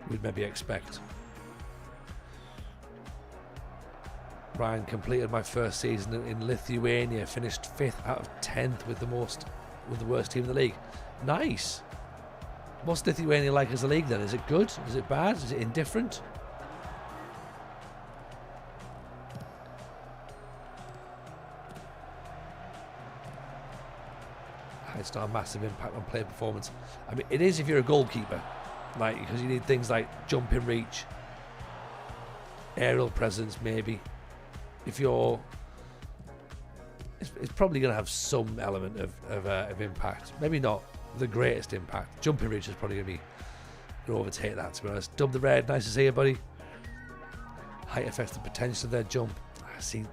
we'd maybe expect. Ryan completed my first season in Lithuania, finished 5th out of 10th with the worst team in the league. Nice. What's Lithuania like as a league then? Is it good? Is it bad? Is it indifferent? It's not a massive impact on player performance. I mean, it is if you're a goalkeeper, like, because you need things like jumping reach, aerial presence, maybe. If you're, it's probably going to have some element of impact. Maybe not the greatest impact. Jumping reach is probably going to overtake that, to be honest. Dub the Red, nice to see you, buddy. Height affects the potential of their jump. I see.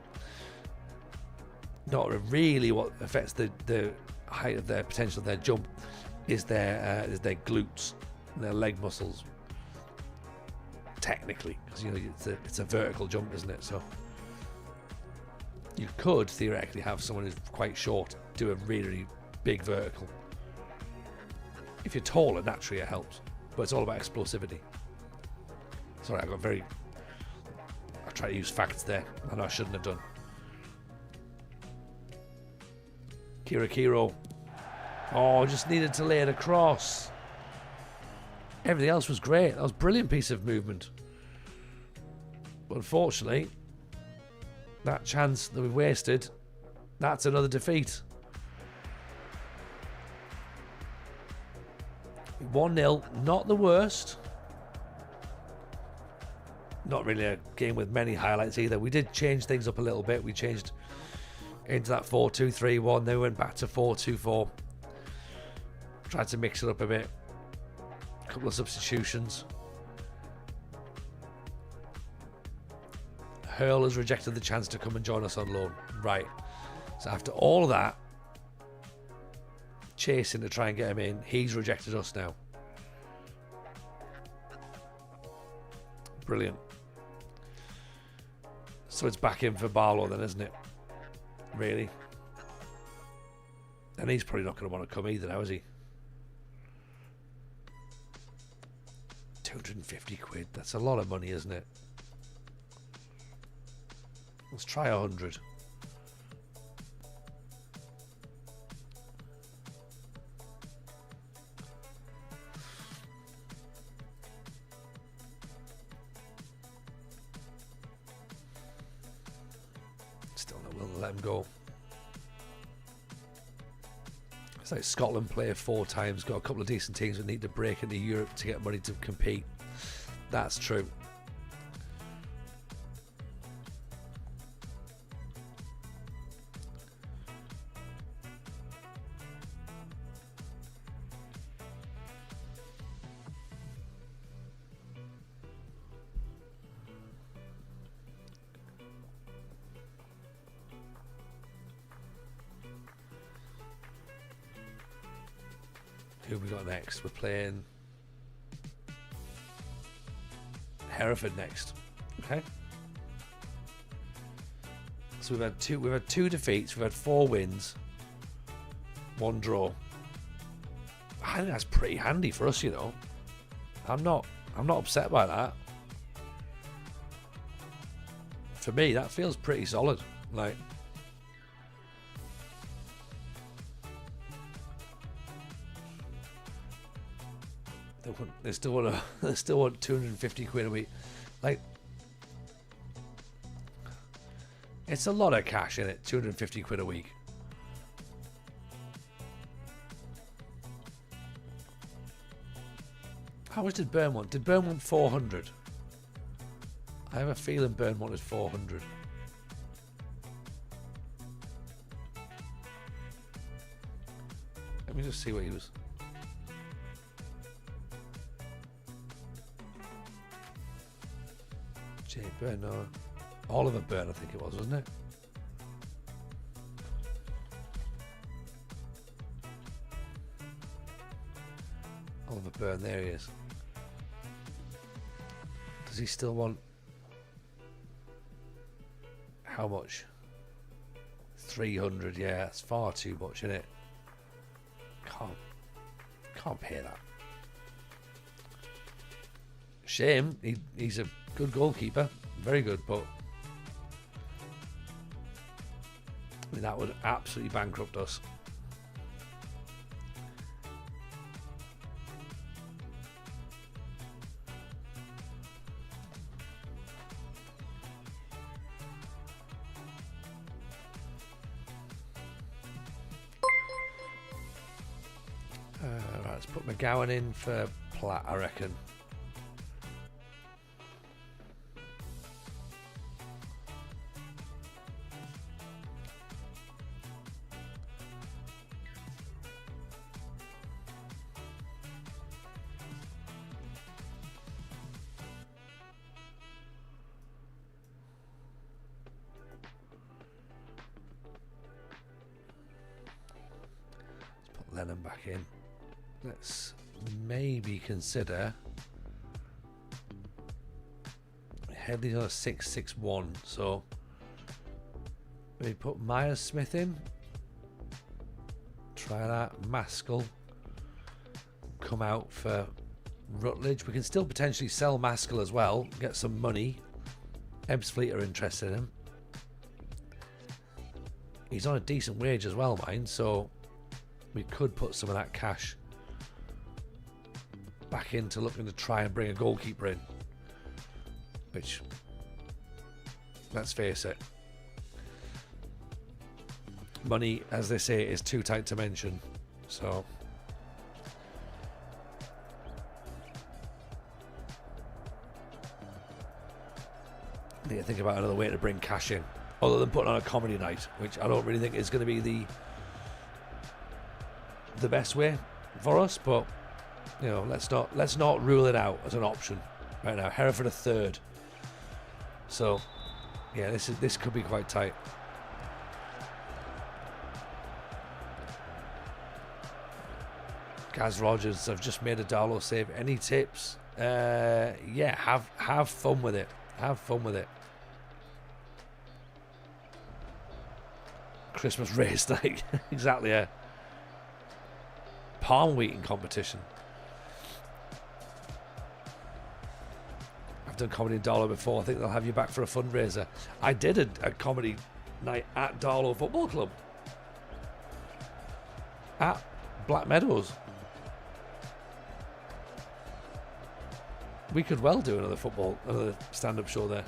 Not really what affects the height of their potential of their jump is their glutes and their leg muscles, technically, because it's a vertical jump, isn't it? So you could theoretically have someone who's quite short do a really, really big vertical. If you're taller, naturally it helps, but it's all about explosivity. Sorry, I tried to use facts there. I know I shouldn't have done. Kiro. Oh, just needed to lay it across. Everything else was great. That was a brilliant piece of movement. But unfortunately, that chance that we wasted, that's another defeat. 1-0, not the worst. Not really a game with many highlights either. We did change things up a little bit. We changed into that 4-2-3-1, then we went back to 4-2-4. Tried to mix it up a bit. A couple of substitutions. Hurl has rejected the chance to come and join us on loan. Right. So after all of that, chasing to try and get him in, he's rejected us now. Brilliant. So it's back in for Barlow then, isn't it? Really? And he's probably not going to want to come either now, is he? 250 quid. That's a lot of money, isn't it? Let's try 100. Still not willing to let him go. It's like Scotland play 4 times, got a couple of decent teams that need to break into Europe to get money to compete. That's true. Who have we got next? We're playing Hereford next. Okay. So we've had two defeats, we've had 4 wins, 1 draw. I think that's pretty handy for us, you know. I'm not I'm not upset by that. For me, that feels pretty solid. Like, they still want 250 quid a week. Like, it's a lot of cash in it. 250 quid a week. How much did Burn want? Did Burn want 400? I have a feeling Burn wanted 400. Let me just see what he was. Jay Burn, no. Oliver Burn, I think it was, wasn't it? Oliver Burn, there he is. Does he still want... How much? 300, yeah, that's far too much, isn't it? Can't pay that. Shame, he's a good goalkeeper, very good, but I mean, that would absolutely bankrupt us. Right, let's put McGowan in for Platt, I reckon. Lennon back in. Let's maybe consider Headley's on a 6-6-1, so maybe put Myers Smith in. Try that. Maskell come out for Rutledge. We can still potentially sell Maskell as well, get some money. Ebbsfleet are interested in him. He's on a decent wage as well, mind, so we could put some of that cash back into looking to try and bring a goalkeeper in. Which, let's face it, money, as they say, is too tight to mention. So need to think about another way to bring cash in, other than putting on a comedy night, which I don't really think is going to be the best way for us. But you know, let's not rule it out as an option right now. Hereford a third, so yeah, this could be quite tight. Gaz Rogers, I've just made a Darlow save. Any tips? Yeah, have fun with it. Have fun with it. Christmas race night. Exactly, yeah. Palm wheating competition. I've done comedy in Darlow before. I think they'll have you back for a fundraiser. I did a comedy night at Darlow Football Club. At Black Meadows. We could well do another stand-up show there.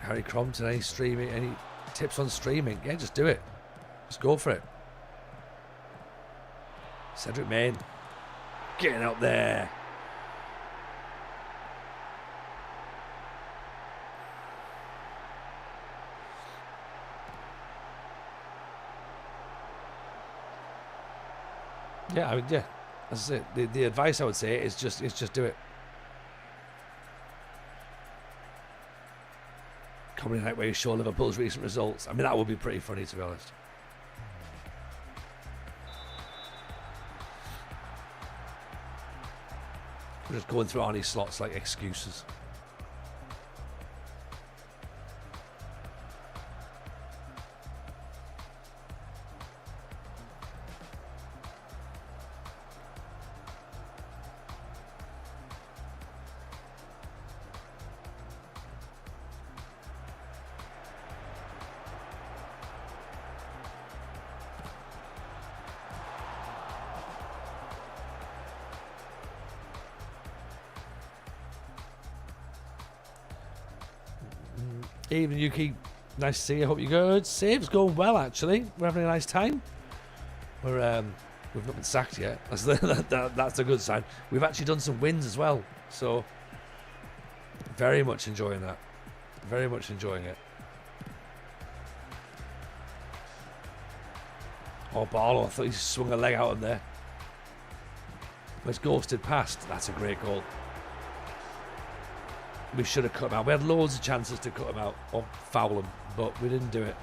Harry Crompton, any tips on streaming? Yeah, just do it. Just go for it. Cedric Main, getting up there. Yeah, I mean, yeah, that's it. The advice I would say is just do it. Comedy night where you show Liverpool's recent results. I mean, that would be pretty funny, to be honest. We're just going through Arnie's slots like excuses. Evening, Yuki. Nice to see you. Hope you're good. Save's going well, actually. We're having a nice time. We've not been sacked yet. That's a good sign. We've actually done some wins as well. So, very much enjoying that. Very much enjoying it. Oh, Barlow, I thought he swung a leg out in there. It's ghosted past. That's a great goal. We should have cut him out. We had loads of chances to cut him out or foul him, but we didn't do it.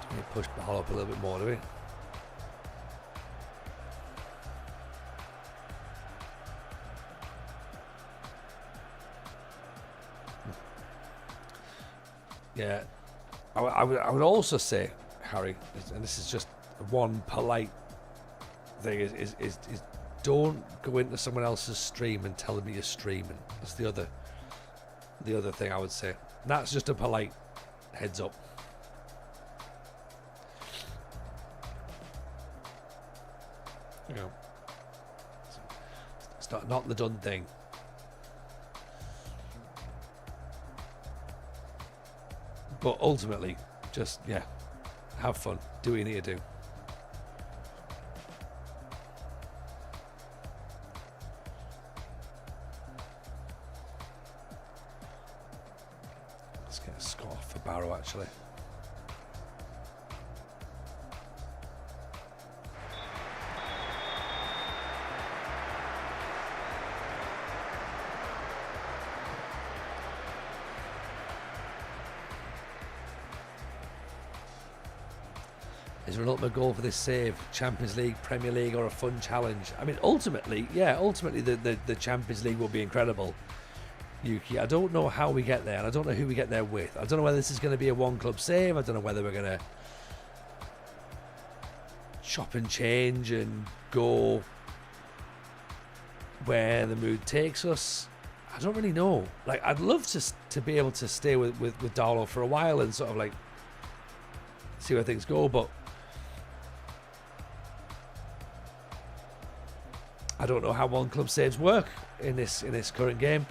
Do we push Barlow up a little bit more, do we? Yeah. I would also say, Harry, and this is just one polite thing, is don't go into someone else's stream and tell them you're streaming. That's the other thing I would say. That's just a polite heads up. You know, it's not the done thing. But ultimately, just, yeah, have fun. Do what you need to do. Let's get a score for Barrow, actually. Is there an ultimate goal for this save? Champions League, Premier League, or a fun challenge? I mean, ultimately, the Champions League will be incredible, Yuki. I don't know how we get there, and I don't know who we get there with. I don't know whether this is going to be a one-club save. I don't know whether we're going to chop and change and go where the mood takes us. I don't really know. Like, I'd love to be able to stay with Darlow for a while and sort of like see where things go, but I don't know how one club saves work in this current game.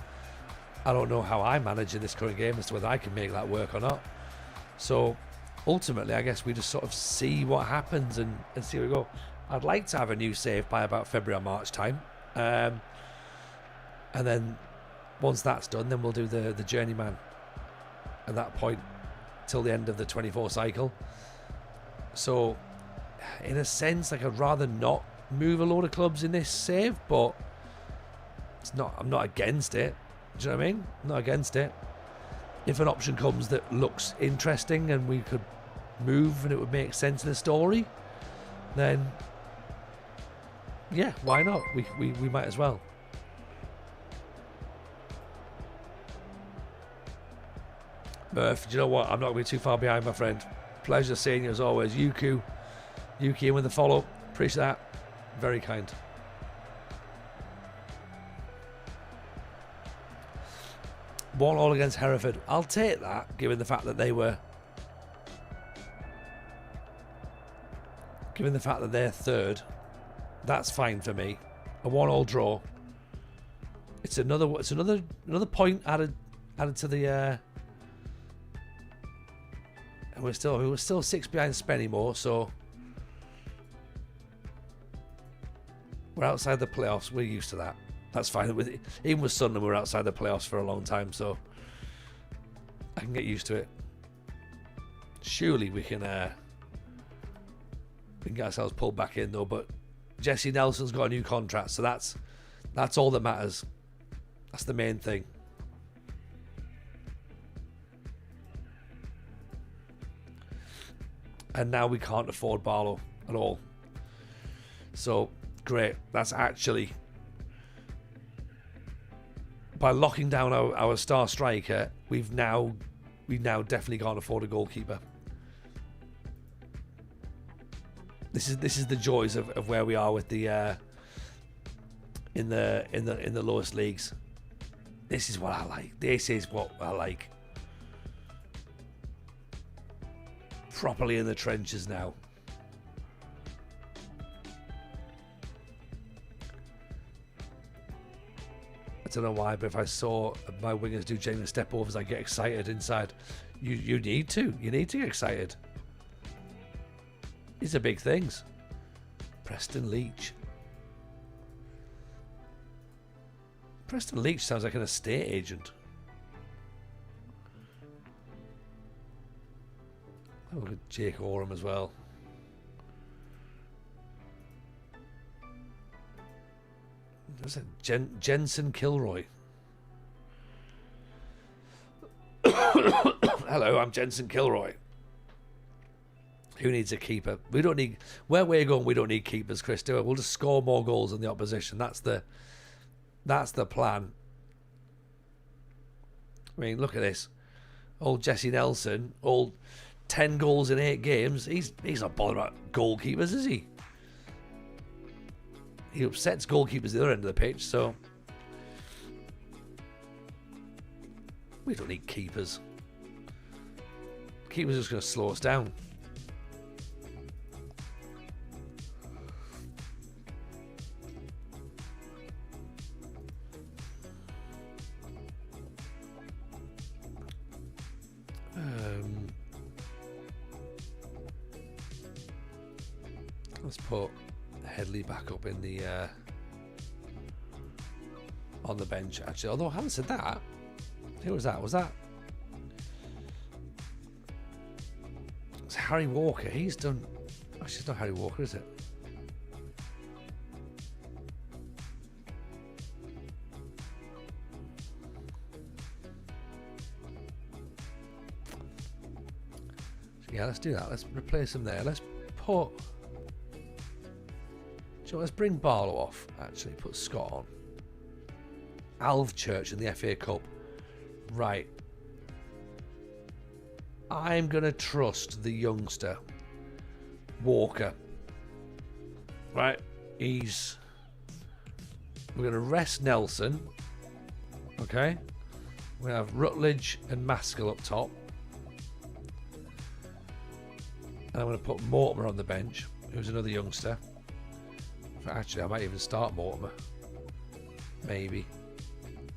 I don't know how I manage in this current game as to whether I can make that work or not. So ultimately, I guess we just sort of see what happens and see where we go. I'd like to have a new save by about February or March time, and then once that's done, then we'll do the journeyman at that point till the end of the 24 cycle. So in a sense, like, I'd rather not move a load of clubs in this save, but it's not, I'm not against it. Do you know what I mean? I'm not against it. If an option comes that looks interesting and we could move and it would make sense in the story, then yeah, why not? We might as well. Murph, do you know what? I'm not going to be too far behind, my friend. Pleasure seeing you as always. Yuki in with the follow. Appreciate that. Very kind. One all against Hereford. I'll take that, given the fact that they were, given the fact that they're third. That's fine for me. A 1-1 draw. It's another point added to the. And we're still 6 behind Spennymoor, so we're outside the playoffs. We're used to that. That's fine. Even with Sunderland, we're outside the playoffs for a long time, so I can get used to it. Surely we can get ourselves pulled back in, though. But Jesse Nelson's got a new contract, so that's all that matters. That's the main thing. And now we can't afford Barlow at all. So, great. That's actually... By locking down our star striker, we now definitely can't afford a goalkeeper. This is the joys of where we are with the in the lowest leagues. This is what I like. This is what I like. Properly in the trenches now. I don't know why, but if I saw my wingers do genuine step overs, I get excited inside. You need to. You need to get excited. These are big things. Preston Leach. Preston Leach sounds like an estate agent. Oh, look at Jake Oram as well. There's a Jensen Kilroy. Hello, I'm Jensen Kilroy. Who needs a keeper? We don't need... Where we're going, we don't need keepers, Chris, do we? We'll just score more goals than the opposition. That's the plan. I mean, look at this. Old Jesse Nelson, old 10 goals in 8 games. He's not bothered about goalkeepers, is he? He upsets goalkeepers the other end of the pitch, so... We don't need keepers. Keepers are just going to slow us down. Let's put Headley back up in the on the bench, actually. Although I haven't said that. Who was that? Was that it's Harry Walker? He's done. Actually, it's not Harry Walker, is it? Yeah, let's do that. Let's replace him there. Let's put... So let's bring Barlow off, actually. Put Scott on. Alvechurch in the FA Cup. Right. I'm going to trust the youngster. Walker. Right. We're going to rest Nelson. Okay. We have Rutledge and Maskell up top. And I'm going to put Mortimer on the bench, who's another youngster. Actually, I might even start Mortimer. Maybe.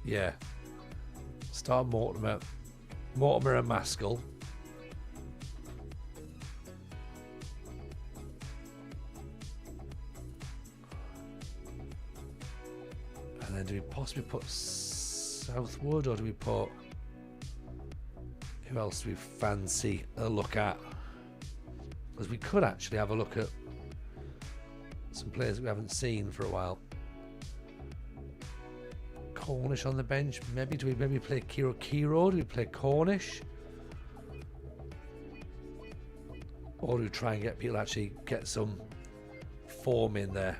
Yeah. Start Mortimer. Mortimer and Maskell. And then do we possibly put Southwood, or do we put... Who else do we fancy a look at? Because we could actually have a look at some players that we haven't seen for a while. Cornish on the bench. Maybe do we play Kiro? Do we play Cornish? Or do we try and get people actually get some form in there?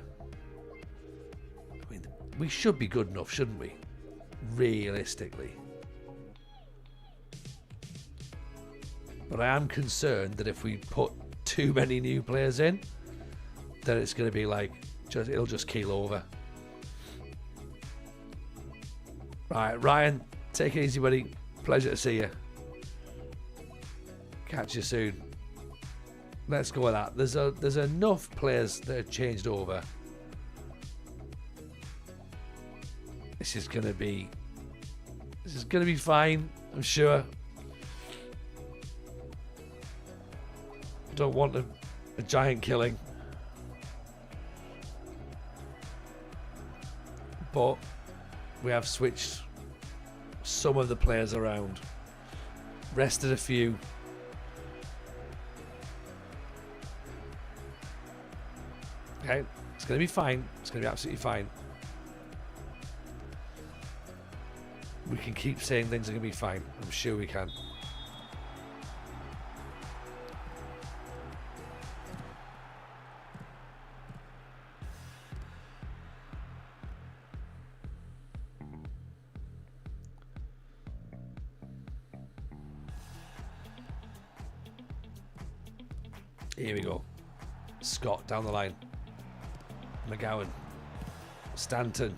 I mean, we should be good enough, shouldn't we? Realistically. But I am concerned that if we put too many new players in, then it's going to be like, it'll just keel over. Right, Ryan, take it easy, buddy. Pleasure to see you. Catch you soon. Let's go with that. There's enough players that have changed over. This is going to be fine, I'm sure. Don't want a giant killing. But we have switched some of the players around. Rested a few. Okay, it's going to be fine. It's going to be absolutely fine. We can keep saying things are going to be fine. I'm sure we can. Here we go. Scott down the line. McGowan. Stanton.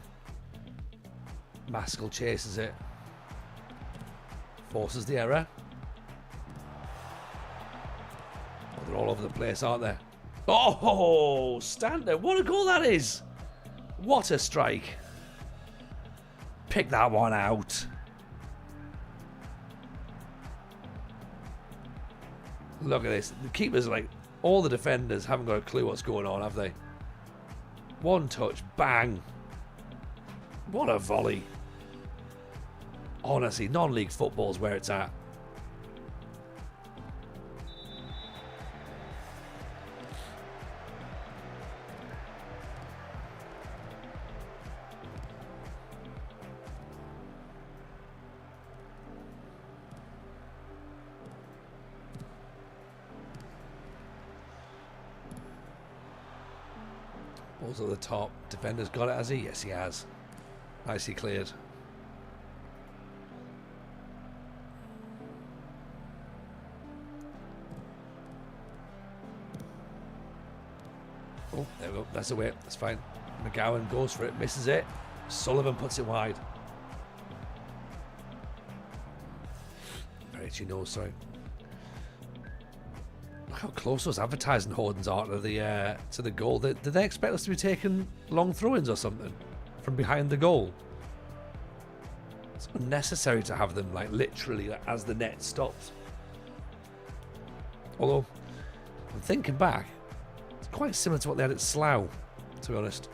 Maskell chases it. Forces the error. Oh, they're all over the place, aren't they? Oh, Stanton. What a goal that is. What a strike. Pick that one out. Look at this. The keepers, like, all the defenders haven't got a clue what's going on, have they? One touch, bang. What a volley. Honestly, non-league football's where it's at. Balls at the top. Defender's got it, has he? Yes, he has. Nicely cleared. Oh, there we go. That's the way. That's fine. McGowan goes for it, misses it. Sullivan puts it wide. Very itchy nose, sorry. Look how close those advertising hoardings are to the goal. Did they expect us to be taking long throw-ins or something from behind the goal? It's unnecessary to have them like literally as the net stops. Although, I'm thinking back, it's quite similar to what they had at Slough, to be honest.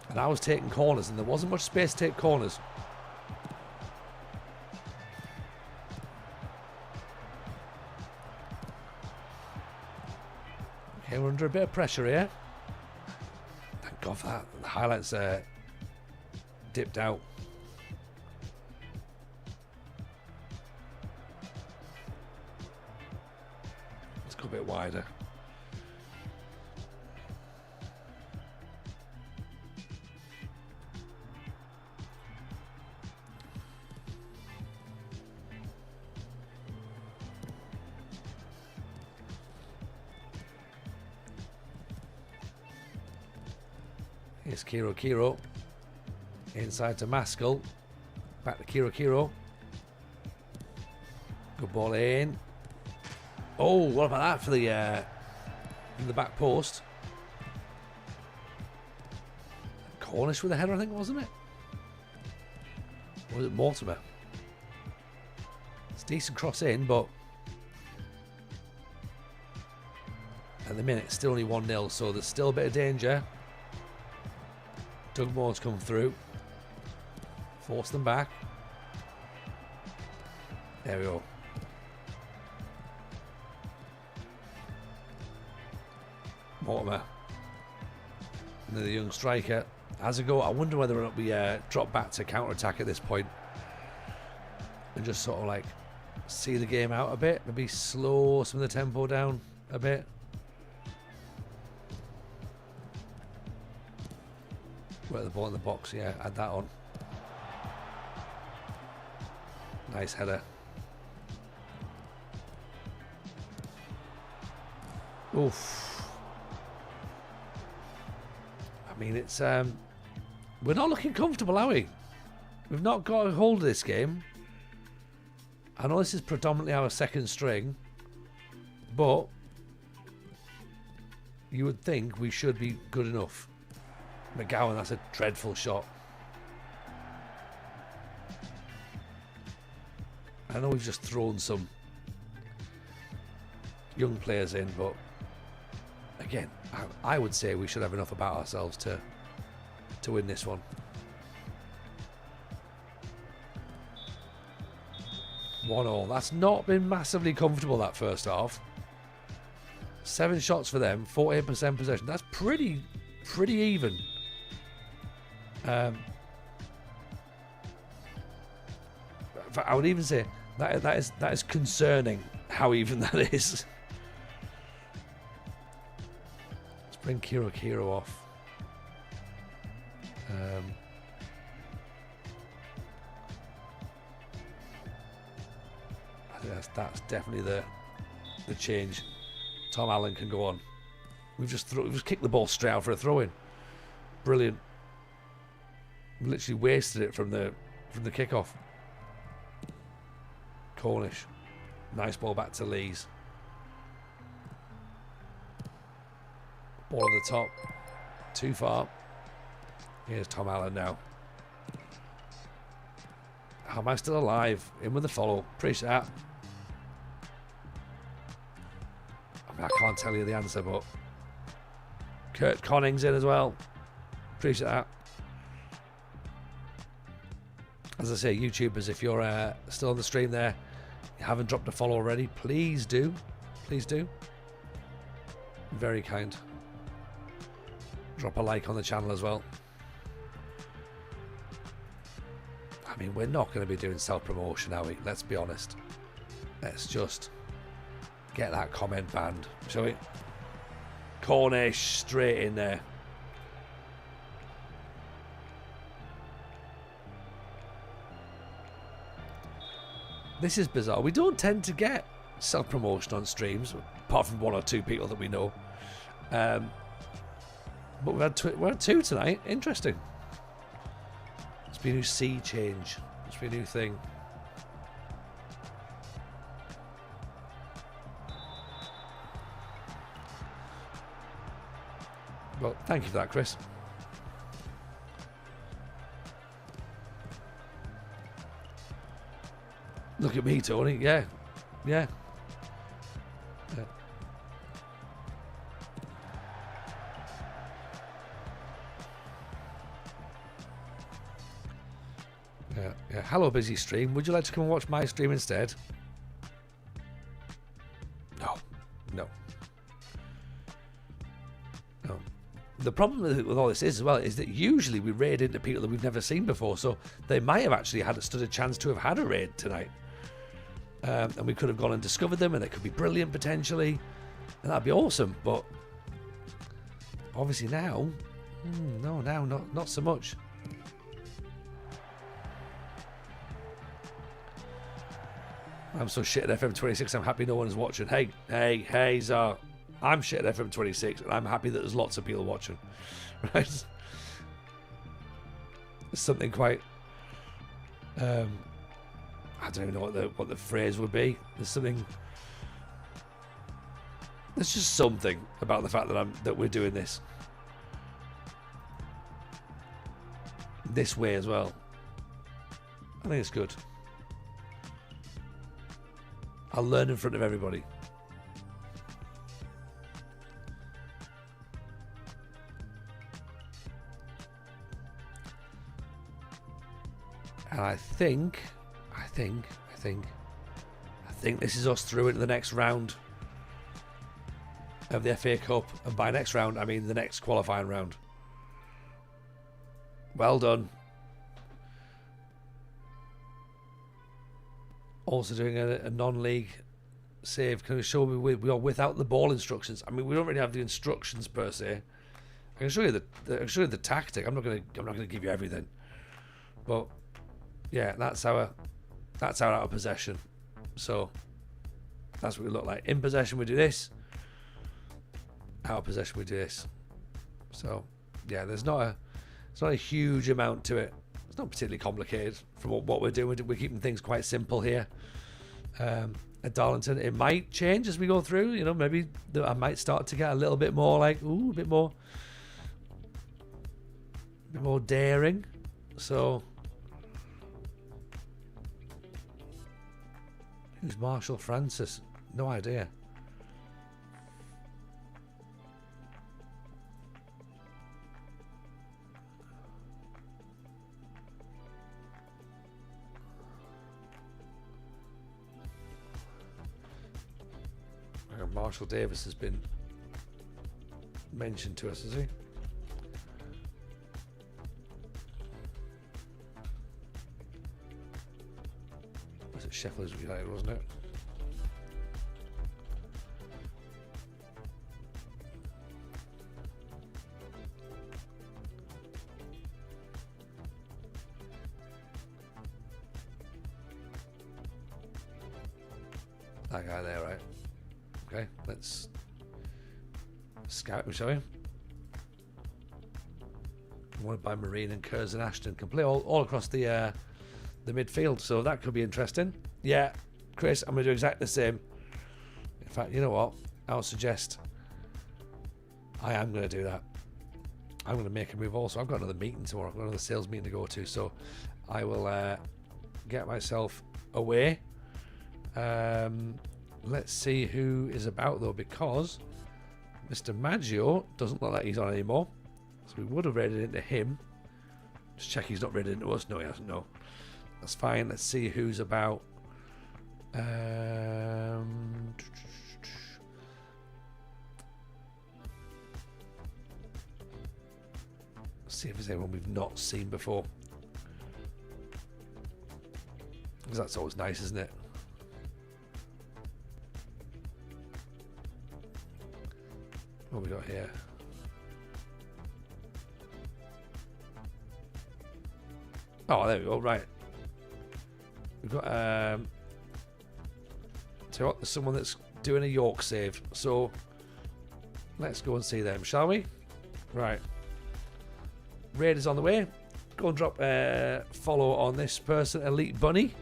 And I was taking corners, and there wasn't much space to take corners. Okay, we're under a bit of pressure here. Thank God for that. The highlights dipped out. Let's go a bit wider. Here's Kiro. Inside to Maskell. Back to Kiro. Good ball in. Oh, what about that for the in the back post? Cornish with a header, I think, wasn't it? Or was it Mortimer? It's a decent cross in, but at the minute, it's still only 1-0, so there's still a bit of danger. Doug Moore's come through. Force them back. There we go. Mortimer. Another young striker. Has a go. I wonder whether or not we drop back to counter-attack at this point. And just sort of like see the game out a bit. Maybe slow some of the tempo down a bit. Work the ball in the box, yeah, add that on. Nice header. Oof. I mean, it's we're not looking comfortable, are we? We've not got a hold of this game. I know this is predominantly our second string, but you would think we should be good enough. McGowan, that's a dreadful shot. I know we've just thrown some young players in, but again, I would say we should have enough about ourselves to win this one. 1-1. That's not been massively comfortable, that first half. 7 shots for them, 48% possession. That's pretty even. I would even say that is concerning how even that is. Let's bring Kiro off. Yes, that's definitely the change. Tom Allen can go on. We've just kicked the ball straight out for a throw-in. Brilliant. We literally wasted it from the kickoff. Cornish. Nice ball back to Lees. Ball on the top. Too far. Here's Tom Allen now. How am I still alive? In with the follow. Appreciate that. I mean, I can't tell you the answer, but Kurt Conning's in as well. Appreciate that. As I say, YouTubers, if you're still on the stream there, you haven't dropped a follow already, please do. Please do. Very kind. Drop a like on the channel as well. I mean, we're not going to be doing self-promotion, are we? Let's be honest. Let's just get that comment banned, shall we? Cornish straight in there. This is bizarre. We don't tend to get self-promotion on streams, apart from one or two people that we know. But we've had two tonight. Interesting. Must be a new sea change. Must be a new thing. Well, thank you for that, Chris. Look at me, Tony. Yeah. Yeah. Yeah. Yeah. Hello, busy stream. Would you like to come and watch my stream instead? No. No. No. The problem with all this is, as well, is that usually we raid into people that we've never seen before, so they might have actually stood a chance to have had a raid tonight. And we could have gone and discovered them, and it could be brilliant potentially, and that'd be awesome. But obviously now, no, not so much. I'm so shit at FM26. I'm happy no one is watching. Hey, Zar. I'm shit at FM26, and I'm happy that there's lots of people watching. Right? It's something quite. I don't even know what the phrase would be. There's just something about the fact that we're doing this way as well. I think it's good. I'll learn in front of everybody. And I think this is us through into the next round of the FA Cup, and by next round I mean the next qualifying round. Well done. Also doing a non-league save. Can we show me we are without the ball instructions? I mean, we don't really have the instructions per se. I can show you the tactic. I'm not gonna give you everything, but yeah, that's our out of possession. So that's what we look like. In possession we do this. Out of possession we do this. So yeah, it's not a huge amount to it. It's not particularly complicated from what we're doing. We're keeping things quite simple here. At Darlington, it might change as we go through. You know, maybe I might start to get a little bit more like, a bit more daring. So, who's Marshall Francis? No idea. Marshall Davis has been mentioned to us, has he? Was it Sheffield United, wasn't it? That guy there, right? Okay, let's scout him, shall we? Wanted by Marine and Kurz and Ashton can play all across the midfield, so that could be interesting. Yeah, Chris, I'm going to do exactly the same. In fact, you know what? I'll suggest I am going to do that. I'm going to make a move also. I've got another meeting tomorrow. I've got another sales meeting to go to, so I will get myself away. Let's see who is about, though, because Mr. Maggio doesn't look like he's on anymore. So we would have raided into him. Just check he's not raided into us. No, he hasn't. No. That's fine. Let's see who's about. See if there's anyone we've not seen before. Because that's always nice, isn't it? What have we got here? Oh, there we go. Right. We've got so what, there's someone that's doing a York save. So let's go and see them, shall we? Right. Raid is on the way. Go and drop a follow on this person, Elite Bunny.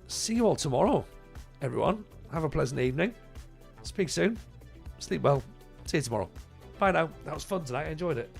See you all tomorrow, everyone. Have a pleasant evening. Speak soon. Sleep well. See you tomorrow. Bye now. That was fun tonight. I enjoyed it.